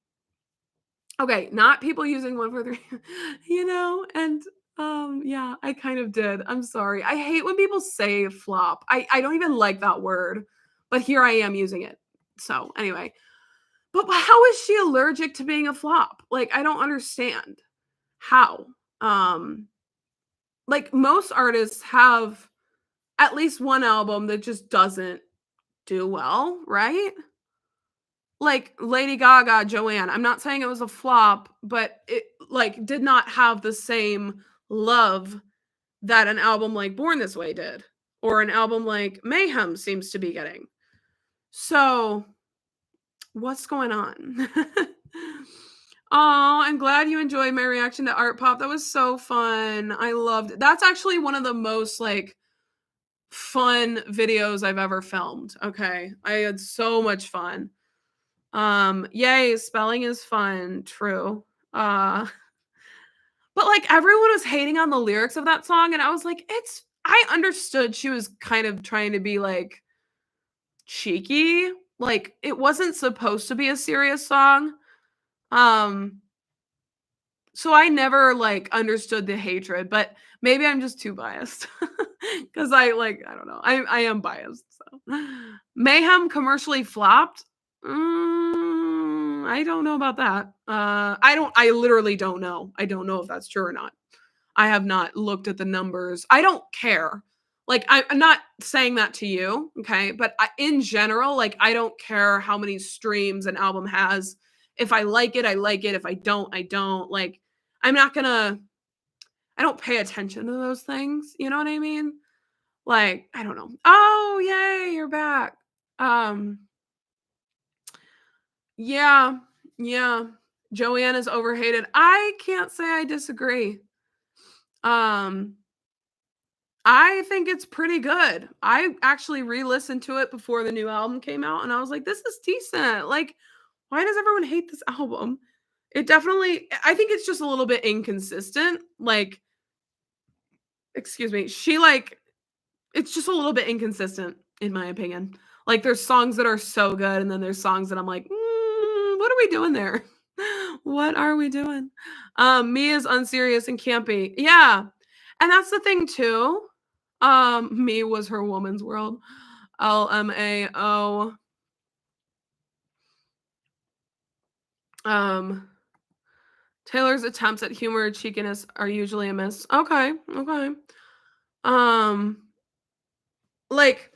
okay, not people using 143, and yeah, I kind of did. I'm sorry. I hate when people say flop. I don't even like that word, but here I am using it. So anyway, but how is she allergic to being a flop? Like, I don't understand how. Um, like, most artists have at least one album that just doesn't do well, right? like Lady Gaga, Joanne. I'm not saying it was a flop, but it like did not have the same love that an album like Born This Way did, or an album like Mayhem seems to be getting. So, what's going on? Oh, I'm glad you enjoyed my reaction to Art Pop. That was so fun. I loved it. That's actually one of the most like fun videos I've ever filmed. Okay. I had so much fun. Yay, spelling is fun. True. But like everyone was hating on the lyrics of that song, and I was like, I understood she was kind of trying to be like cheeky. Like it wasn't supposed to be a serious song. So I never like understood the hatred, but maybe I'm just too biased because I don't know. I am biased. So Mayhem commercially flopped. I don't know about that. I literally don't know. I don't know if that's true or not. I have not looked at the numbers. I don't care. Like I'm not saying that to you, okay? But in general, like I don't care how many streams an album has. If I like it, I like it. If I don't, I don't. Like I'm not gonna. I don't pay attention to those things. You know what I mean? Like I don't know. Oh yay, you're back. Yeah, yeah. Joanne is overhated. I can't say I disagree. I think it's pretty good. I actually re-listened to it before the new album came out, and I was like, this is decent. Like, why does everyone hate this album? It definitely, I think it's just a little bit inconsistent. Like, excuse me, it's just a little bit inconsistent, in my opinion. Like, there's songs that are so good, and then there's songs that I'm like, what are we doing there? What are we doing? Me is unserious and campy. Yeah. And that's the thing too. Me was her woman's world. LMAO. Taylor's attempts at humor or cheekiness are usually a miss. Okay. Like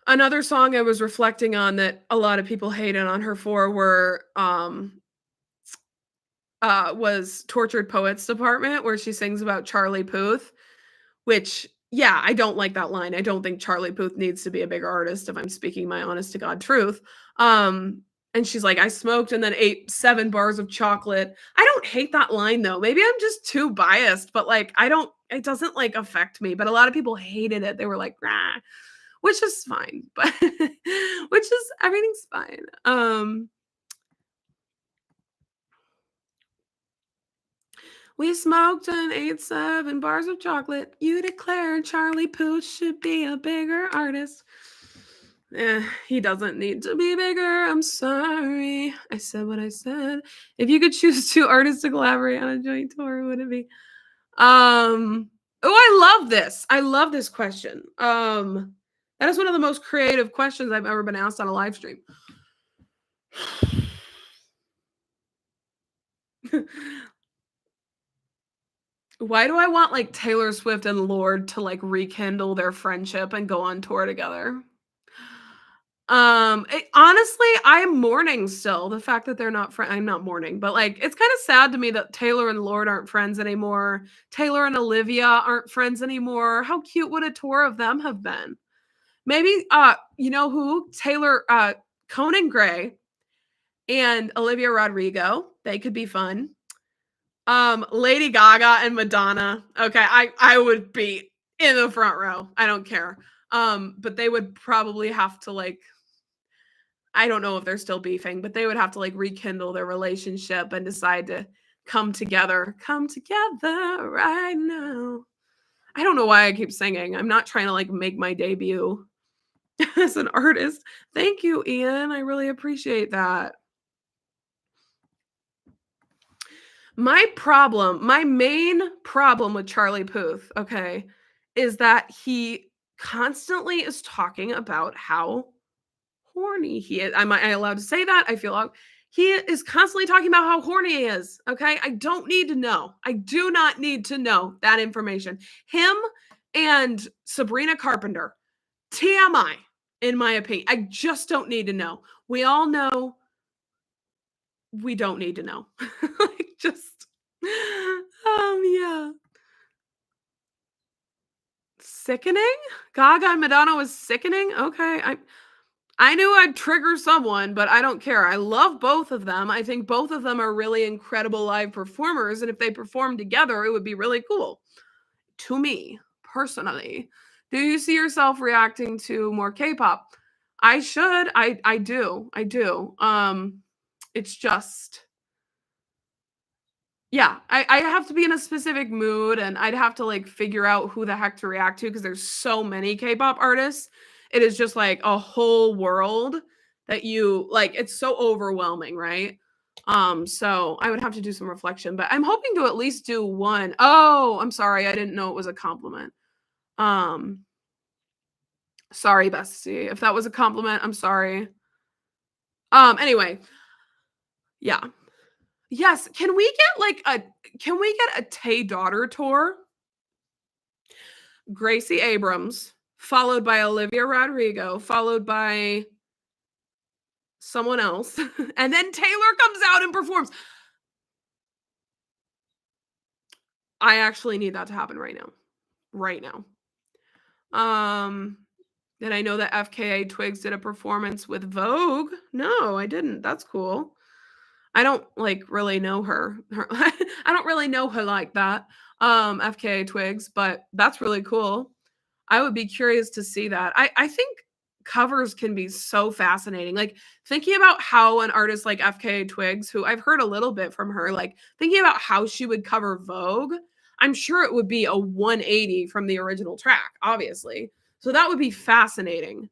another song I was reflecting on that a lot of people hated on her for was Tortured Poets Department, where she sings about Charlie Puth, which, yeah, I don't like that line. I don't think Charlie Puth needs to be a bigger artist, if I'm speaking my honest to God truth. And she's like, I smoked and then ate 7 bars of chocolate. I don't hate that line though. Maybe I'm just too biased, but like, it doesn't like affect me. But a lot of people hated it. They were like, rah, which is fine, but everything's fine. We smoked and ate 7 bars of chocolate. You declared Charlie Puth should be a bigger artist. He doesn't need to be bigger. I'm sorry. I said what I said. If you could choose 2 artists to collaborate on a joint tour, who would it be? Oh, I love this. I love this question. That is one of the most creative questions I've ever been asked on a live stream. Why do I want like Taylor Swift and Lorde to like rekindle their friendship and go on tour together? Honestly, I'm mourning still the fact that they're not friends. I'm not mourning, but like it's kind of sad to me that Taylor and Lorde aren't friends anymore. Taylor and Olivia aren't friends anymore. How cute would a tour of them have been? Maybe you know who? Taylor Conan Gray and Olivia Rodrigo. They could be fun. Lady Gaga and Madonna. Okay, I would be in the front row. I don't care. But they would probably have to like, I don't know if they're still beefing, but they would have to like rekindle their relationship and decide to come together. Come together right now. I don't know why I keep singing. I'm not trying to like make my debut as an artist. Thank you, Ian. I really appreciate that. My main problem with Charlie Puth, okay, is that he constantly is talking about how horny he is. Am I allowed to say that? I feel he is constantly talking about how horny he is. Okay. I don't need to know. I do not need to know that information. Him and Sabrina Carpenter. TMI. in my opinion. I just don't need to know. We all know we don't need to know. Like, just, yeah. Sickening? Gaga and Madonna was sickening? Okay, I knew I'd trigger someone, but I don't care. I love both of them. I think both of them are really incredible live performers, and if they perform together, it would be really cool. To me, personally. Do you see yourself reacting to more K-pop? I should. I do. I do. It's just, yeah, I have to be in a specific mood, and I'd have to, like, figure out who the heck to react to because there's so many K-pop artists. It is just, like, a whole world that you like, it's so overwhelming, right? So I would have to do some reflection, but I'm hoping to at least do one. Oh, I'm sorry, I didn't know it was a compliment. Um, Sorry, bestie. If that was a compliment, I'm sorry. Anyway, yeah. Yes, can we get a Tay daughter tour? Gracie Abrams, followed by Olivia Rodrigo, followed by someone else, and then Taylor comes out and performs. I actually need that to happen right now. Right now. And I know that FKA Twigs did a performance with Vogue. No, I didn't. That's cool. I don't like really know her. I don't really know her like that. FKA Twigs, but that's really cool. I would be curious to see that. I think covers can be so fascinating. Like, thinking about how an artist like FKA Twigs, who I've heard a little bit from her, like thinking about how she would cover Vogue, I'm sure it would be a 180 from the original track, obviously. So that would be fascinating.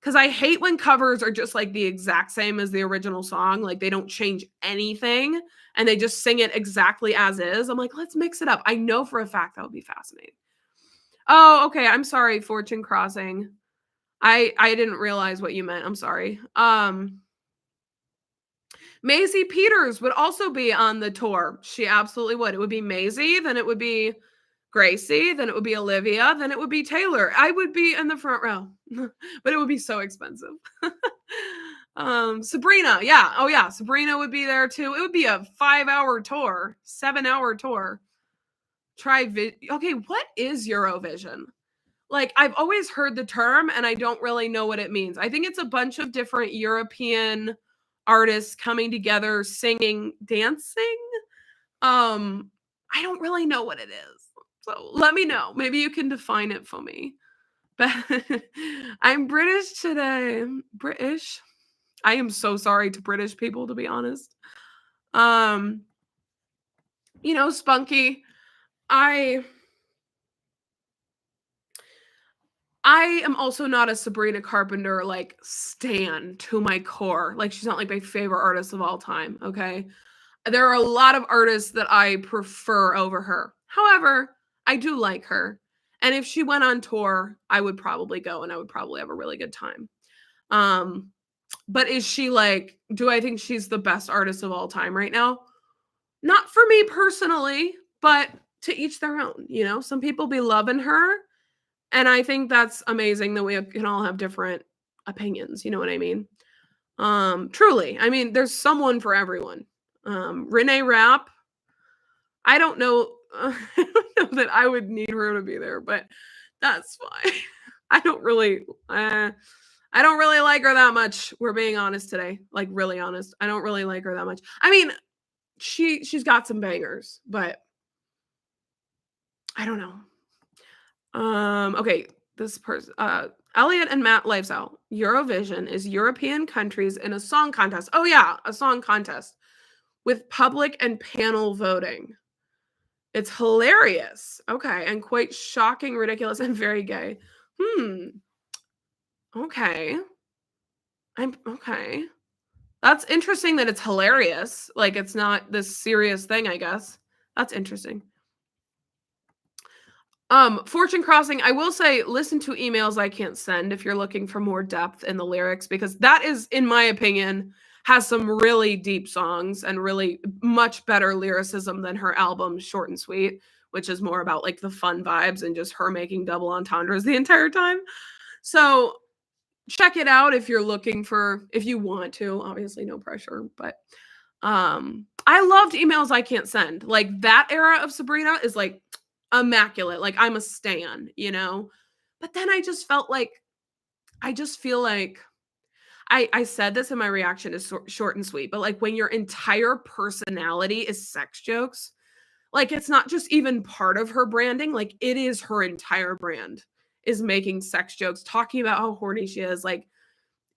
Because I hate when covers are just like the exact same as the original song. Like, they don't change anything and they just sing it exactly as is. I'm like, let's mix it up. I know for a fact that would be fascinating. Oh, okay. I'm sorry, Fortune Crossing. I didn't realize what you meant. I'm sorry. Maisie Peters would also be on the tour. She absolutely would. It would be Maisie, then it would be Gracie, then it would be Olivia, then it would be Taylor. I would be in the front row, but it would be so expensive. Sabrina, yeah. Oh yeah, Sabrina would be there too. It would be a 5-hour tour, 7-hour tour. Okay, what is Eurovision? Like, I've always heard the term and I don't really know what it means. I think it's a bunch of different European artists coming together, singing, dancing. I don't really know what it is. So let me know. Maybe you can define it for me. But I'm British today. British. I am so sorry to British people, to be honest. Spunky, I am also not a Sabrina Carpenter, like, stan to my core. Like, she's not, like, my favorite artist of all time, okay? There are a lot of artists that I prefer over her. However, I do like her. And if she went on tour, I would probably go and I would probably have a really good time. But is she like, do I think she's the best artist of all time right now? Not for me personally, but to each their own, Some people be loving her. And I think that's amazing that we can all have different opinions. You know what I mean? Truly. I mean, there's someone for everyone. Renee Rapp, I don't know, I don't know that I would need her to be there, but that's fine. I don't really like her that much. We're being honest today, like, really honest. I don't really like her that much. I mean, she's got some bangers, but I don't know. Okay, this person, Elliot and Matt Lifestyle. Eurovision is European countries in a song contest. Oh yeah, a song contest with public and panel voting. It's hilarious. Okay, and quite shocking, ridiculous, and very gay. Okay. Okay. That's interesting that it's hilarious. Like, it's not this serious thing, I guess. That's interesting. Fortune Crossing, I will say, listen to Emails I Can't Send if you're looking for more depth in the lyrics, because that is, in my opinion, has some really deep songs and really much better lyricism than her album Short and Sweet, which is more about, like, the fun vibes and just her making double entendres the entire time. So check it out if you're looking for, if you want to, obviously no pressure, but I loved Emails I Can't Send. Like that era of Sabrina is like immaculate. Like I'm a stan, you know? But then I just felt like, I just feel like I said this in my reaction to Short and Sweet, but like when your entire personality is sex jokes, like it's not just even part of her branding, like it is her entire brand is making sex jokes, talking about how horny she is. Like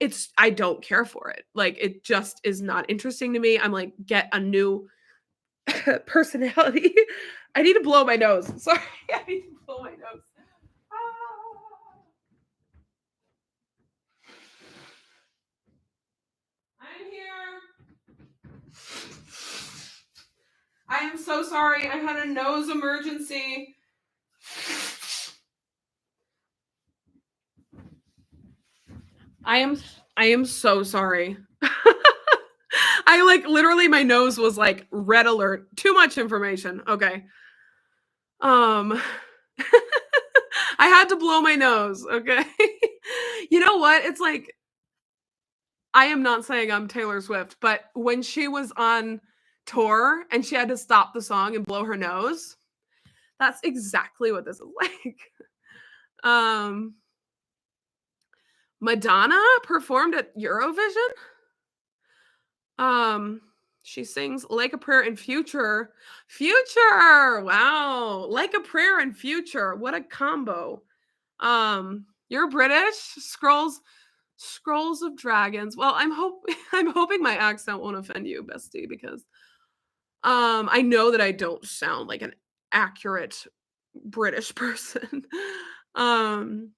it's, I don't care for it. Like it just is not interesting to me. I'm like, get a new personality. I need to blow my nose. Sorry, I need to blow my nose. Ah. I'm here. I am so sorry. I had a nose emergency. I am so sorry. I like literally my nose was like red alert. Too much information. Okay. I had to blow my nose, okay? You know what? It's like I am not saying I'm Taylor Swift, but when she was on tour and she had to stop the song and blow her nose, that's exactly what this is like. Um Madonna performed at Eurovision. She sings Like a Prayer and Future. Future! Wow. Like a Prayer and Future. What a combo. You're British? Scrolls of Dragons. Well, I'm hoping my accent won't offend you, bestie, because I know that I don't sound like an accurate British person. um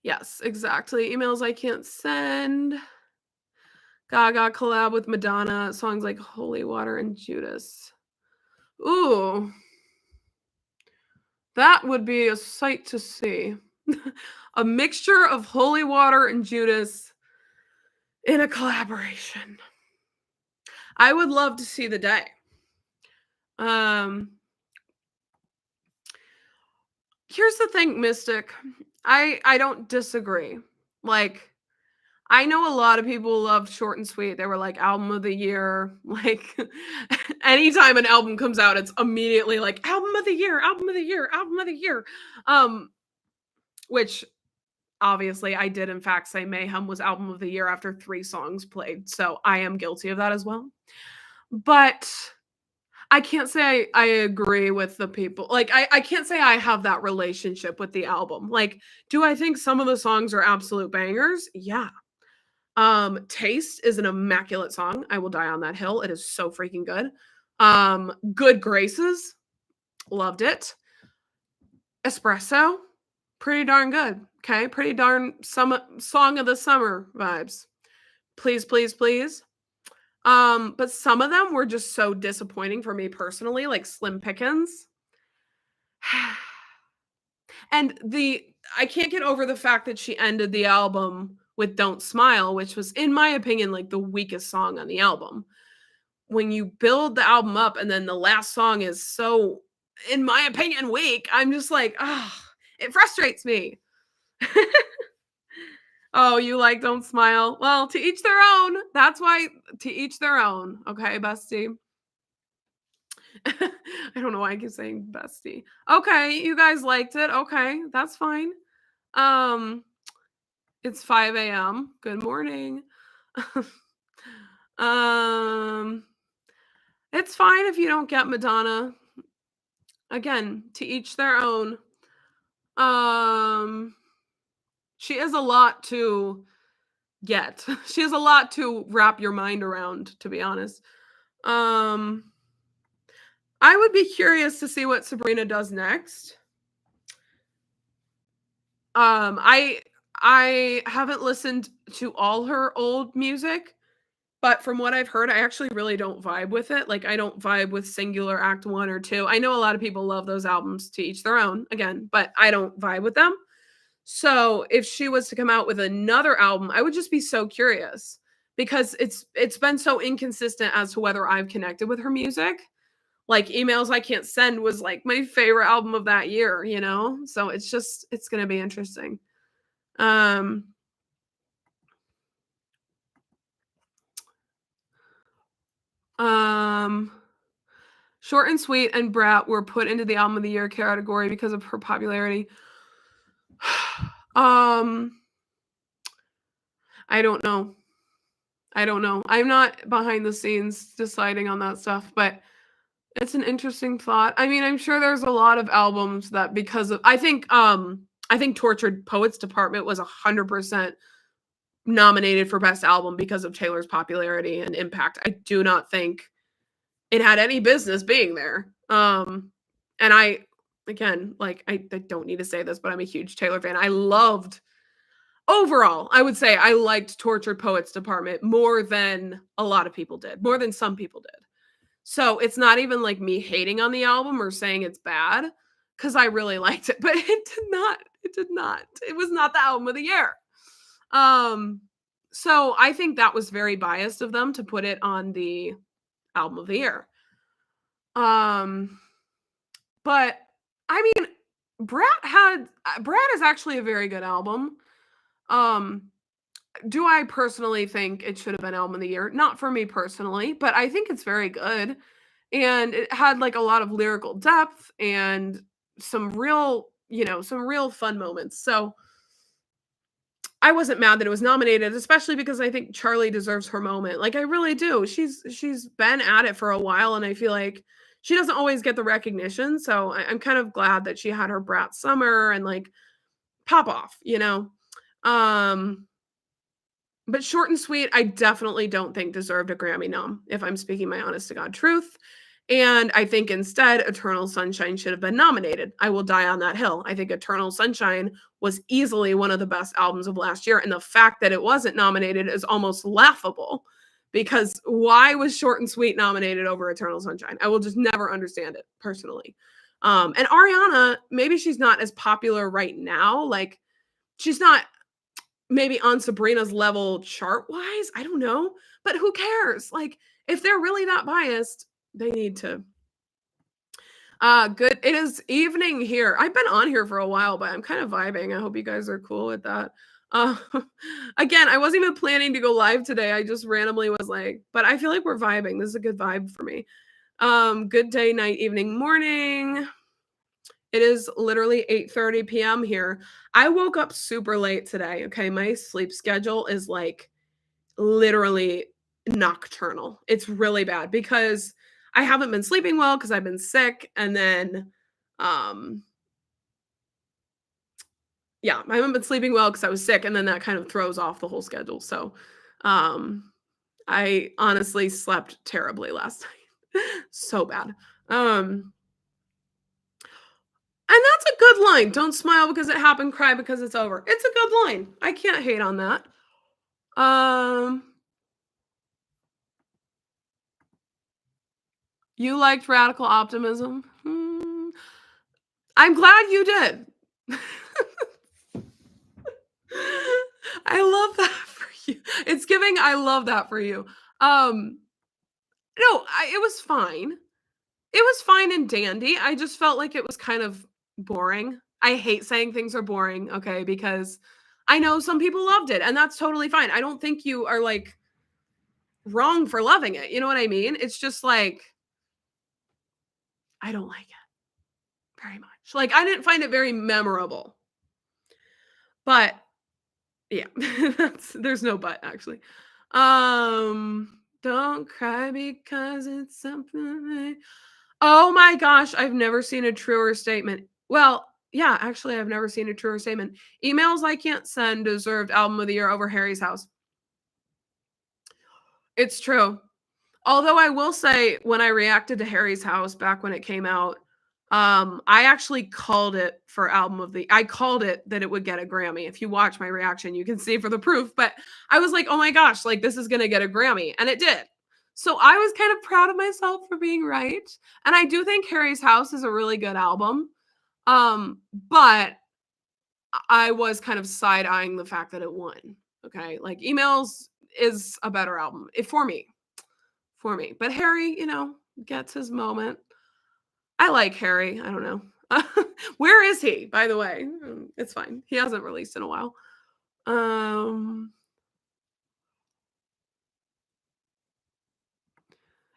yes, exactly. Emails I Can't Send. Gaga collab with Madonna, songs like Holy Water and Judas. Ooh, that would be a sight to see. A mixture of Holy Water and Judas in a collaboration. I would love to see the day. Here's the thing, Mystic. I don't disagree. Like, I know a lot of people loved Short and Sweet. They were like album of the year. Like anytime an album comes out, it's immediately like album of the year, album of the year, album of the year. Which obviously I did in fact say Mayhem was album of the year after 3 songs played. So I am guilty of that as well. But I can't say I agree with the people. Like I can't say I have that relationship with the album. Like, do I think some of the songs are absolute bangers? Yeah. Taste is an immaculate song. I will die on that hill. It is so freaking good. Good Graces, loved it. Espresso, pretty darn good. Okay, pretty darn song of the summer vibes. Please, please, please. But some of them were just so disappointing for me personally, like Slim Pickens. And I can't get over the fact that she ended the album with Don't Smile, which was, in my opinion, like the weakest song on the album. When you build the album up and then the last song is so, in my opinion, weak, I'm just like, it frustrates me. Oh, you like Don't Smile? Well, to each their own. That's why, to each their own. Okay, bestie. I don't know why I keep saying bestie. Okay, you guys liked it. Okay, that's fine. It's 5 a.m. Good morning. It's fine if you don't get Madonna. Again, to each their own. She has a lot to get. She has a lot to wrap your mind around, to be honest. I would be curious to see what Sabrina does next. I haven't listened to all her old music, but from what I've heard, I actually really don't vibe with it. Like I don't vibe with Singular Act 1 or 2. I know a lot of people love those albums, to each their own, again, but I don't vibe with them. So if she was to come out with another album, I would just be so curious because it's been so inconsistent as to whether I've connected with her music. Like Emails I Can't Send was like my favorite album of that year, you know? So it's going to be interesting. Um, um, Short and Sweet and Brat were put into the album of the year category because of her popularity. I don't know. I'm not behind the scenes deciding on that stuff, but it's an interesting thought. I mean, I'm sure there's a lot of albums that because of I think Tortured Poets Department was 100% nominated for best album because of Taylor's popularity and impact. I do not think it had any business being there. And I again, like I don't need to say this, but I'm a huge Taylor fan. Overall, I would say I liked Tortured Poets Department more than a lot of people did, more than some people did. So it's not even like me hating on the album or saying it's bad because I really liked it, but it was not the album of the year. So I think that was very biased of them to put it on the album of the year. But I mean, Brat is actually a very good album. Do I personally think it should have been album of the year? Not for me personally, but I think it's very good. And it had like a lot of lyrical depth and some real fun moments. So I wasn't mad that it was nominated, especially because I think Charlie deserves her moment. Like I really do. She's been at it for a while, and I feel like she doesn't always get the recognition. So I'm kind of glad that she had her Brat Summer and like pop off, But Short and Sweet, I definitely don't think deserved a Grammy nom, if I'm speaking my honest to God truth. And I think instead, Eternal Sunshine should have been nominated. I will die on that hill. I think Eternal Sunshine was easily one of the best albums of last year. And the fact that it wasn't nominated is almost laughable because why was Short and Sweet nominated over Eternal Sunshine? I will just never understand it personally. And Ariana, maybe she's not as popular right now. Like, she's not maybe on Sabrina's level chart-wise, I don't know, but who cares? Like, if they're really that biased, they need to. Good. It is evening here. I've been on here for a while, but I'm kind of vibing. I hope you guys are cool with that. Uh, again, I wasn't even planning to go live today. I just randomly was like, but I feel like we're vibing. This is a good vibe for me. Good day, night, evening, morning. It is literally 8:30 p.m. here. I woke up super late today, okay? My sleep schedule is, like, literally nocturnal. It's really bad because I haven't been sleeping well because 'cause I've been sick, and then, yeah, I haven't been sleeping well because I was sick, and then that kind of throws off the whole schedule, so, I honestly slept terribly last night. So bad. And that's a good line. Don't smile because it happened, cry because it's over. It's a good line. I can't hate on that. You liked radical optimism? I'm glad you did. I love that for you. It's giving I love that for you. No, it was fine. It was fine and dandy. I just felt like it was kind of boring. I hate saying things are boring, okay, because I know some people loved it, and that's totally fine. I don't think you are, like, wrong for loving it, you know what I mean? It's just, like, I don't like it very much. Like, I didn't find it very memorable. But, yeah, there's no but, actually. Don't cry because it's something oh my gosh, I've never seen a truer statement. Well, yeah, actually, I've never seen a truer statement. Emails I Can't Send deserved album of the year over Harry's House. It's true. Although I will say, when I reacted to Harry's House back when it came out, I actually called it for album of the I called it that it would get a Grammy. If you watch my reaction, you can see for the proof. But I was like, oh my gosh, like this is gonna get a Grammy. And it did. So I was kind of proud of myself for being right. And I do think Harry's House is a really good album. But I was kind of side-eyeing the fact that it won. Okay. Like Emails is a better album for me. For me. But Harry, gets his moment. I like Harry. I don't know. Where is he, by the way? It's fine. He hasn't released in a while.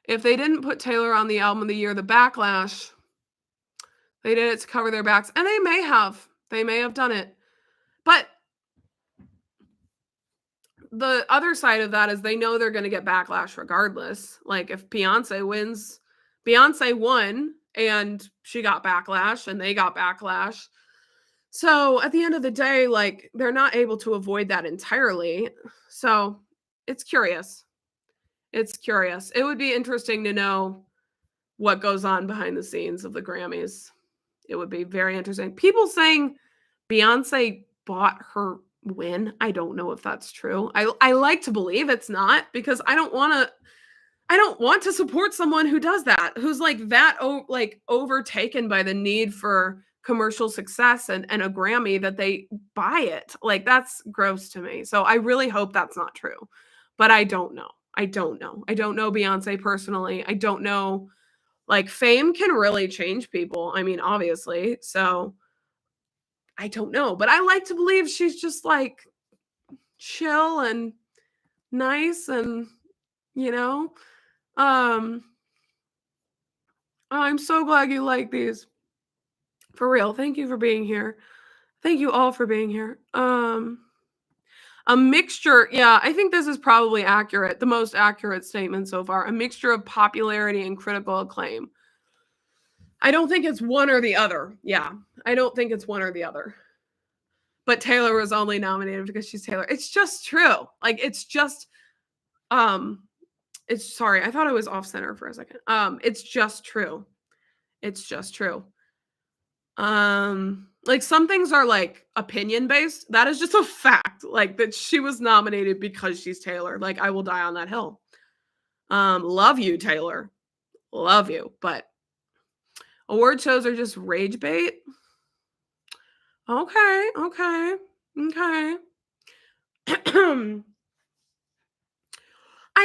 If they didn't put Taylor on the album of the year, the backlash, they did it to cover their backs, and they may have. They may have done it. But the other side of that is they know they're going to get backlash regardless. Like if Beyonce wins, Beyonce won and she got backlash and they got backlash. So at the end of the day, like they're not able to avoid that entirely. So it's curious. It's curious. It would be interesting to know what goes on behind the scenes of the Grammys. It would be very interesting. People saying Beyonce bought her win. I don't know if that's true. I like to believe it's not because I don't want to support someone who does that, who's like that like overtaken by the need for commercial success and a Grammy that they buy it. Like that's gross to me. So I really hope that's not true. But I don't know. I don't know. I don't know Beyonce personally. I don't know. Like fame can really change people. I mean, obviously. So I don't know, but I like to believe she's just like chill and nice and you know. Um I'm so glad you like these. For real. Thank you for being here. Thank you all for being here. A mixture, yeah, I think this is probably accurate, the most accurate statement so far. A mixture of popularity and critical acclaim. I don't think it's one or the other. Yeah, I don't think it's one or the other. But Taylor was only nominated because she's Taylor. It's just true. Like it's just it's sorry, I thought I was off center for a second. It's just true. It's just true. Like some things are like opinion based. That is just a fact. Like that she was nominated because she's Taylor. Like I will die on that hill. Love you, Taylor. Love you. But award shows are just rage bait. Okay. I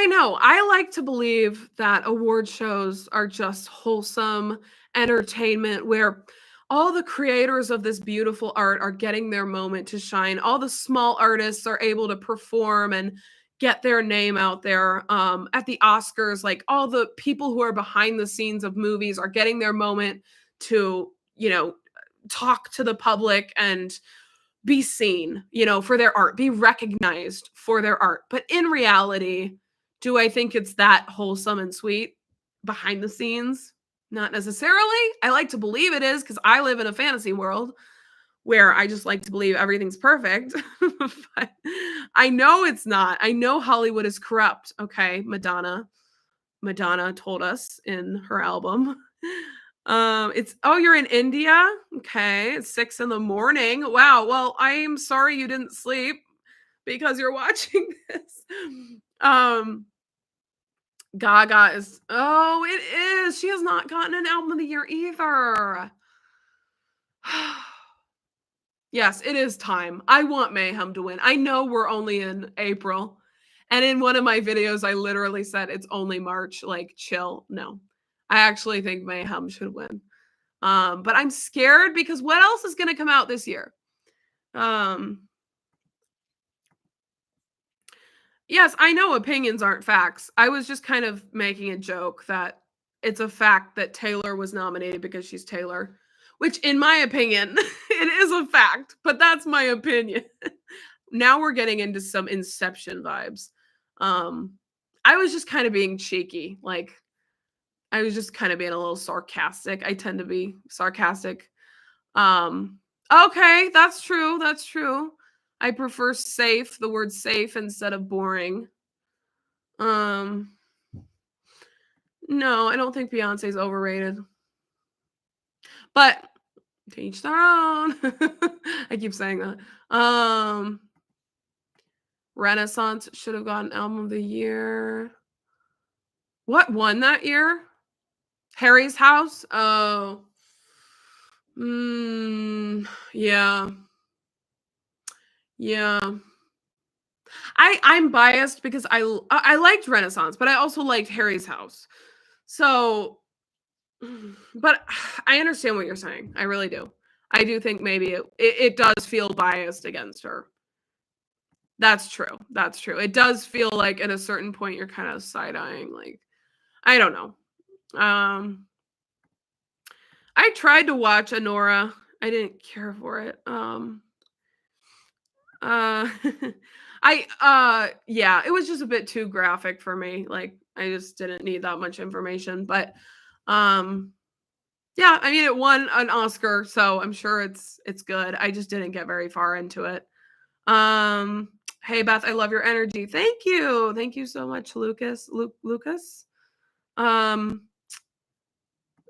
know. I like to believe that award shows are just wholesome entertainment where all the creators of this beautiful art are getting their moment to shine. All the small artists are able to perform and get their name out there. At the Oscars, like all the people who are behind the scenes of movies are getting their moment to, talk to the public and be seen, for their art, be recognized for their art. But in reality, do I think it's that wholesome and sweet behind the scenes? Not necessarily. I like to believe it is because I live in a fantasy world where I just like to believe everything's perfect. But I know it's not. I know Hollywood is corrupt. Okay, Madonna told us in her album. You're in India? Okay, it's 6 a.m. Wow. Well, I'm sorry you didn't sleep because you're watching this. Gaga is, it is. She has not gotten an album of the year either. Yes, it is time. I want Mayhem to win. I know we're only in April. And in one of my videos, I literally said it's only March. Like, chill. No, I actually think Mayhem should win. But I'm scared because what else is going to come out this year? Yes, I know opinions aren't facts. I was just kind of making a joke that it's a fact that Taylor was nominated because she's Taylor, which in my opinion, it is a fact, but that's my opinion. Now we're getting into some Inception vibes. I was just kind of being cheeky. Like I was just kind of being a little sarcastic. I tend to be sarcastic. Okay, that's true. That's true. I prefer safe, the word safe instead of boring. No, I don't think Beyonce's overrated. But to each their own. I keep saying that. Renaissance should have gotten album of the year. What won that year? Harry's House? Oh. Yeah. Yeah. I'm biased because I liked Renaissance, but I also liked Harry's House. So, but I understand what you're saying. I really do. I do think maybe it does feel biased against her. That's true. That's true. It does feel like at a certain point you're kind of side-eyeing, like, I don't know. I tried to watch Anora. I didn't care for it. Uh, yeah, it was just a bit too graphic for me. Like, I just didn't need that much information. But, um, yeah, I mean, it won an Oscar, so I'm sure it's good. I just didn't get very far into it. Um, hey Beth, I love your energy. Thank you. Thank you so much, Lucas. Um,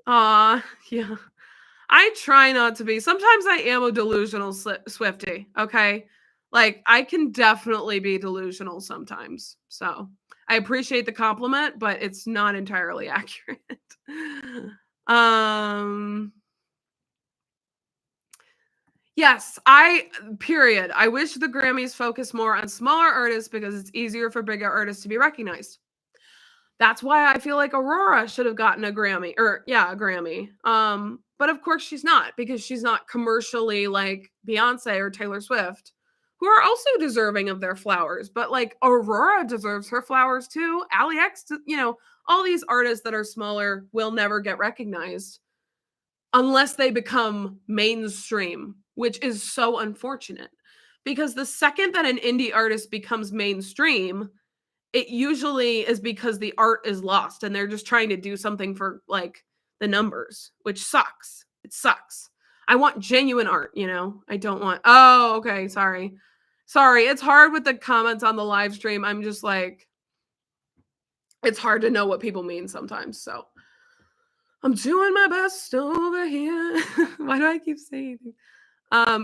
yeah. I try not to be. Sometimes I am a delusional Swiftie, okay? Like, I can definitely be delusional sometimes. So, I appreciate the compliment, but it's not entirely accurate. um Yes, period. I wish the Grammys focus more on smaller artists because it's easier for bigger artists to be recognized. That's why I feel like Aurora should have gotten a Grammy or yeah, a Grammy. But of course she's not because she's not commercially like Beyonce or Taylor Swift, who are also deserving of their flowers. But like Aurora deserves her flowers too. Ali X, all these artists that are smaller will never get recognized unless they become mainstream, which is so unfortunate. Because the second that an indie artist becomes mainstream, it usually is because the art is lost and they're just trying to do something for like the numbers, which sucks. It sucks. I want genuine art, I don't want, oh, okay, sorry. Sorry, it's hard with the comments on the live stream. I'm just like, it's hard to know what people mean sometimes. So I'm doing my best over here. Why do I keep saying?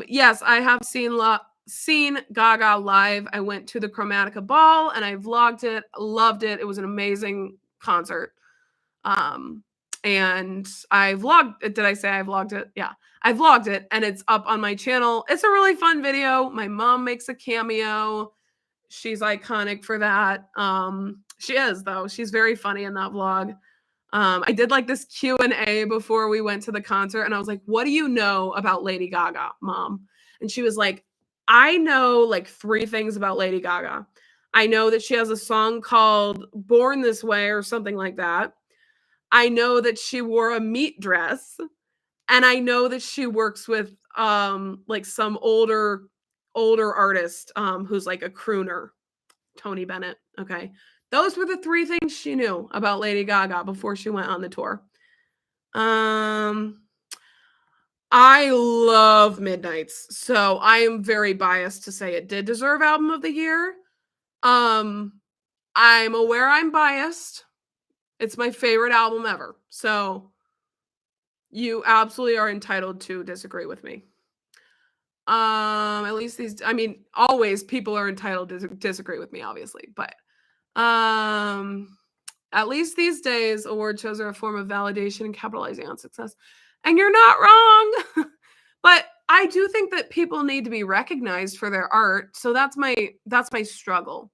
Yes, I have seen Gaga live. I went to the Chromatica Ball and I vlogged it. Loved it. It was an amazing concert. And I vlogged. Did I say I vlogged it? Yeah, I vlogged it, and it's up on my channel. It's a really fun video. My mom makes a cameo. She's iconic for that. She is though. She's very funny in that vlog. I did like this Q&A before we went to the concert and I was like, what do you know about Lady Gaga, Mom? And she was like, I know like 3 things about Lady Gaga. I know that she has a song called Born This Way or something like that. I know that she wore a meat dress and I know that she works with like some older artist who's like a crooner, Tony Bennett. Okay. Those were the 3 things she knew about Lady Gaga before she went on the tour. I love Midnights, so I am very biased to say it did deserve Album of the Year. I'm aware I'm biased. It's my favorite album ever. So you absolutely are entitled to disagree with me. At least always people are entitled to disagree with me, obviously, but at least these days, award shows are a form of validation and capitalizing on success. And you're not wrong. But I do think that people need to be recognized for their art. So that's my struggle.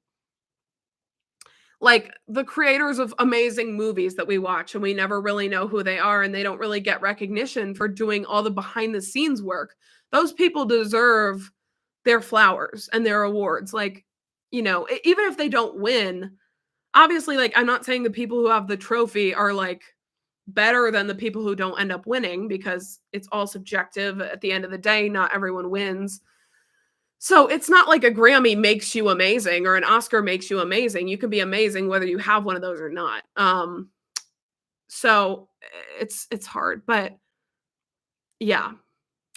Like the creators of amazing movies that we watch and we never really know who they are and they don't really get recognition for doing all the behind the scenes work. Those people deserve their flowers and their awards. Like, even if they don't win, obviously, like, I'm not saying the people who have the trophy are like better than the people who don't end up winning because it's all subjective at the end of the day. Not everyone wins. So it's not like a Grammy makes you amazing or an Oscar makes you amazing. You can be amazing whether you have one of those or not. So it's hard, but yeah.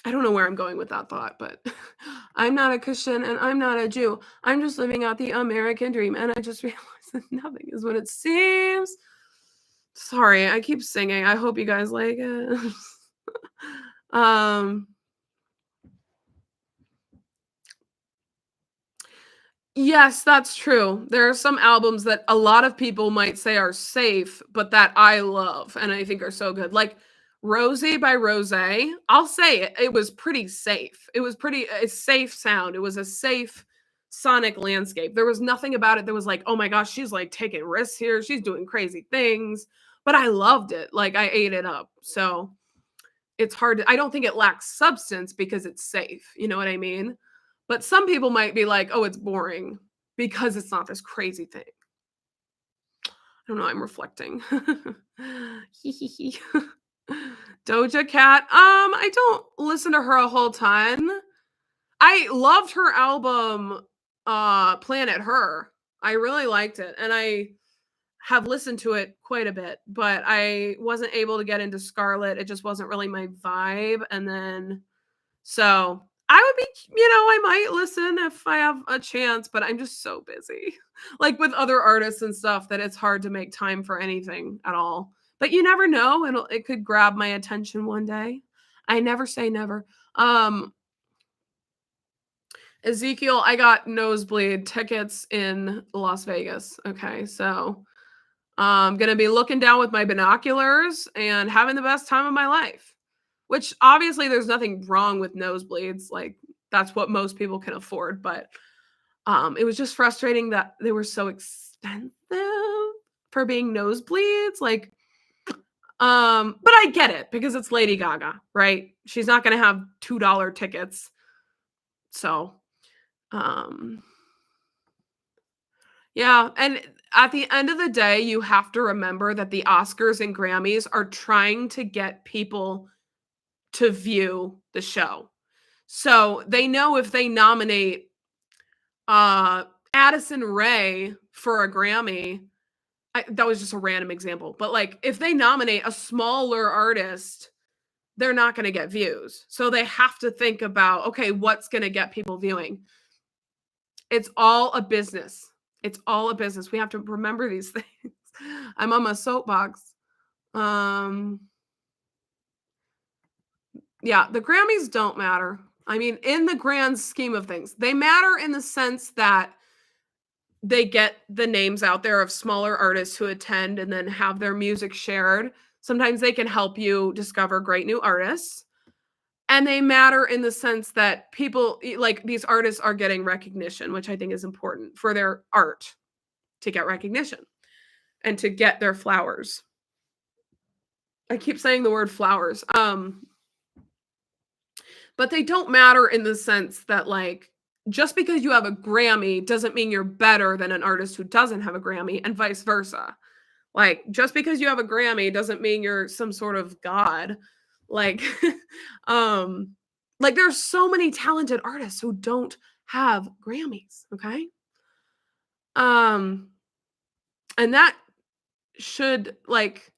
I don't know where I'm going with that thought, but I'm not a Christian and I'm not a Jew. I'm just living out the American dream. And I just realized that nothing is what it seems. Sorry, I keep singing. I hope you guys like it. Yes, that's true. There are some albums that a lot of people might say are safe, but that I love and I think are so good. Like Rosie by Rose. I'll say it was pretty safe. It was a safe sound. It was a safe sonic landscape. There was nothing about it that was like, oh my gosh, she's like taking risks here. She's doing crazy things. But I loved it. Like I ate it up. So it's hard I don't think it lacks substance because it's safe. You know what I mean? But some people might be like, "Oh, it's boring," because it's not this crazy thing. I don't know, I'm reflecting. Doja Cat, I don't listen to her a whole ton. I loved her album, Planet Her. I really liked it, and I have listened to it quite a bit, but I wasn't able to get into Scarlet. It just wasn't really my vibe, and then so I would be, I might listen if I have a chance, but I'm just so busy, like with other artists and stuff, that it's hard to make time for anything at all. But you never know, it could grab my attention one day. I never say never. Ezekiel, I got nosebleed tickets in Las Vegas. Okay, so I'm gonna be looking down with my binoculars and having the best time of my life. Which obviously there's nothing wrong with nosebleeds. Like that's what most people can afford. But it was just frustrating that they were so expensive for being nosebleeds. Like, but I get it because it's Lady Gaga, right? She's not gonna have $2 tickets. So yeah, and at the end of the day, you have to remember that the Oscars and Grammys are trying to get people to view the show. So they know if they nominate Addison Rae for a Grammy, that was just a random example, but like if they nominate a smaller artist, they're not going to get views. So they have to think about, okay, what's going to get people viewing? It's all a business. It's all a business. We have to remember these things. I'm on my soapbox. Yeah, the Grammys don't matter. I mean, in the grand scheme of things, they matter in the sense that they get the names out there of smaller artists who attend and then have their music shared. Sometimes they can help you discover great new artists. And they matter in the sense that people, like these artists, are getting recognition, which I think is important for their art to get recognition and to get their flowers. I keep saying the word flowers. But they don't matter in the sense that, like, just because you have a Grammy doesn't mean you're better than an artist who doesn't have a Grammy, and vice versa. Like, just because you have a Grammy doesn't mean you're some sort of god. Like, like there's so many talented artists who don't have Grammys, okay? And that should, like,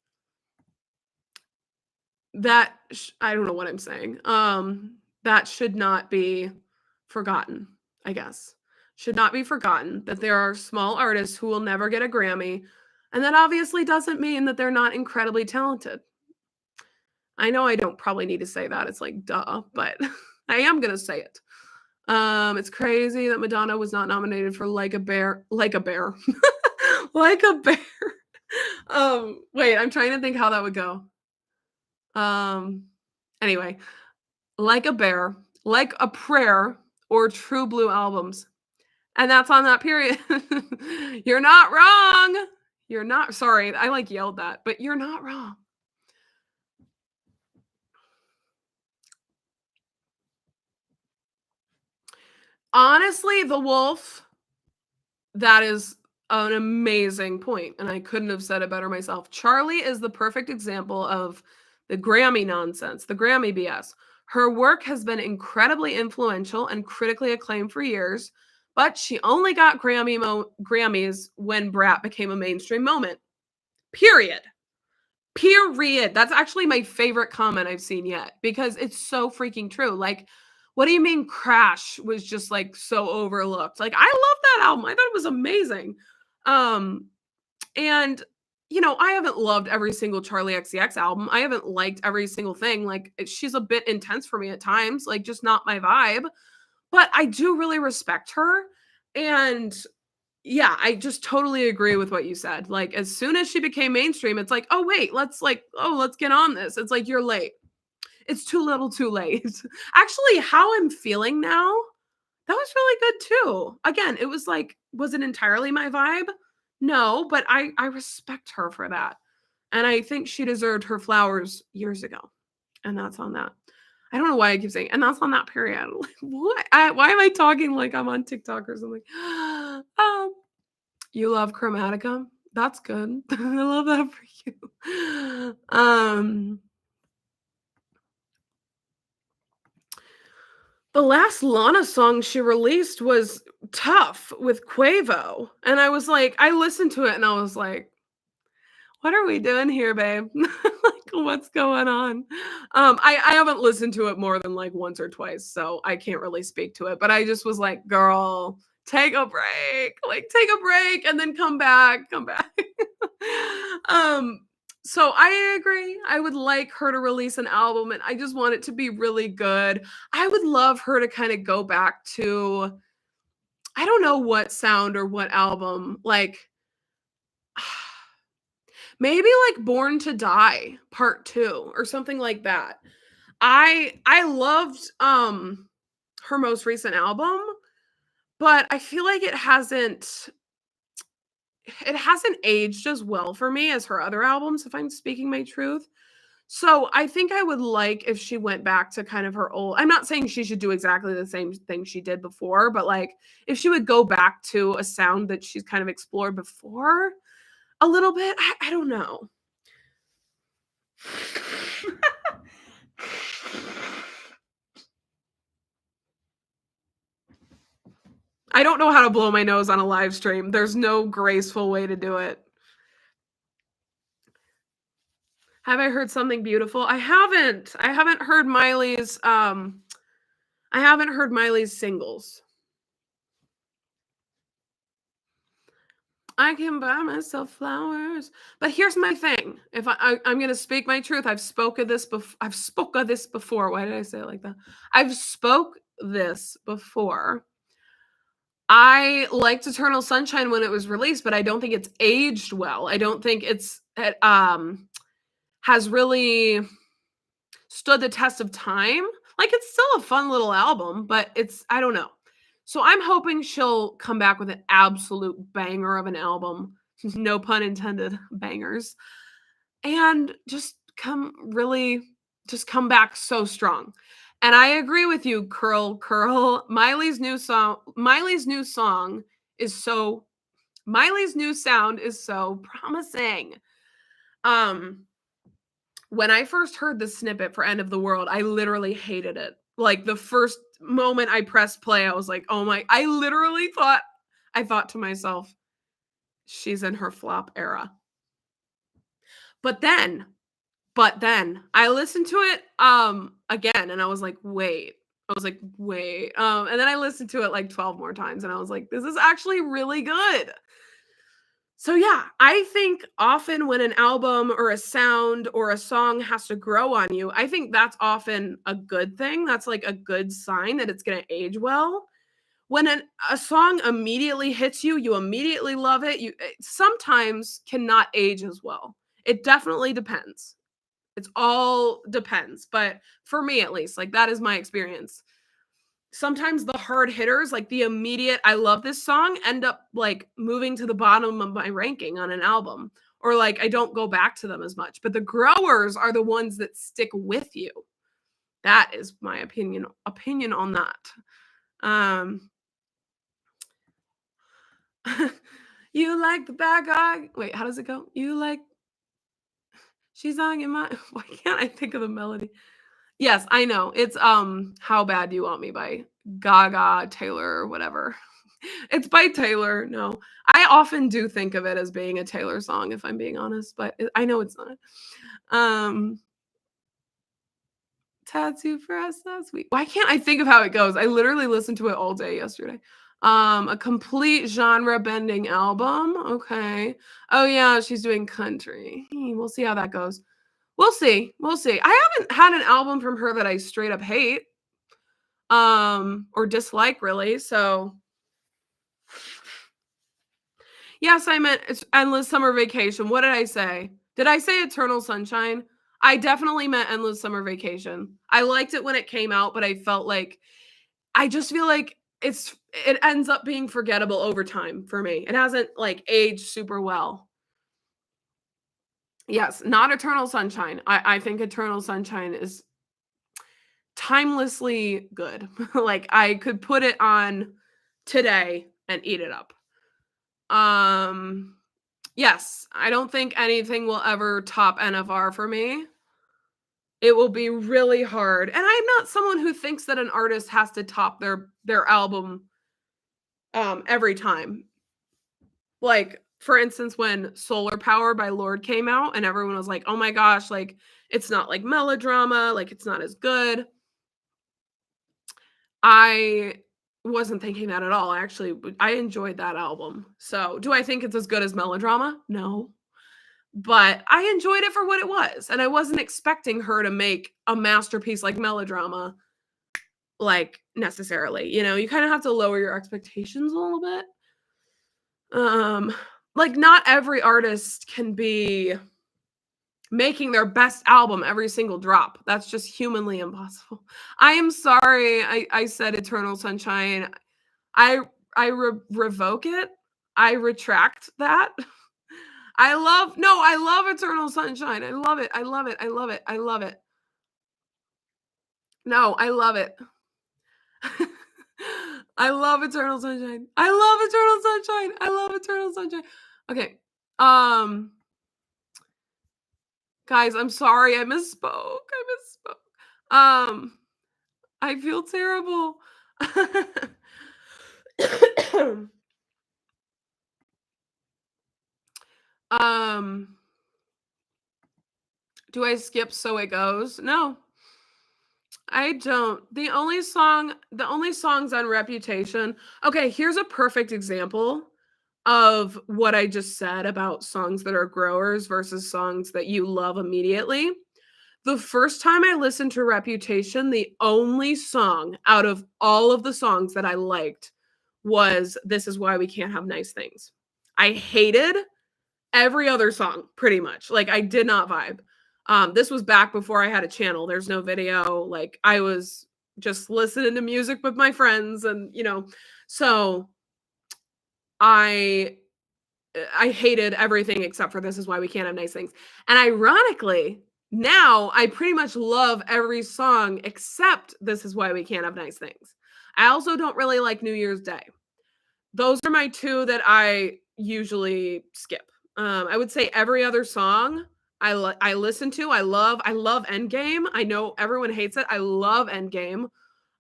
I don't know what I'm saying. That should not be forgotten, I guess. Should not be forgotten that there are small artists who will never get a Grammy, and that obviously doesn't mean that they're not incredibly talented. I know I don't probably need to say that. It's like, duh, but I am going to say it. It's crazy that Madonna was not nominated for Like a Bear. Like a Bear. Like a Bear. Wait, I'm trying to think how that would go. Anyway, Like a Bear, Like a Prayer, or True Blue albums. And that's on that period. You're not wrong. You're not, sorry, I like yelled that, but you're not wrong. Honestly, The Wolf, that is an amazing point, and I couldn't have said it better myself. Charlie is the perfect example of the Grammy nonsense, the Grammy BS. Her work has been incredibly influential and critically acclaimed for years, but she only got Grammys when Brat became a mainstream moment. Period. Period. That's actually my favorite comment I've seen yet because it's so freaking true. Like, what do you mean Crash was just like so overlooked? Like, I love that album. I thought it was amazing. And I haven't loved every single Charlie XCX album. I haven't liked every single thing. Like, she's a bit intense for me at times, like just not my vibe. But I do really respect her. And yeah, I just totally agree with what you said. Like, as soon as she became mainstream, it's like, oh wait, let's get on this. It's like, you're late. It's too little too late. Actually, how I'm feeling now, that was really good too. Again, it was like, was it entirely my vibe? No, but I respect her for that. And I think she deserved her flowers years ago. And that's on that. I don't know why I keep saying, and that's on that period. Like, what? Why am I talking like I'm on TikTok or something? You love Chromatica? That's good. I love that for you. The last Lana song she released was Tough with Quavo, and I was like, I listened to it and I was like, what are we doing here, babe? Like, what's going on? I haven't listened to it more than like once or twice, so I can't really speak to it. But I just was like, girl, take a break. Like, take a break and then come back. Come back. um, so I agree. I would like her to release an album, and I just want it to be really good. I would love her to kind of go back to, I don't know what sound or what album, like maybe like Born to Die Part 2 or something like that. I loved her most recent album, but I feel like it hasn't aged as well for me as her other albums, if I'm speaking my truth. So I think I would like if she went back to kind of her old. I'm not saying she should do exactly the same thing she did before, but like if she would go back to a sound that she's kind of explored before a little bit, I don't know. I don't know how to blow my nose on a live stream. There's no graceful way to do it. Have I heard something beautiful? I haven't. I haven't heard Miley's singles. I can buy myself flowers. But here's my thing. If I'm going to speak my truth, I've spoke of this before. Why did I say it like that? I've spoke this before. I liked Eternal Sunshine when it was released, but I don't think it's aged well. I don't think it has really stood the test of time. Like, it's still a fun little album, but I don't know. So I'm hoping she'll come back with an absolute banger of an album. No pun intended, bangers. And just come back so strong. And I agree with you, Curl Curl. Miley's new sound is so promising. When I first heard the snippet for End of the World, I literally hated it. Like, the first moment I pressed play, I was like, oh my, I literally thought to myself, she's in her flop era. But then I listened to it again, and I was like, wait. And then I listened to it like 12 more times, and I was like, this is actually really good. So yeah, I think often when an album or a sound or a song has to grow on you, I think that's often a good thing. That's like a good sign that it's going to age well. When a song immediately hits you, you immediately love it. It sometimes cannot age as well. It definitely depends. It's all depends. But for me, at least, like, that is my experience. Sometimes the hard hitters, like the immediate, I love this song, end up like moving to the bottom of my ranking on an album, or like I don't go back to them as much. But the growers are the ones that stick with you. That is my opinion on that. You like the bad guy. Wait, how does it go? You like, she's on your mind. Why can't I think of the melody? Yes, I know. It's How Bad Do You Want Me by Gaga, Taylor, or whatever. It's by Taylor. No. I often do think of it as being a Taylor song, if I'm being honest, but I know it's not. Tattoo for us last week. Why can't I think of how it goes? I literally listened to it all day yesterday. A complete genre bending album. Okay. Oh yeah, she's doing country. We'll see how that goes. We'll see. I haven't had an album from her that I straight up hate or dislike, really. So yes, I meant it's Endless Summer Vacation. What did I say? Did I say Eternal Sunshine? I definitely meant Endless Summer Vacation. I liked it when it came out, but I just feel like it ends up being forgettable over time for me. It hasn't like aged super well. Yes, not Eternal Sunshine. I think Eternal Sunshine is timelessly good. Like, I could put it on today and eat it up. Yes, I don't think anything will ever top NFR for me. It will be really hard, and I'm not someone who thinks that an artist has to top their album, every time. Like, for instance, when Solar Power by Lorde came out and everyone was like, "Oh my gosh, like, it's not like Melodrama, like, it's not as good." I wasn't thinking that at all. I enjoyed that album. So, do I think it's as good as Melodrama? No. But I enjoyed it for what it was, and I wasn't expecting her to make a masterpiece like Melodrama, like, necessarily, you kinda have to lower your expectations a little bit. Um, like, not every artist can be making their best album every single drop. That's just humanly impossible. I am sorry I said Eternal Sunshine. I revoke it. I retract that. I love Eternal Sunshine. I love it. I love it. I love it. I love it. No, I love it. I love Eternal Sunshine. I love Eternal Sunshine. I love Eternal Sunshine. Okay. Guys, I'm sorry. I misspoke. I feel terrible. um, do I skip So It Goes? No. I don't. The only songs on Reputation. Okay, here's a perfect example of what I just said about songs that are growers versus songs that you love immediately. The first time I listened to Reputation, the only song out of all of the songs that I liked was This Is Why We Can't Have Nice Things. I hated every other song pretty much. Like, I did not vibe. This was back before I had a channel. There's no video. Like, I was just listening to music with my friends and, so I hated everything except for This Is Why We Can't Have Nice Things. And ironically, now I pretty much love every song except This Is Why We Can't Have Nice Things. I also don't really like New Year's Day. Those are my two that I usually skip. I would say every other song I listen to. I love Endgame. I know everyone hates it. I love Endgame.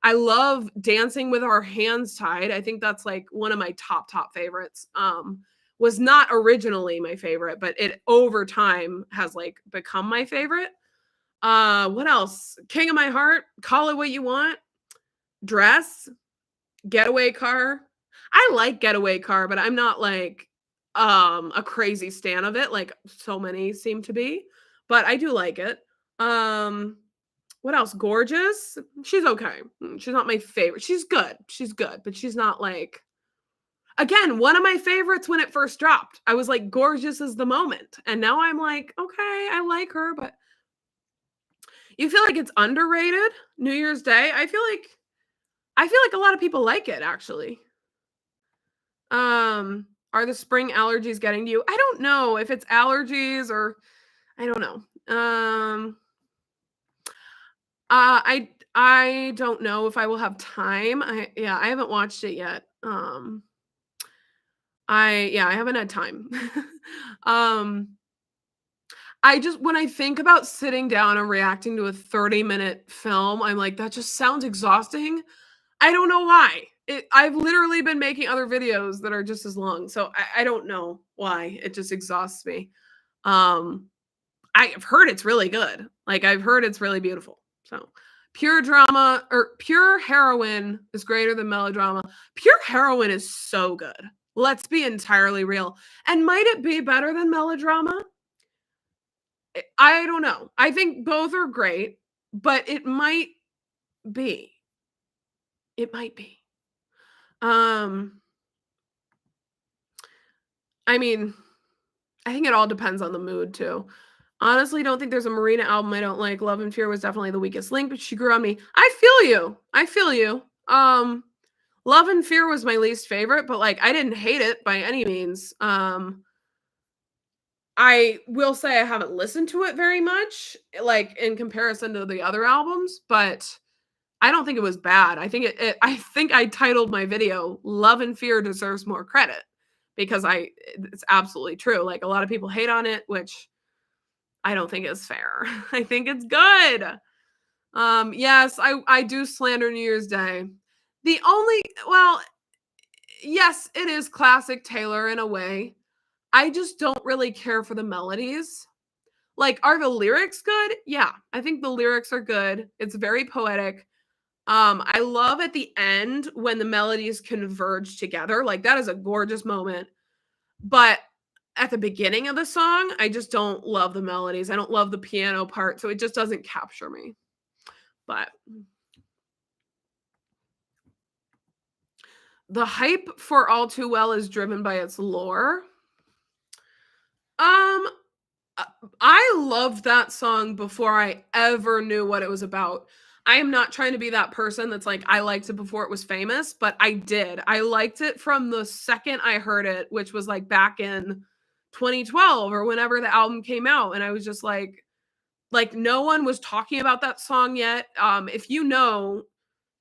I love Dancing with Our Hands Tied. I think that's like one of my top favorites. Was not originally my favorite, but it over time has like become my favorite. What else? King of My Heart, Call It What You Want, Dress, Getaway Car. I like Getaway Car, but I'm not like a crazy stan of it like so many seem to be, but I do like it. What else? Gorgeous. She's okay. She's not my favorite. She's good, but she's not like, again, one of my favorites when it first dropped. I was like, Gorgeous is the moment. And now I'm like, okay, I like her, but you feel like it's underrated? New Year's Day? I feel like a lot of people like it actually. Are the spring allergies getting to you? I don't know if it's allergies or I don't know. I don't know if I will have time. I haven't watched it yet. I haven't had time. I just when I think about sitting down and reacting to a 30-minute film, I'm like, that just sounds exhausting. I don't know why. I've literally been making other videos that are just as long, so I don't know why. It just exhausts me. I've heard it's really good. Like, I've heard it's really beautiful. So, pure drama or pure heroine is greater than melodrama. Pure heroine is so good. Let's be entirely real. And might it be better than melodrama? I don't know. I think both are great, but it might be. It might be. I mean, I think it all depends on the mood too. Honestly, don't think there's a Marina album I don't like. Love and Fear was definitely the weakest link, but she grew on me. I feel you. I feel you. Love and Fear was my least favorite, but like I didn't hate it by any means. I will say I haven't listened to it very much, like in comparison to the other albums, but I don't think it was bad. I think I think I titled my video "Love and Fear Deserves More Credit" because it's absolutely true. Like a lot of people hate on it, which I don't think is fair. I think it's good. Yes, I do slander New Year's Day. The only well, yes, it is classic Taylor in a way. I just don't really care for the melodies. Like, are the lyrics good? Yeah, I think the lyrics are good. It's very poetic. I love at the end when the melodies converge together. Like, that is a gorgeous moment. But at the beginning of the song, I just don't love the melodies. I don't love the piano part, so it just doesn't capture me. But the hype for All Too Well is driven by its lore. Um, I loved that song before I ever knew what it was about. I am not trying to be that person that's like, I liked it before it was famous, but I did. I liked it from the second I heard it, which was like back in 2012 or whenever the album came out. And I was just like no one was talking about that song yet. If you know,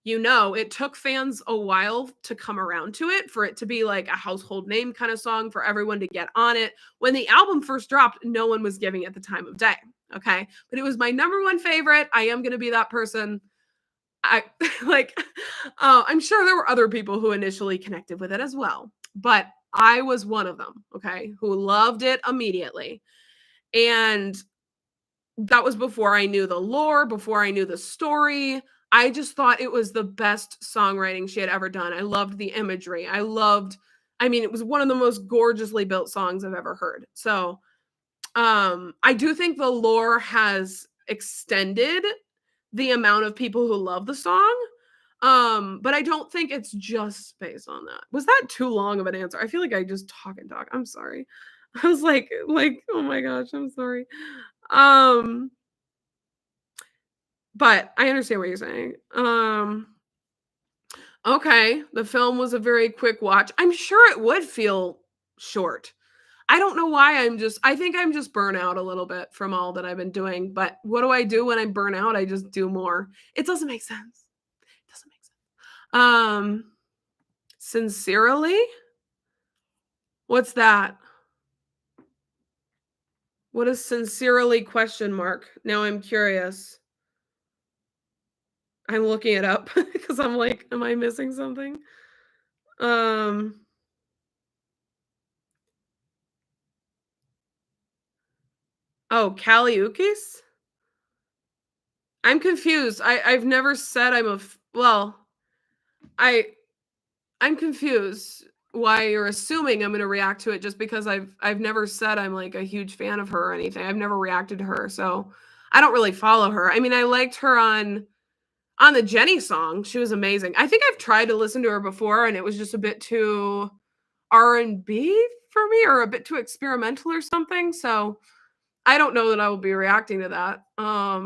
it took fans a while to come around to it, for it to be like a household name kind of song, for everyone to get on it. When the album first dropped, no one was giving it the time of day. Okay. But it was my number one favorite. I am going to be that person. I like, I'm sure there were other people who initially connected with it as well, but I was one of them. Okay. Who loved it immediately. And that was before I knew the lore, before I knew the story. I just thought it was the best songwriting she had ever done. I loved the imagery. I mean, it was one of the most gorgeously built songs I've ever heard. So, I do think the lore has extended the amount of people who love the song. But I don't think it's just based on that. Was that too long of an answer? I feel like I just talk and talk. I'm sorry. I was like, oh my gosh, I'm sorry. But I understand what you're saying. Okay, the film was a very quick watch. I'm sure it would feel short. I don't know why I think I'm just burnt out a little bit from all that I've been doing, but what do I do when I burn out? I just do more. It doesn't make sense. It doesn't make sense. Sincerely? What's that? What is sincerely question mark? Now I'm curious. I'm looking it up because I'm like, am I missing something? Oh, Kaliukis? I'm confused. I've never said well, I'm confused why you're assuming I'm going to react to it just because I've never said I'm like a huge fan of her or anything. I've never reacted to her, so I don't really follow her. I mean, I liked her on the Jenny song. She was amazing. I think I've tried to listen to her before and it was just a bit too R&B for me, or a bit too experimental or something. So I don't know that I will be reacting to that. I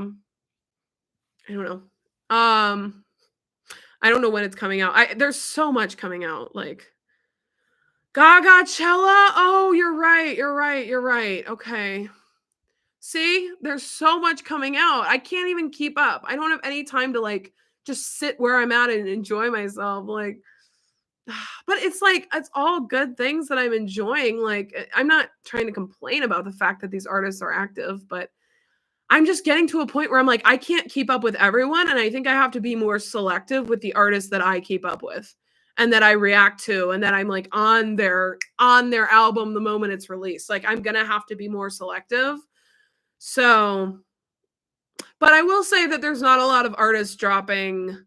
don't know. I don't know when it's coming out. There's so much coming out. Like Gaga Cella. Oh, you're right. Okay. See, there's so much coming out. I can't even keep up. I don't have any time to like just sit where I'm at and enjoy myself. Like, but it's like, it's all good things that I'm enjoying. Like, I'm not trying to complain about the fact that these artists are active, but I'm just getting to a point where I'm like, I can't keep up with everyone. And I think I have to be more selective with the artists that I keep up with and that I react to, and that I'm like on their album the moment it's released. Like, I'm going to have to be more selective. So, but I will say that there's not a lot of artists dropping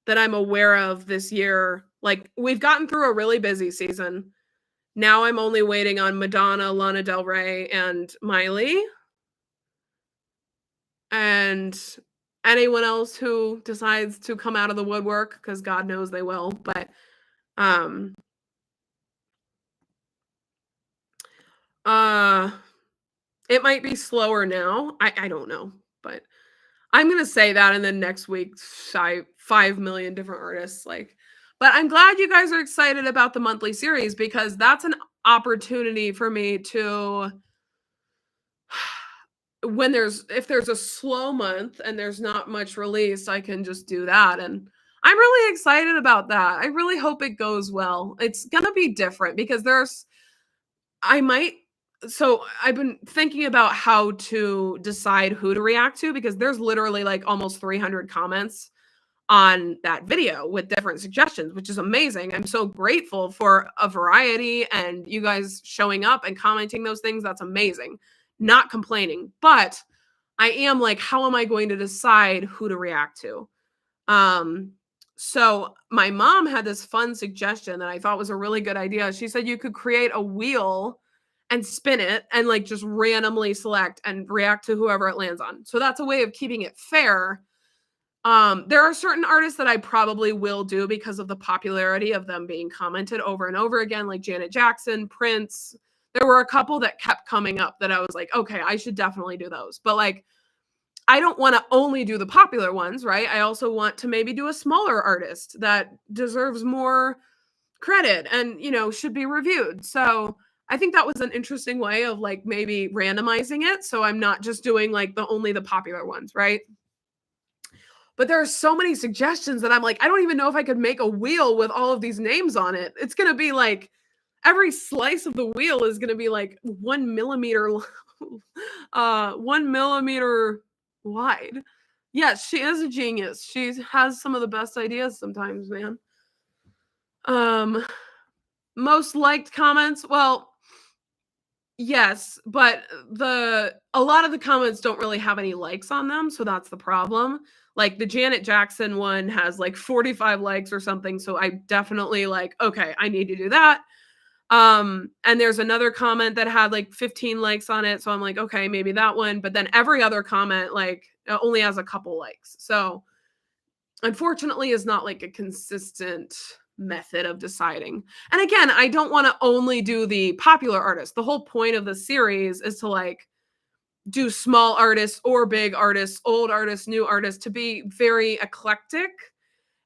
that I'm aware of this year. Like, we've gotten through a really busy season. Now I'm only waiting on Madonna, Lana Del Rey, and Miley. And anyone else who decides to come out of the woodwork, because God knows they will. But it might be slower now. I don't know, but I'm gonna say that, and then next week 5 million different artists. Like, but I'm glad you guys are excited about the monthly series, because that's an opportunity for me to if there's a slow month and there's not much release, I can just do that, and I'm really excited about that. I really hope it goes well. It's gonna be different because I might so I've been thinking about how to decide who to react to because there's literally, like, almost 300 comments on that video with different suggestions, which is amazing. I'm so grateful for a variety and you guys showing up and commenting those things. That's amazing. Not complaining, but I am like, how am I going to decide who to react to? Um, so my mom had this fun suggestion that I thought was a really good idea. She said you could create a wheel and spin it and like just randomly select and react to whoever it lands on. So that's a way of keeping it fair. There are certain artists that I probably will do because of the popularity of them being commented over and over again, like Janet Jackson, Prince. There were a couple that kept coming up that I was like, okay, I should definitely do those. But like, I don't want to only do the popular ones, right? I also want to maybe do a smaller artist that deserves more credit and, should be reviewed. So I think that was an interesting way of like maybe randomizing it. So I'm not just doing like only the popular ones, right? But there are so many suggestions that I'm like, I don't even know if I could make a wheel with all of these names on it. It's going to be like every slice of the wheel is going to be like 1 millimeter, 1 millimeter wide. Yes, she is a genius. She has some of the best ideas sometimes, man. Most liked comments. Well, yes, but a lot of the comments don't really have any likes on them, so that's the problem. Like the Janet Jackson one has like 45 likes or something, so I definitely like, okay, I need to do that. And there's another comment that had like 15 likes on it, so I'm like, okay, maybe that one, but then every other comment like only has a couple likes. So unfortunately is not like a consistent method of deciding. And again, I don't want to only do the popular artists. The whole point of the series is to like do small artists or big artists, old artists, new artists, to be very eclectic.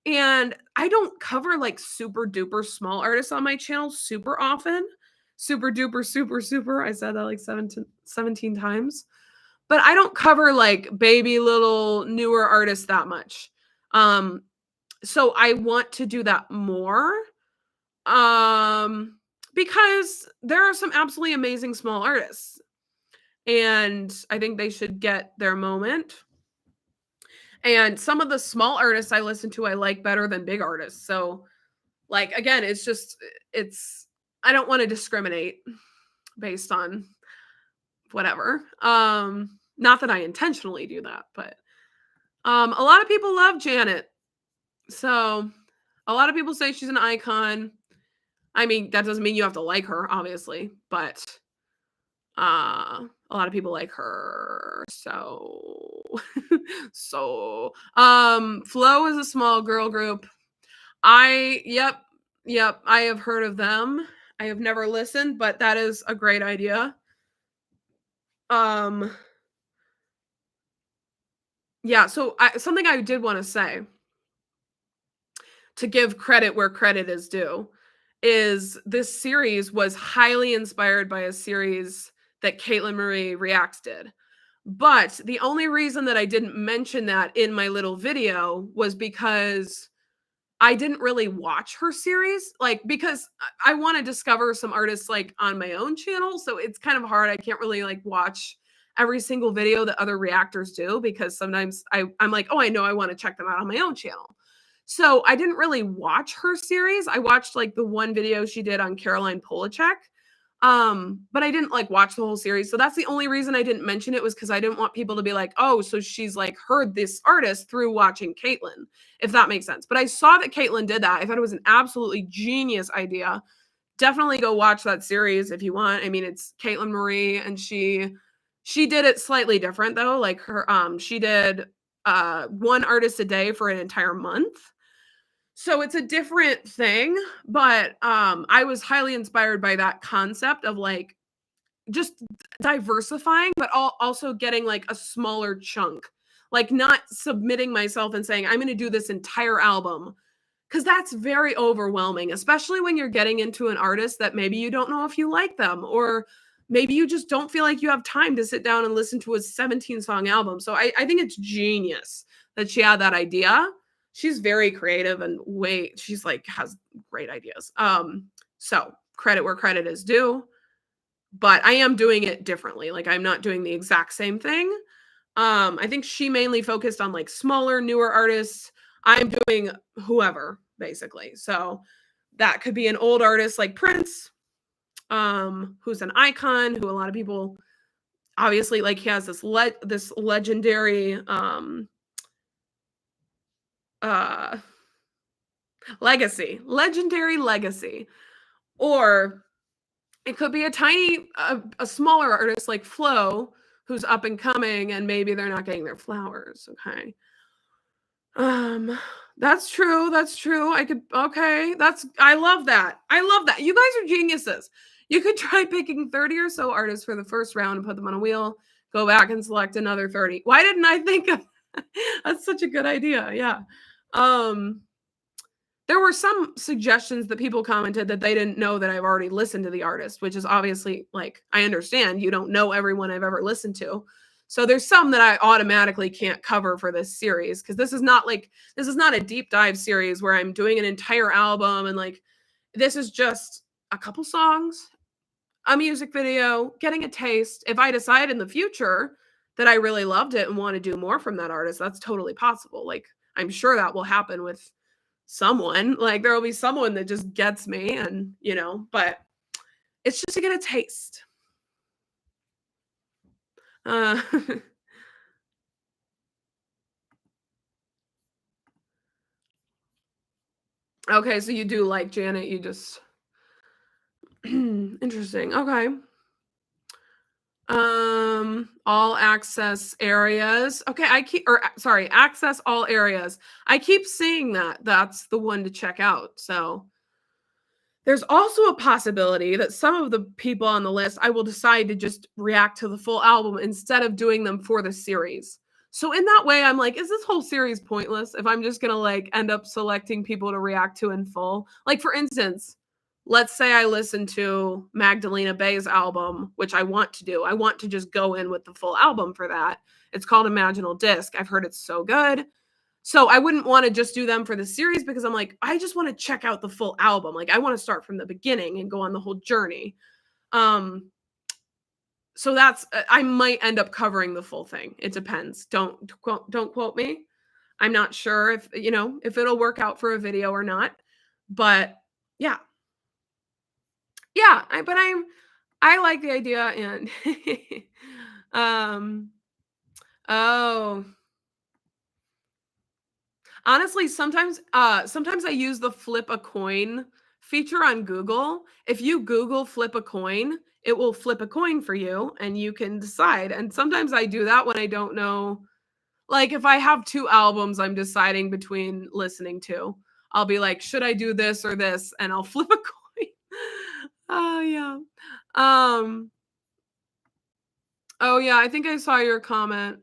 And I don't cover like super duper small artists on my channel super often. Super duper, super, super. I said that like 17 times. But I don't cover like baby little newer artists that much. So I want to do that more. Because there are some absolutely amazing small artists. And I think they should get their moment. And some of the small artists I listen to, I like better than big artists. So, like, again, I don't want to discriminate based on whatever. Not that I intentionally do that, but a lot of people love Janet. So, a lot of people say she's an icon. I mean, that doesn't mean you have to like her, obviously, but a lot of people like her. So Flow is a small girl group. Yep, I have heard of them. I have never listened, but that is a great idea. Yeah, so something I did want to say to give credit where credit is due is this series was highly inspired by a series that Caitlin Marie Reacts did. But the only reason that I didn't mention that in my little video was because I didn't really watch her series, like, because I want to discover some artists like on my own channel. So it's kind of hard. I can't really like watch every single video that other reactors do because sometimes I'm like, oh, I know I want to check them out on my own channel. So I didn't really watch her series. I watched like the one video she did on Caroline Polachek. But I didn't like watch the whole series. So that's the only reason I didn't mention it was because I didn't want people to be like, oh, so she's like heard this artist through watching Caitlin, if that makes sense. But I saw that Caitlin did that. I thought it was an absolutely genius idea. Definitely go watch that series if you want. I mean, it's Caitlin Marie and she did it slightly different though. Like she did one artist a day for an entire month. So it's a different thing, but I was highly inspired by that concept of like just diversifying, but also getting like a smaller chunk, like not submitting myself and saying, I'm going to do this entire album. Cause that's very overwhelming, especially when you're getting into an artist that maybe you don't know if you like them or maybe you just don't feel like you have time to sit down and listen to a 17-song album. So I think it's genius that she had that idea. She's very creative and she's like has great ideas. So credit where credit is due, but I am doing it differently. Like I'm not doing the exact same thing. I think she mainly focused on like smaller, newer artists. I'm doing whoever basically. So that could be an old artist like Prince, who's an icon, who a lot of people obviously like. He has this legendary uh legendary legacy. Or it could be a smaller artist like Flo, who's up and coming, and maybe they're not getting their flowers. Okay. That's true. I love that. You guys are geniuses. You could try picking 30 or so artists for the first round and put them on a wheel, go back and select another 30. Why didn't I think of that's such a good idea. Yeah. There were some suggestions that people commented that they didn't know that I've already listened to the artist, which is obviously like, I understand you don't know everyone I've ever listened to. So there's some that I automatically can't cover for this series, because this is not a deep dive series where I'm doing an entire album, and like this is just a couple songs, a music video, getting a taste. If I decide in the future that I really loved it and want to do more from that artist, that's totally possible. Like I'm sure that will happen with someone. Like there will be someone that just gets me, and but it's just to get a taste. Okay, so you do like Janet, you just interesting. Okay. All access areas. Okay, access all areas. I keep seeing that. That's the one to check out. So there's also a possibility that some of the people on the list, I will decide to just react to the full album instead of doing them for the series. So in that way, I'm like, is this whole series pointless if I'm just going to like end up selecting people to react to in full? Like for instance, let's say I listen to Magdalena Bay's album, which I want to do. I want to just go in with the full album for that. It's called Imaginal Disc. I've heard it's so good. So I wouldn't want to just do them for the series, because I'm like, I just want to check out the full album. Like I want to start from the beginning and go on the whole journey. So I might end up covering the full thing. It depends. Don't quote me. I'm not sure if it'll work out for a video or not. But yeah. Yeah, I like the idea. And oh, honestly, sometimes I use the flip a coin feature on Google. If you Google flip a coin, it will flip a coin for you and you can decide. And sometimes I do that when I don't know, like if I have two albums I'm deciding between listening to, I'll be like, should I do this or this? And I'll flip a coin. Oh yeah. Oh yeah, I think I saw your comment.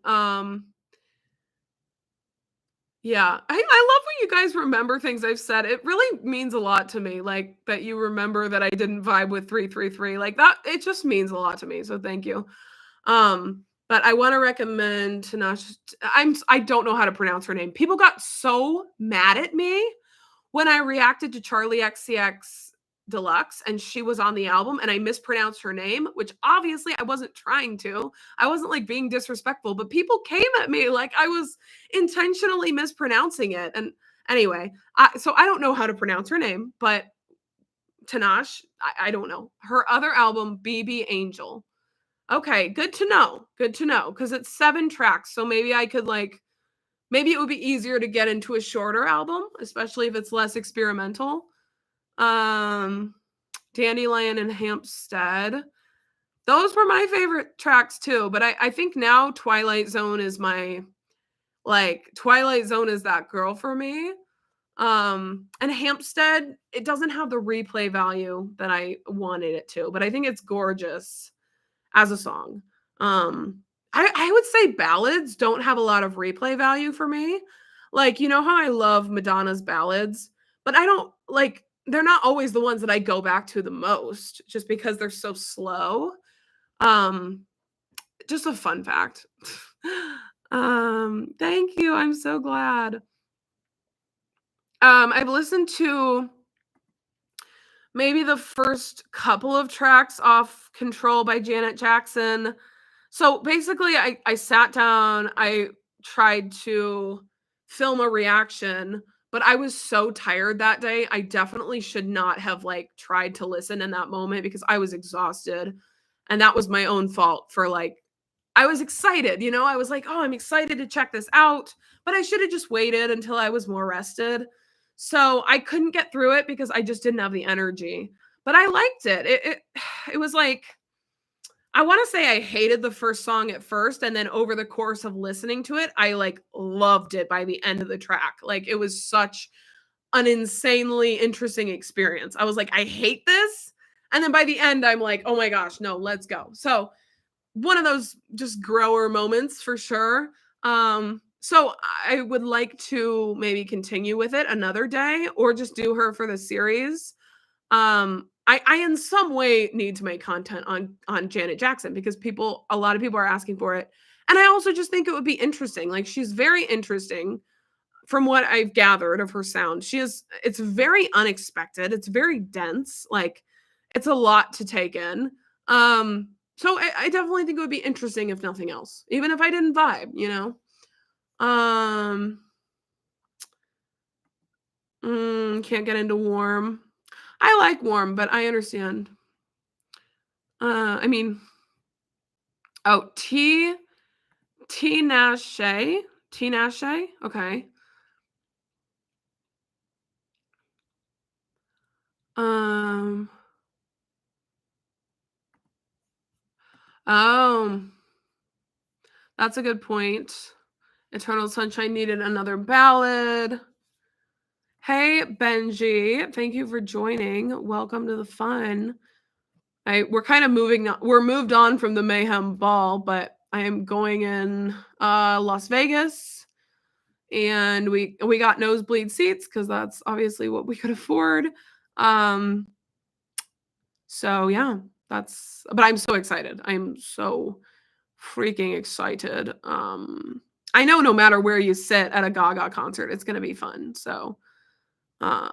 Yeah. I love when you guys remember things I've said. It really means a lot to me, like that you remember that I didn't vibe with 333. Like that, it just means a lot to me. So thank you. But I want to recommend Tanash. I don't know how to pronounce her name. People got so mad at me when I reacted to Charlie XCX Deluxe and she was on the album and I mispronounced her name, which obviously I wasn't trying to. I wasn't like being disrespectful, but people came at me like I was intentionally mispronouncing it. And anyway, so I don't know how to pronounce her name, but Tanash, I don't know. Her other album, BB Angel. Okay, good to know. Good to know, because it's 7 tracks. So maybe I could maybe it would be easier to get into a shorter album, especially if it's less experimental. Dandelion and Hampstead. Those were my favorite tracks too, but I think now Twilight Zone is Twilight Zone is that girl for me. And Hampstead, it doesn't have the replay value that I wanted it to, but I think it's gorgeous as a song. I would say ballads don't have a lot of replay value for me. Like, you know how I love Madonna's ballads, but I don't they're not always the ones that I go back to the most just because they're so slow. Just a fun fact. Thank you. I'm so glad. I've listened to maybe the first couple of tracks off Control by Janet Jackson. So basically, I sat down, I tried to film a reaction, but I was so tired that day. I definitely should not have like tried to listen in that moment because I was exhausted. And that was my own fault for like, I was excited, you know, I was like, oh, I'm excited to check this out, but I should have just waited until I was more rested. So I couldn't get through it because I just didn't have the energy. But I liked it. It was like, I want to say I hated the first song at first, and then over the course of listening to it, I like loved it by the end of the track. Like it was such an insanely interesting experience. I was like, I hate this. And then by the end, I'm like, oh my gosh, no, let's go. So one of those just grower moments for sure. So I would like to maybe continue with it another day or just do her for the series. I in some way need to make content on Janet Jackson because a lot of people are asking for it. And I also just think it would be interesting. Like she's very interesting from what I've gathered of her sound. It's very unexpected. It's very dense. Like it's a lot to take in. So I definitely think it would be interesting if nothing else, even if I didn't vibe, you know? Can't get into Warm. I like Warm, but I understand. I mean, oh, T Nashe. T Nashe? Okay. Oh, that's a good point. Eternal Sunshine needed another ballad. Hey, Benji. Thank you for joining. Welcome to the fun. We're kind of we're moved on from the Mayhem ball, but I am going in Las Vegas and we got nosebleed seats because that's obviously what we could afford. So yeah, but I'm so excited. I'm so freaking excited. I know no matter where you sit at a Gaga concert, it's gonna be fun. So I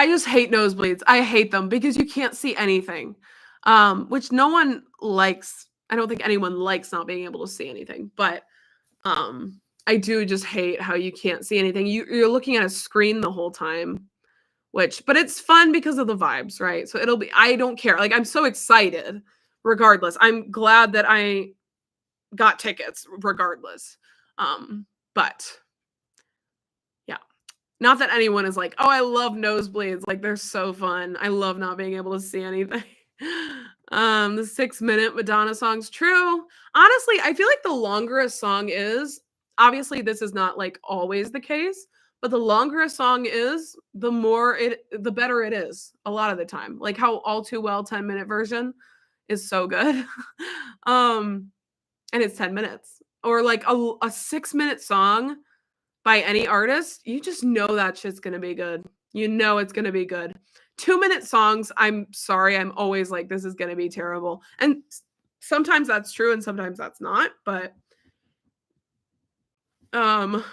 just hate nosebleeds. I hate them because you can't see anything. Which no one likes. I don't think anyone likes not being able to see anything, but I do just hate how you can't see anything. You're looking at a screen the whole time, but it's fun because of the vibes, right? So I don't care. Like I'm so excited regardless. I'm glad that I got tickets regardless. But yeah. Not that anyone is like, oh, I love nosebleeds. Like they're so fun. I love not being able to see anything. The 6-minute Madonna song's true. Honestly, I feel like the longer a song is, obviously this is not like always the case, but the longer a song is, the better it is a lot of the time. Like how All Too Well 10-minute version is so good. And it's 10 minutes. Or like a 6-minute song by any artist, you just know that shit's gonna be good. You know it's gonna be good. 2-minute songs, I'm sorry, I'm always like, this is gonna be terrible. And sometimes that's true and sometimes that's not, but I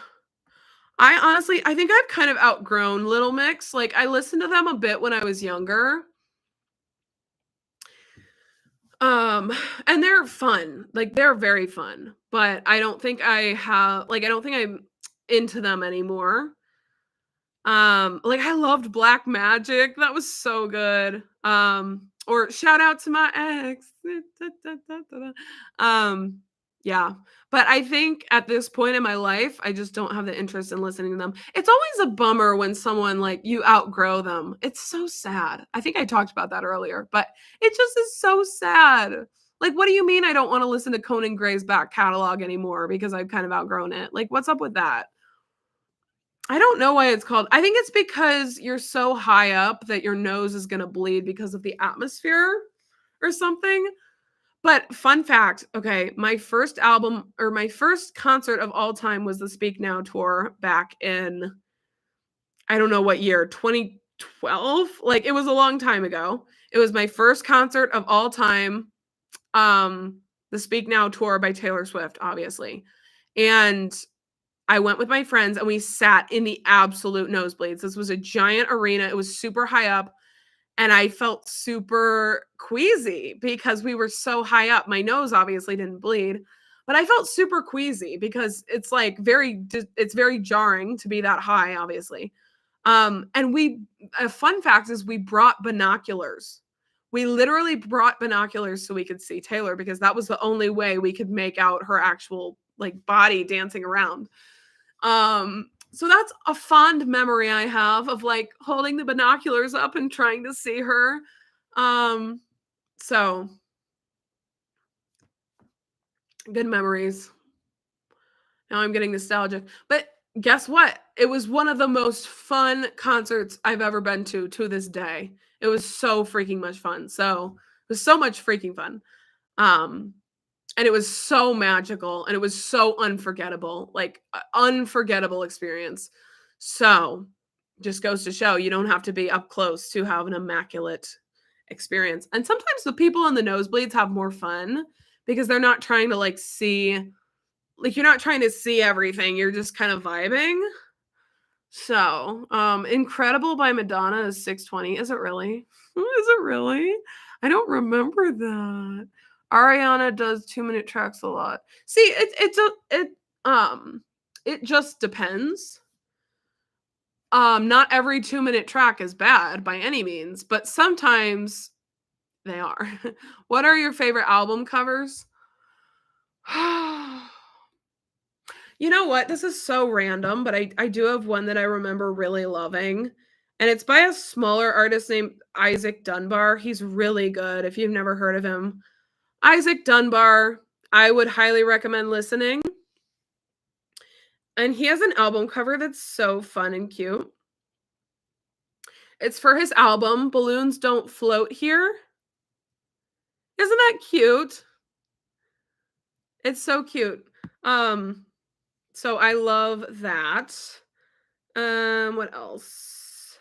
think I've kind of outgrown Little Mix. Like I listened to them a bit when I was younger. And they're fun. Like they're very fun, but I don't think I'm into them anymore. Like I loved Black Magic. That was so good. Or shout out to my ex. Yeah. But I think at this point in my life, I just don't have the interest in listening to them. It's always a bummer when someone like you outgrow them. It's so sad. I think I talked about that earlier, but it just is so sad. Like, what do you mean I don't want to listen to Conan Gray's back catalog anymore because I've kind of outgrown it? Like, what's up with that? I don't know why it's called. I think it's because you're so high up that your nose is going to bleed because of the atmosphere or something. But fun fact, okay, my first concert of all time was the Speak Now tour back in, I don't know what year, 2012 12. Like, it was a long time ago. It was my first concert of all time. The Speak Now tour by Taylor Swift, obviously. And I went with my friends and we sat in the absolute nosebleeds. This was a giant arena. It was super high up. And I felt super queasy because we were so high up. My nose obviously didn't bleed, but I felt super queasy because it's like it's very jarring to be that high, obviously. And a fun fact is we brought binoculars. We literally brought binoculars so we could see Taylor because that was the only way we could make out her actual like body dancing around. So that's a fond memory I have of like holding the binoculars up and trying to see her. So good memories. Now I'm getting nostalgic. But guess what? It was one of the most fun concerts I've ever been to this day. It was so freaking much fun. So it was so much freaking fun. And it was so magical and it was so unforgettable, like unforgettable experience. So just goes to show you don't have to be up close to have an immaculate experience. And sometimes the people in the nosebleeds have more fun because they're not trying to like see, like you're not trying to see everything. You're just kind of vibing. So, Incredible by Madonna is 620. Is it really? Is it really? I don't remember that. Ariana does 2-minute tracks a lot. See, it just depends. Not every 2-minute track is bad by any means, but sometimes they are. What are your favorite album covers? You know what? This is so random, but I do have one that I remember really loving. And it's by a smaller artist named Isaac Dunbar. He's really good if you've never heard of him. Isaac Dunbar, I would highly recommend listening. And he has an album cover that's so fun and cute. It's for his album, Balloons Don't Float Here. Isn't that cute? It's so cute. So I love that. What else?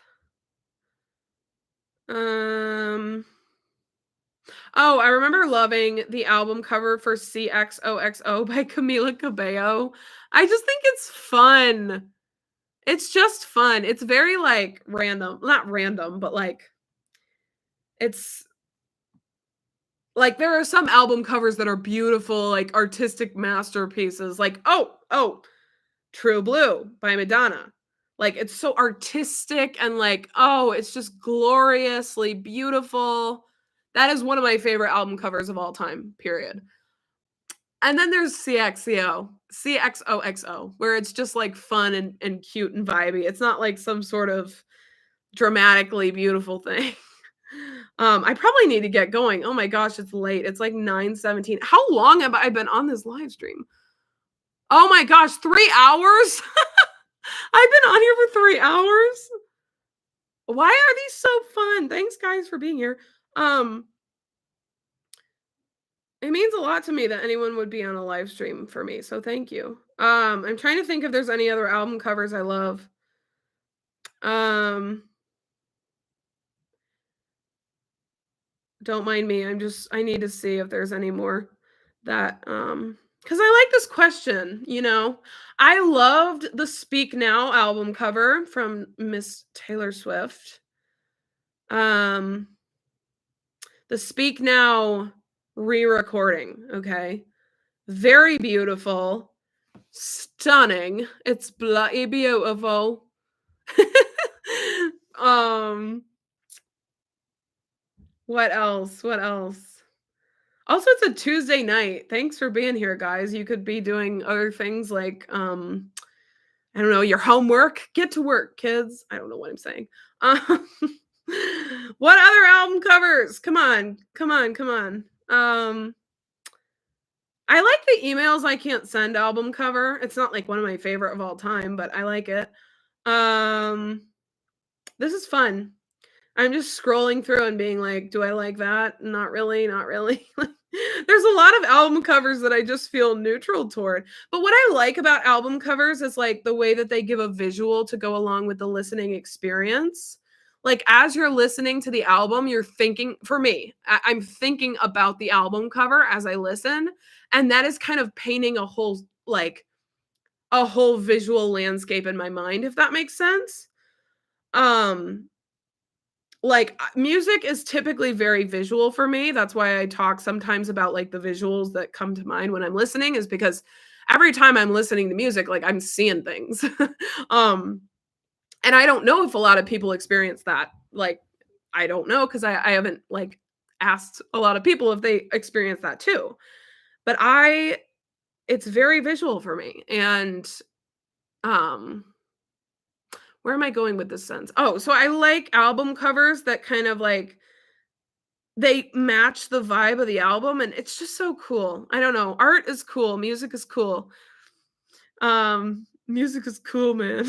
Oh, I remember loving the album cover for CXOXO by Camila Cabello. I just think it's fun. It's just fun. It's very like random, not random, but like it's like there are some album covers that are beautiful, like artistic masterpieces, like True Blue by Madonna. Like it's so artistic and like, oh, it's just gloriously beautiful. That is one of my favorite album covers of all time, period. And then there's CXOXO, where it's just like fun and cute and vibey. It's not like some sort of dramatically beautiful thing. I probably need to get going. Oh my gosh, it's late. It's like 9:17. How long have I been on this live stream? Oh my gosh, 3 hours? I've been on here for 3 hours? Why are these so fun? Thanks guys for being here. It means a lot to me that anyone would be on a live stream for me, so thank you. I'm trying to think if there's any other album covers I love. Don't mind me. I need to see if there's any more that because I like this question, you know. I loved the Speak Now album cover from Miss Taylor Swift. The Speak Now re-recording, okay? Very beautiful, stunning. It's bloody beautiful. What else? What else? Also, it's a Tuesday night. Thanks for being here, guys. You could be doing other things like, I don't know, your homework. Get to work, kids. I don't know what I'm saying. What other album covers? Come on. Come on. Come on. I like the Emails I Can't Send album cover. It's not like one of my favorite of all time, but I like it. This is fun. I'm just scrolling through and being like, do I like that? Not really, not really. There's a lot of album covers that I just feel neutral toward. But what I like about album covers is like the way that they give a visual to go along with the listening experience. like, as you're listening to the album, you're thinking for me, I'm thinking about the album cover as I listen, and that is kind of painting a whole, like, a whole visual landscape in my mind, if that makes sense. Um, like, music is typically very visual for me. That's why I talk sometimes about, like, the visuals that come to mind when I'm listening is because every time I'm listening to music, like, I'm seeing things. Um, and I don't know if a lot of people experience that. Like, I don't know because I haven't, like, asked a lot of people if they experience that too. But it's very visual for me, and, um where am I going with this sense? Oh, so I like album covers that kind of, like, they match the vibe of the album, and it's just so cool. I don't know, art is cool, music is cool. Music is cool, man.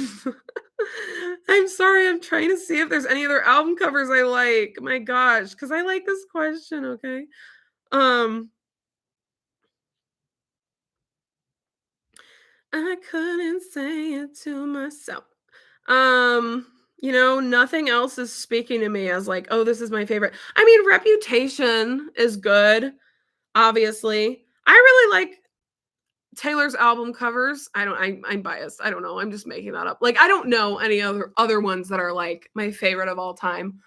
I'm sorry, I'm trying to see if there's any other album covers I like. My gosh, because I like this question, okay? Um, I couldn't say it to myself. Nothing else is speaking to me as like, "Oh, this is my favorite." I mean, Reputation is good, obviously. I really like Taylor's album covers. I'm biased. I don't know. I'm just making that up. Like, I don't know any other ones that are like my favorite of all time.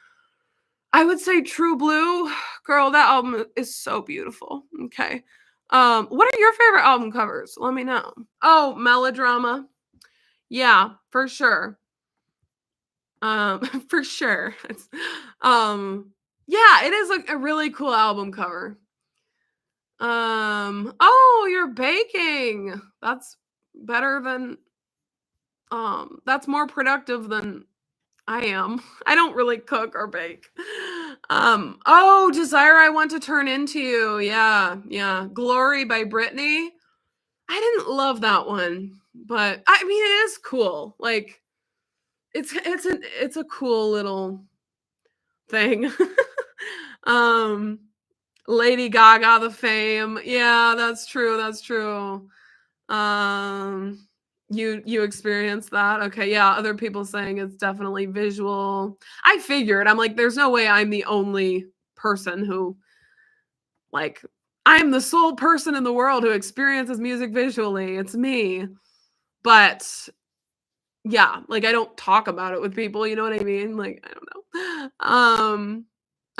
I would say True Blue. Girl, that album is so beautiful. Okay. What are your favorite album covers? Let me know. Oh, Melodrama. Yeah, for sure. For sure. Yeah, it is a really cool album cover. Oh, you're baking. That's better than that's more productive than I am. I don't really cook or bake. Oh, Desire I Want to Turn Into You. Yeah, yeah. Glory by Britney. I didn't love that one, but I mean it is cool. Like it's a cool little thing. um Lady Gaga, The Fame. Yeah, that's true, that's true. Um, you experienced that? Okay, yeah, other people saying it's definitely visual. I figured, I'm like, there's no way I'm the only person who, like, I'm the sole person in the world who experiences music visually. It's me. But yeah, like I don't talk about it with people, you know what I mean? Like, I don't know.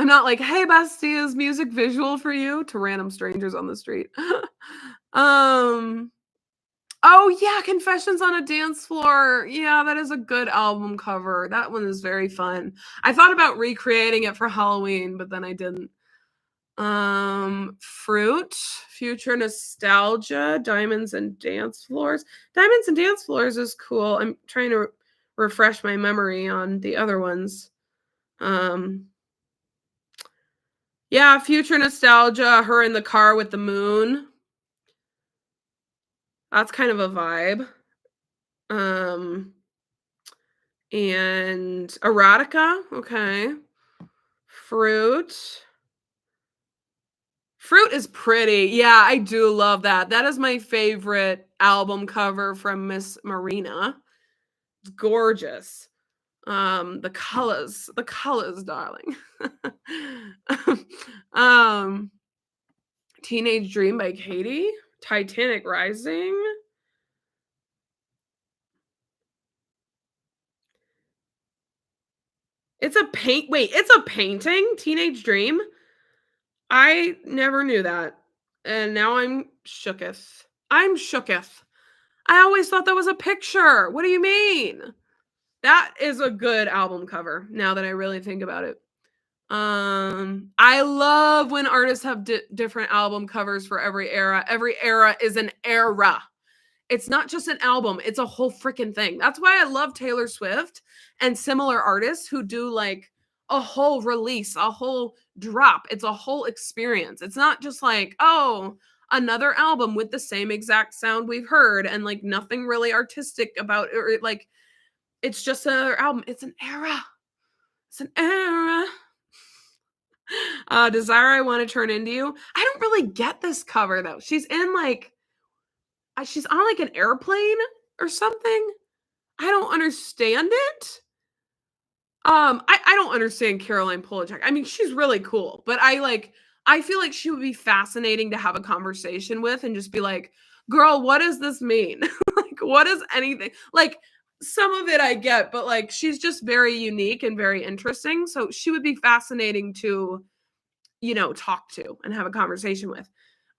I'm not like, "Hey, bestie, is music visual for you?" to random strangers on the street. Um, oh yeah, Confessions on a Dance Floor. Yeah, that is a good album cover. That one is very fun. I thought about recreating it for Halloween, but then I didn't. Fruit, Future Nostalgia, Diamonds and Dance Floors. Diamonds and Dance Floors is cool. I'm trying to refresh my memory on the other ones. Um, yeah, Future Nostalgia, Her in the Car with the Moon. That's kind of a vibe. Um, and Erotica, okay. Fruit. Fruit is pretty. Yeah, I do love that. That is my favorite album cover from Miss Marina. It's gorgeous. The colors, darling. um, Teenage Dream by Katy, Titanic Rising. It's a painting? Teenage Dream? I never knew that. And now I'm shooketh. I'm shooketh. I always thought that was a picture. What do you mean? That is a good album cover now that I really think about it. I love when artists have different album covers for every era. Every era is an era. It's not just an album, it's a whole freaking thing. That's why I love Taylor Swift and similar artists who do like a whole release, a whole drop. It's a whole experience. It's not just like, oh, another album with the same exact sound we've heard and like nothing really artistic about it. Or like, it's just another album. It's an era. It's an era. Desire I Want to Turn Into You. I don't really get this cover though. She's on like an airplane or something. I don't understand it. I don't understand Caroline Polachek. I mean, she's really cool, but I feel like she would be fascinating to have a conversation with and just be like, "Girl, what does this mean? Like, what is anything?" Like, some of it I get, but like she's just very unique and very interesting. So she would be fascinating to, talk to and have a conversation with.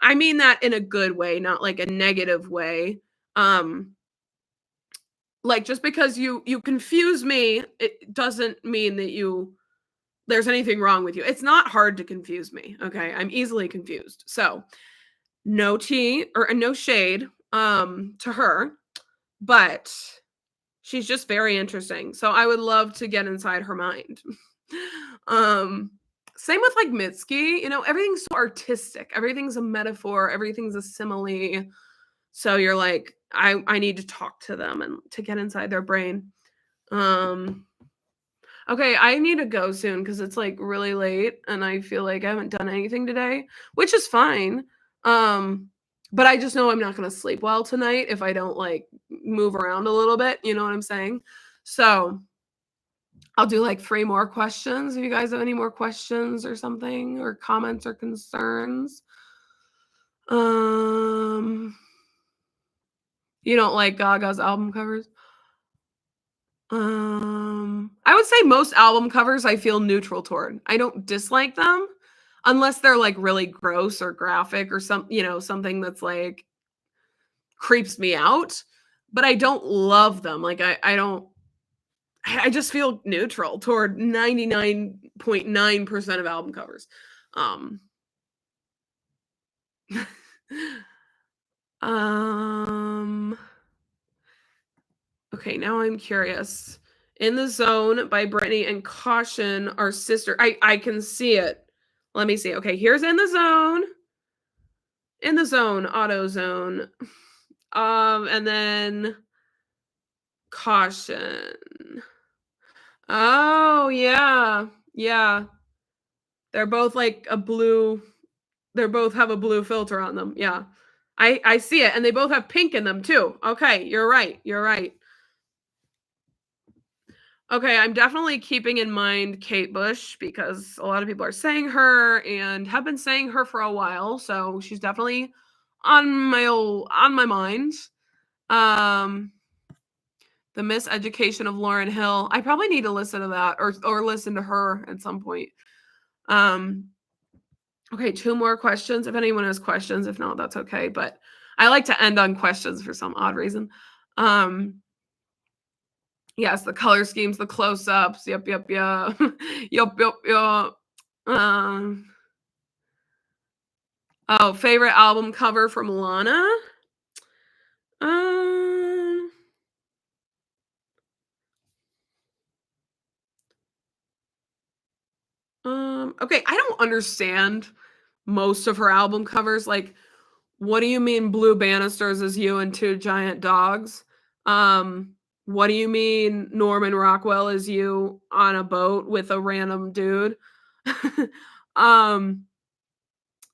I mean that in a good way, not like a negative way. Um, like just because you confuse me, it doesn't mean that there's anything wrong with you. It's not hard to confuse me, okay? I'm easily confused. So, no tea or no shade to her, but she's just very interesting. So I would love to get inside her mind. um Same with like Mitski, everything's so artistic. Everything's a metaphor, everything's a simile. So you're like, I need to talk to them and to get inside their brain. Um Okay, I need to go soon because it's like really late and I feel like I haven't done anything today, which is fine. Um, but I just know I'm not gonna sleep well tonight if I don't like move around a little bit, you know what I'm saying? So I'll do like 3 more questions. If you guys have any more questions or something, or comments or concerns. Um, you don't like Gaga's album covers? I would say most album covers I feel neutral toward. I don't dislike them unless they're like really gross or graphic or something that's like creeps me out, but I don't love them. Like I don't I just feel neutral toward 99.9% of album covers. Um um Okay, now I'm curious. In the Zone by Brittany and Caution Our Sister. I can see it. Let me see. Okay, here's In the Zone. In the Zone, Auto Zone. And then Caution. Oh, yeah. Yeah. They're both like a blue. They both have a blue filter on them. Yeah. I see it. And they both have pink in them too. Okay, you're right. You're right. Okay, I'm definitely keeping in mind Kate Bush because a lot of people are saying her and have been saying her for a while, so she's definitely on my mind. Um, The Miseducation of Lauryn Hill. I probably need to listen to that or listen to her at some point. Um, okay, 2 more questions. If anyone has questions, if not, that's okay. But I like to end on questions for some odd reason. Yes, the color schemes, the close-ups. Yep, yep, yeah. Yep, yep, yep. Um, Favorite album cover from Lana? Um, okay, I don't understand most of her album covers. Like, what do you mean blue banisters is you and two giant dogs? What do you mean Norman Rockwell is you on a boat with a random dude? um,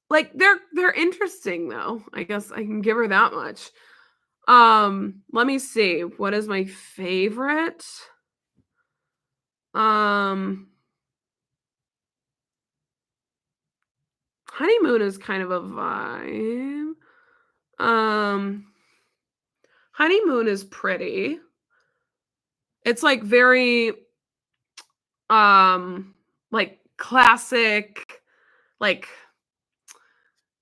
like they're interesting though. I guess I can give her that much. Let me see. What is my favorite? Um, Honeymoon is kind of a vibe. Um, Honeymoon is pretty. It's like very like classic, like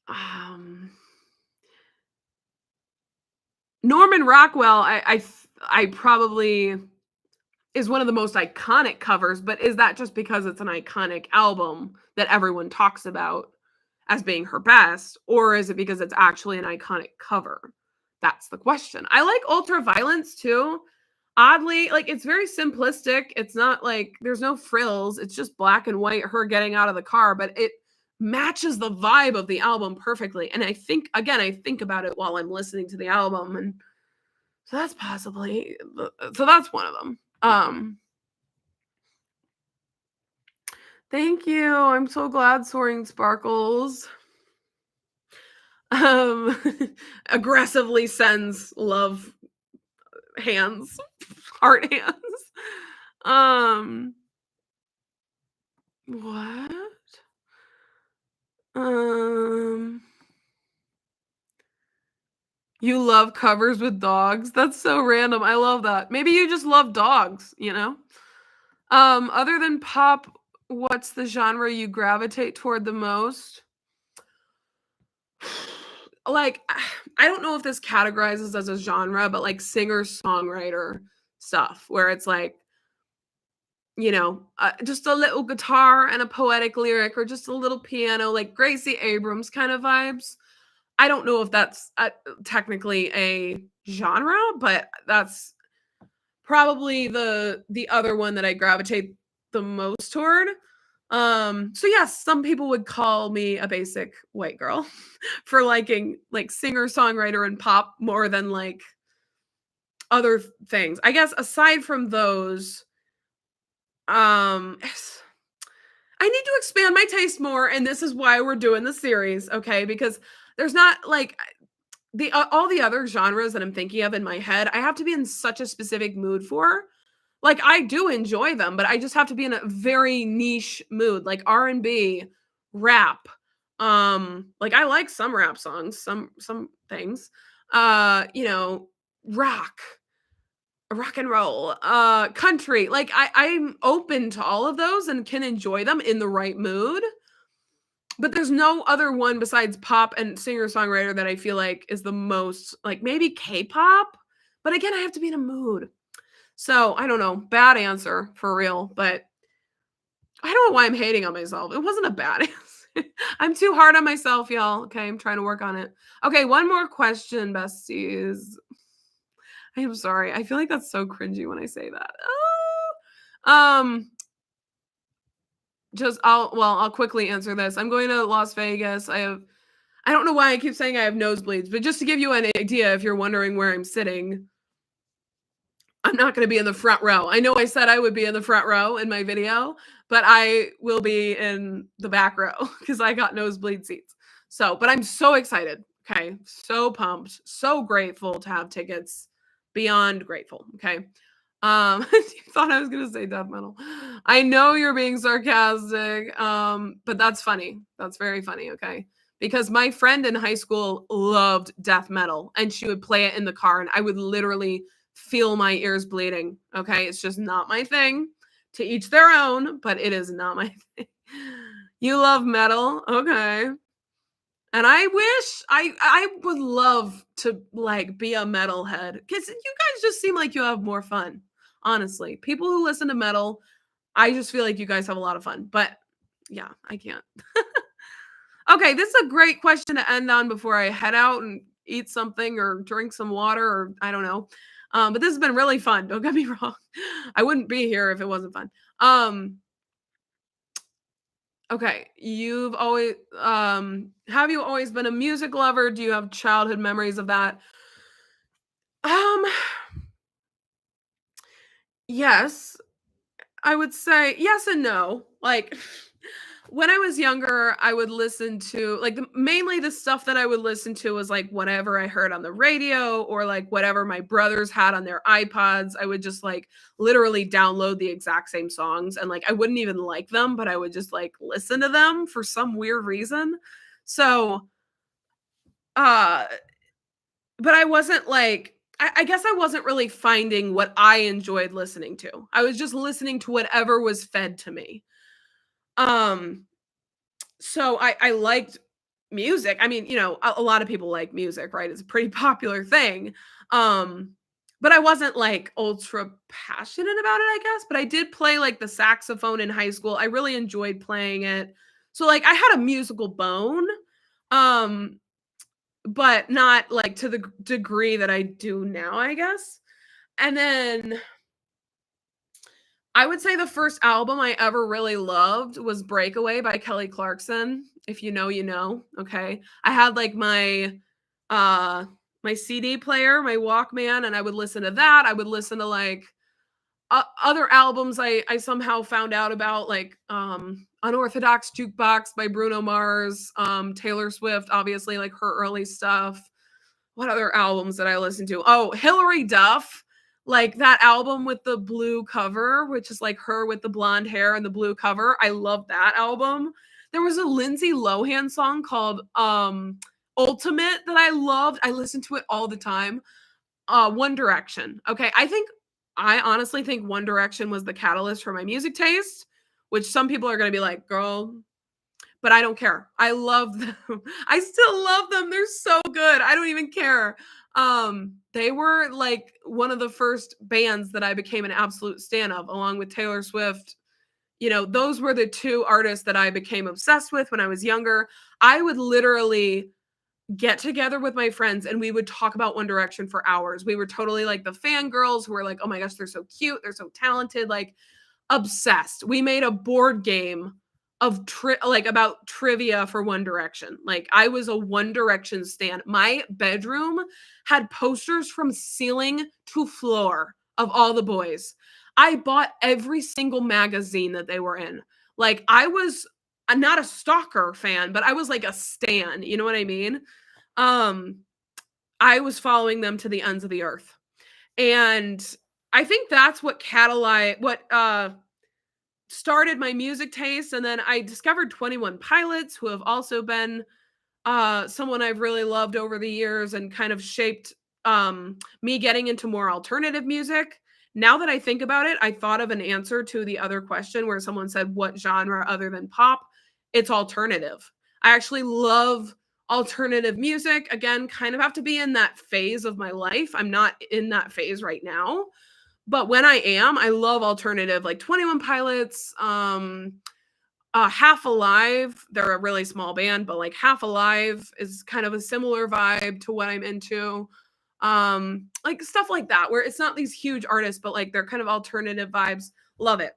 um Norman Rockwell, I probably is one of the most iconic covers, but is that just because it's an iconic album that everyone talks about as being her best, or is it because it's actually an iconic cover? That's the question. I like Ultraviolence too. Oddly, like it's very simplistic. It's not like there's no frills. It's just black and white, her getting out of the car, but it matches the vibe of the album perfectly. And I think about it while I'm listening to the album, and so that's one of them. Thank you. I'm so glad Soaring Sparkles um aggressively sends love hands, heart hands. Um What? Um, you love covers with dogs? That's so random. I love that. Maybe you just love dogs, you know? Other than pop, what's the genre you gravitate toward the most? Like, I don't know if this categorizes as a genre, but like singer-songwriter stuff where it's like, just a little guitar and a poetic lyric or just a little piano, like Gracie Abrams kind of vibes. I don't know if that's technically a genre, but that's probably the other one that I gravitate the most toward. So yes, some people would call me a basic white girl for liking like singer-songwriter and pop more than like other things. I guess aside from those, I need to expand my taste more, and this is why we're doing the series, okay? Because there's not like the all the other genres that I'm thinking of in my head, I have to be in such a specific mood for. Like I do enjoy them, but I just have to be in a very niche mood, like R&B, rap. Like I like some rap songs, some things. You know, rock, rock and roll, country. Like I'm open to all of those and can enjoy them in the right mood. But there's no other one besides pop and singer-songwriter that I feel like is the most like maybe K-pop, but again, I have to be in a mood. So, I don't know, bad answer for real, but I don't know why I'm hating on myself. It wasn't a bad answer. I'm too hard on myself, y'all. Okay, I'm trying to work on it. Okay, one more question, besties. I am sorry. I feel like that's so cringy when I say that. Um, I'll quickly answer this. I'm going to Las Vegas. I don't know why I keep saying I have nosebleeds, but just to give you an idea, if you're wondering where I'm sitting, I'm not going to be in the front row. I know I said I would be in the front row in my video, but I will be in the back row because I got nosebleed seats. So, but I'm so excited. Okay. So pumped. So grateful to have tickets. Beyond grateful. Okay. You thought I was gonna say death metal. I know you're being sarcastic, but that's funny. That's very funny, okay? Because my friend in high school loved death metal, and she would play it in the car, and I would literally feel my ears bleeding. Okay, it's just not my thing. To each their own, but it is not my thing. You love metal, okay? And I wish I would love to like be a metalhead because you guys just seem like you have more fun. Honestly, people who listen to metal, I just feel like you guys have a lot of fun. But yeah, I can't. Okay, this is a great question to end on before I head out and eat something or drink some water or I don't know. But this has been really fun. Don't get me wrong. I wouldn't be here if it wasn't fun. Okay, have you always been a music lover? Do you have childhood memories of that? Um, yes. I would say yes and no. Like when I was younger, I would listen to like mainly the stuff that I would listen to was like whatever I heard on the radio or like whatever my brothers had on their iPods. I would just like literally download the exact same songs and like I wouldn't even like them, but I would just like listen to them for some weird reason. So, uh but I wasn't like I guess I wasn't really finding what I enjoyed listening to. I was just listening to whatever was fed to me. Um, so I liked music. I mean, a lot of people like music, right? It's a pretty popular thing. Um, but I wasn't like ultra passionate about it, I guess. But I did play like the saxophone in high school. I really enjoyed playing it. So like I had a musical bone. Um, but not like to the degree that I do now, I guess. And then I would say the first album I ever really loved was Breakaway by Kelly Clarkson. If you know, you know. Okay. I had like uh my CD player, my Walkman, and I would listen to that. I would listen to like other albums I somehow found out about, like Unorthodox Jukebox by Bruno Mars, Taylor Swift, obviously like her early stuff. What other albums did I listen to? Oh, Hillary Duff. Like that album with the blue cover, which is like her with the blonde hair and the blue cover. I love that album. There was a Lindsay Lohan song called Ultimate that I loved. I listened to it all the time. One Direction. Okay, I honestly think One Direction was the catalyst for my music taste, which some people are going to be like, "Girl, but I don't care. I love them. I still love them. They're so good. I don't even care." They were like one of the first bands that I became an absolute stan of, along with Taylor Swift. You know, those were the two artists that I became obsessed with when I was younger. I would literally get together with my friends and we would talk about One Direction for hours. We were totally like the fangirls who were like, "Oh my gosh, they're so cute. They're so talented." Like, obsessed. We made a board game of about trivia for One Direction. Like, I was a One Direction stan. My bedroom had posters from ceiling to floor of all the boys. I bought every single magazine that they were in. Like, I'm not a stalker fan, but I was like a stan. You know what I mean? Um, I was following them to the ends of the earth. And I think that's what started my music taste. And then I discovered 21 Pilots, who have also been someone I've really loved over the years and kind of shaped me getting into more alternative music. Now that I think about it, I thought of an answer to the other question where someone said, "What genre other than pop?" It's alternative. I actually love alternative music. Again, kind of have to be in that phase of my life. I'm not in that phase right now. But when I am, I love alternative, like 21 Pilots, Half Alive. They're a really small band, but like Half Alive is kind of a similar vibe to what I'm into. Like stuff like that, where it's not these huge artists, but like they're kind of alternative vibes. Love it.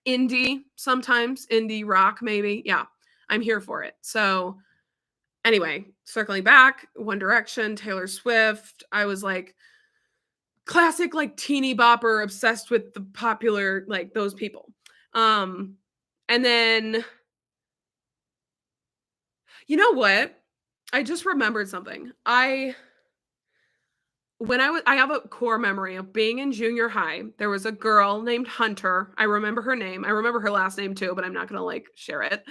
Indie, sometimes indie rock, maybe. Yeah, I'm here for it. So anyway, circling back, One Direction, Taylor Swift. I was like, classic like teeny bopper, obsessed with the popular, like those people. And then you know what? I just remembered something. I have a core memory of being in junior high. There was a girl named Hunter. I remember her name. I remember her last name too, but I'm not gonna like share it.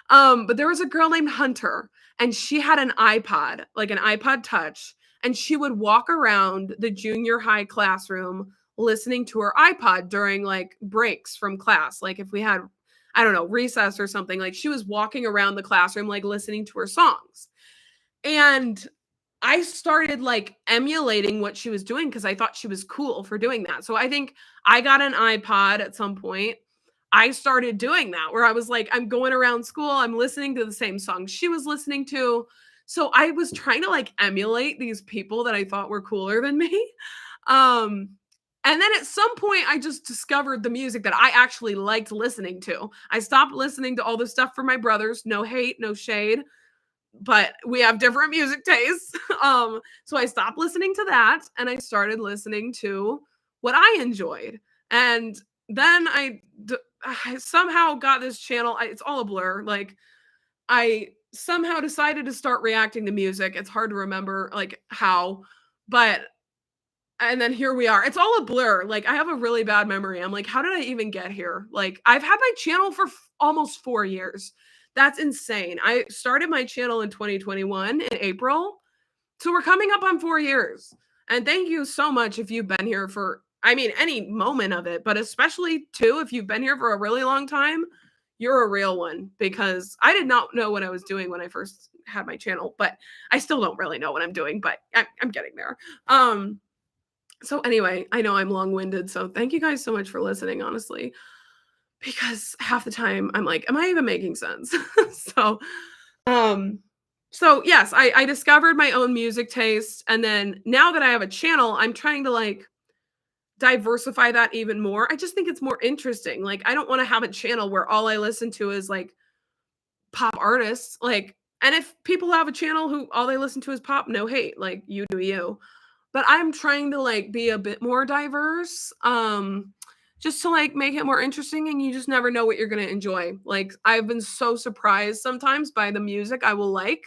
But there was a girl named Hunter, and she had an iPod, like an iPod Touch, and she would walk around the junior high classroom listening to her iPod during like breaks from class. Like if we had, I don't know, recess or something, like she was walking around the classroom, like listening to her songs. And I started like emulating what she was doing because I thought she was cool for doing that. So I think I got an iPod at some point. I started doing that where I was like, I'm going around school, I'm listening to the same songs she was listening to. So I was trying to like emulate these people that I thought were cooler than me. Um, and then at some point, I just discovered the music that I actually liked listening to. I stopped listening to all the stuff from my brothers. No hate, no shade, but we have different music tastes. So I stopped listening to that and I started listening to what I enjoyed. And then I somehow got this channel. It's all a blur. Like I somehow decided to start reacting to music. It's hard to remember like how, but and then here we are. It's all a blur. Like I have a really bad memory. I'm like, how did I even get here? Like I've had my channel for almost 4 years. That's insane. I started my channel in 2021 in April. So we're coming up on 4 years. And thank you so much if you've been here for, I mean, any moment of it, but especially too, if you've been here for a really long time, you're a real one because I did not know what I was doing when I first had my channel, but I still don't really know what I'm doing, but I'm getting there. So anyway, I know I'm long-winded, so thank you guys so much for listening, honestly, because half the time I'm like, am I even making sense? So, um, so yes, I discovered my own music taste, and then now that I have a channel, I'm trying to like diversify that even more. I just think it's more interesting. Like, I don't want to have a channel where all I listen to is like pop artists. Like, and if people have a channel who all they listen to is pop, no hate, like you do you. But I'm trying to like be a bit more diverse. Just to like make it more interesting, and you just never know what you're going to enjoy. Like I've been so surprised sometimes by the music I will like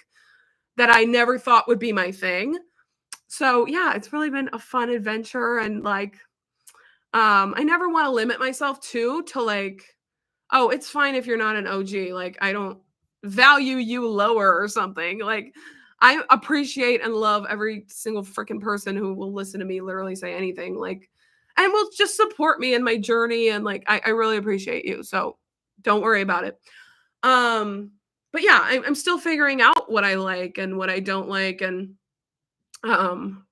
that I never thought would be my thing. So yeah, it's really been a fun adventure and like I never want to limit myself too to like, oh, it's fine if you're not an OG. Like I don't value you lower or something. Like I appreciate and love every single freaking person who will listen to me literally say anything. Like and will just support me in my journey. And like I really appreciate you. So don't worry about it. Um, but yeah, I'm still figuring out what I like and what I don't like. And um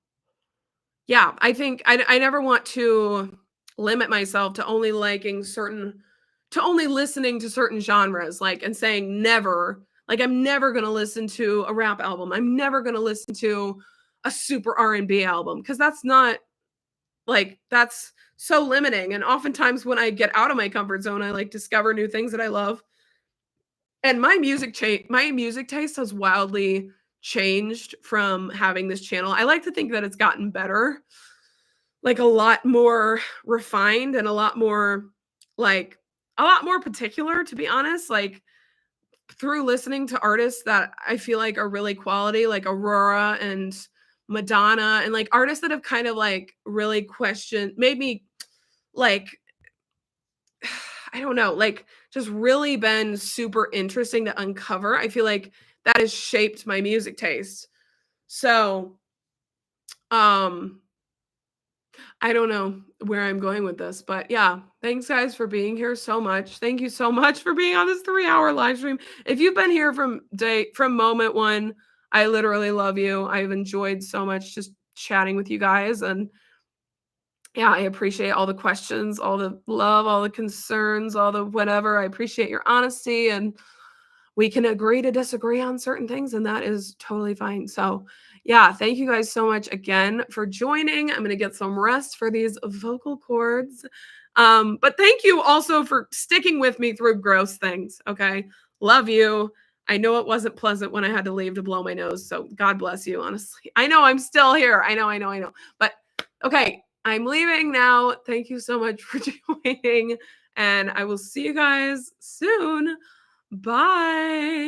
yeah, I think I never want to limit myself to only liking certain to only listening to certain genres, like, and saying never, like, I'm never gonna listen to a rap album. I'm never gonna listen to a super R&B album because that's not like, that's so limiting, and oftentimes when I get out of my comfort zone, I, like, discover new things that I love, and my music taste has wildly changed from having this channel. I like to think that it's gotten better, like a lot more refined and like a lot more particular, to be honest, like through listening to artists that I feel like are really quality, like Aurora and Madonna, and like artists that have kind of like really questioned, made me like, I don't know, like just really been super interesting to uncover. I feel like that has shaped my music taste. So, um, I don't know where I'm going with this, but yeah, thanks guys for being here so much. Thank you so much for being on this 3-hour live stream. If you've been here from moment one, I literally love you. I've enjoyed so much just chatting with you guys, and yeah, I appreciate all the questions, all the love, all the concerns, all the whatever. I appreciate your honesty, and we can agree to disagree on certain things, and that is totally fine. So, yeah, thank you guys so much again for joining. I'm going to get some rest for these vocal cords. But thank you also for sticking with me through gross things. Okay. Love you. I know it wasn't pleasant when I had to leave to blow my nose. So, God bless you, honestly. I know I'm still here. I know. But okay, I'm leaving now. Thank you so much for joining. And I will see you guys soon. Bye.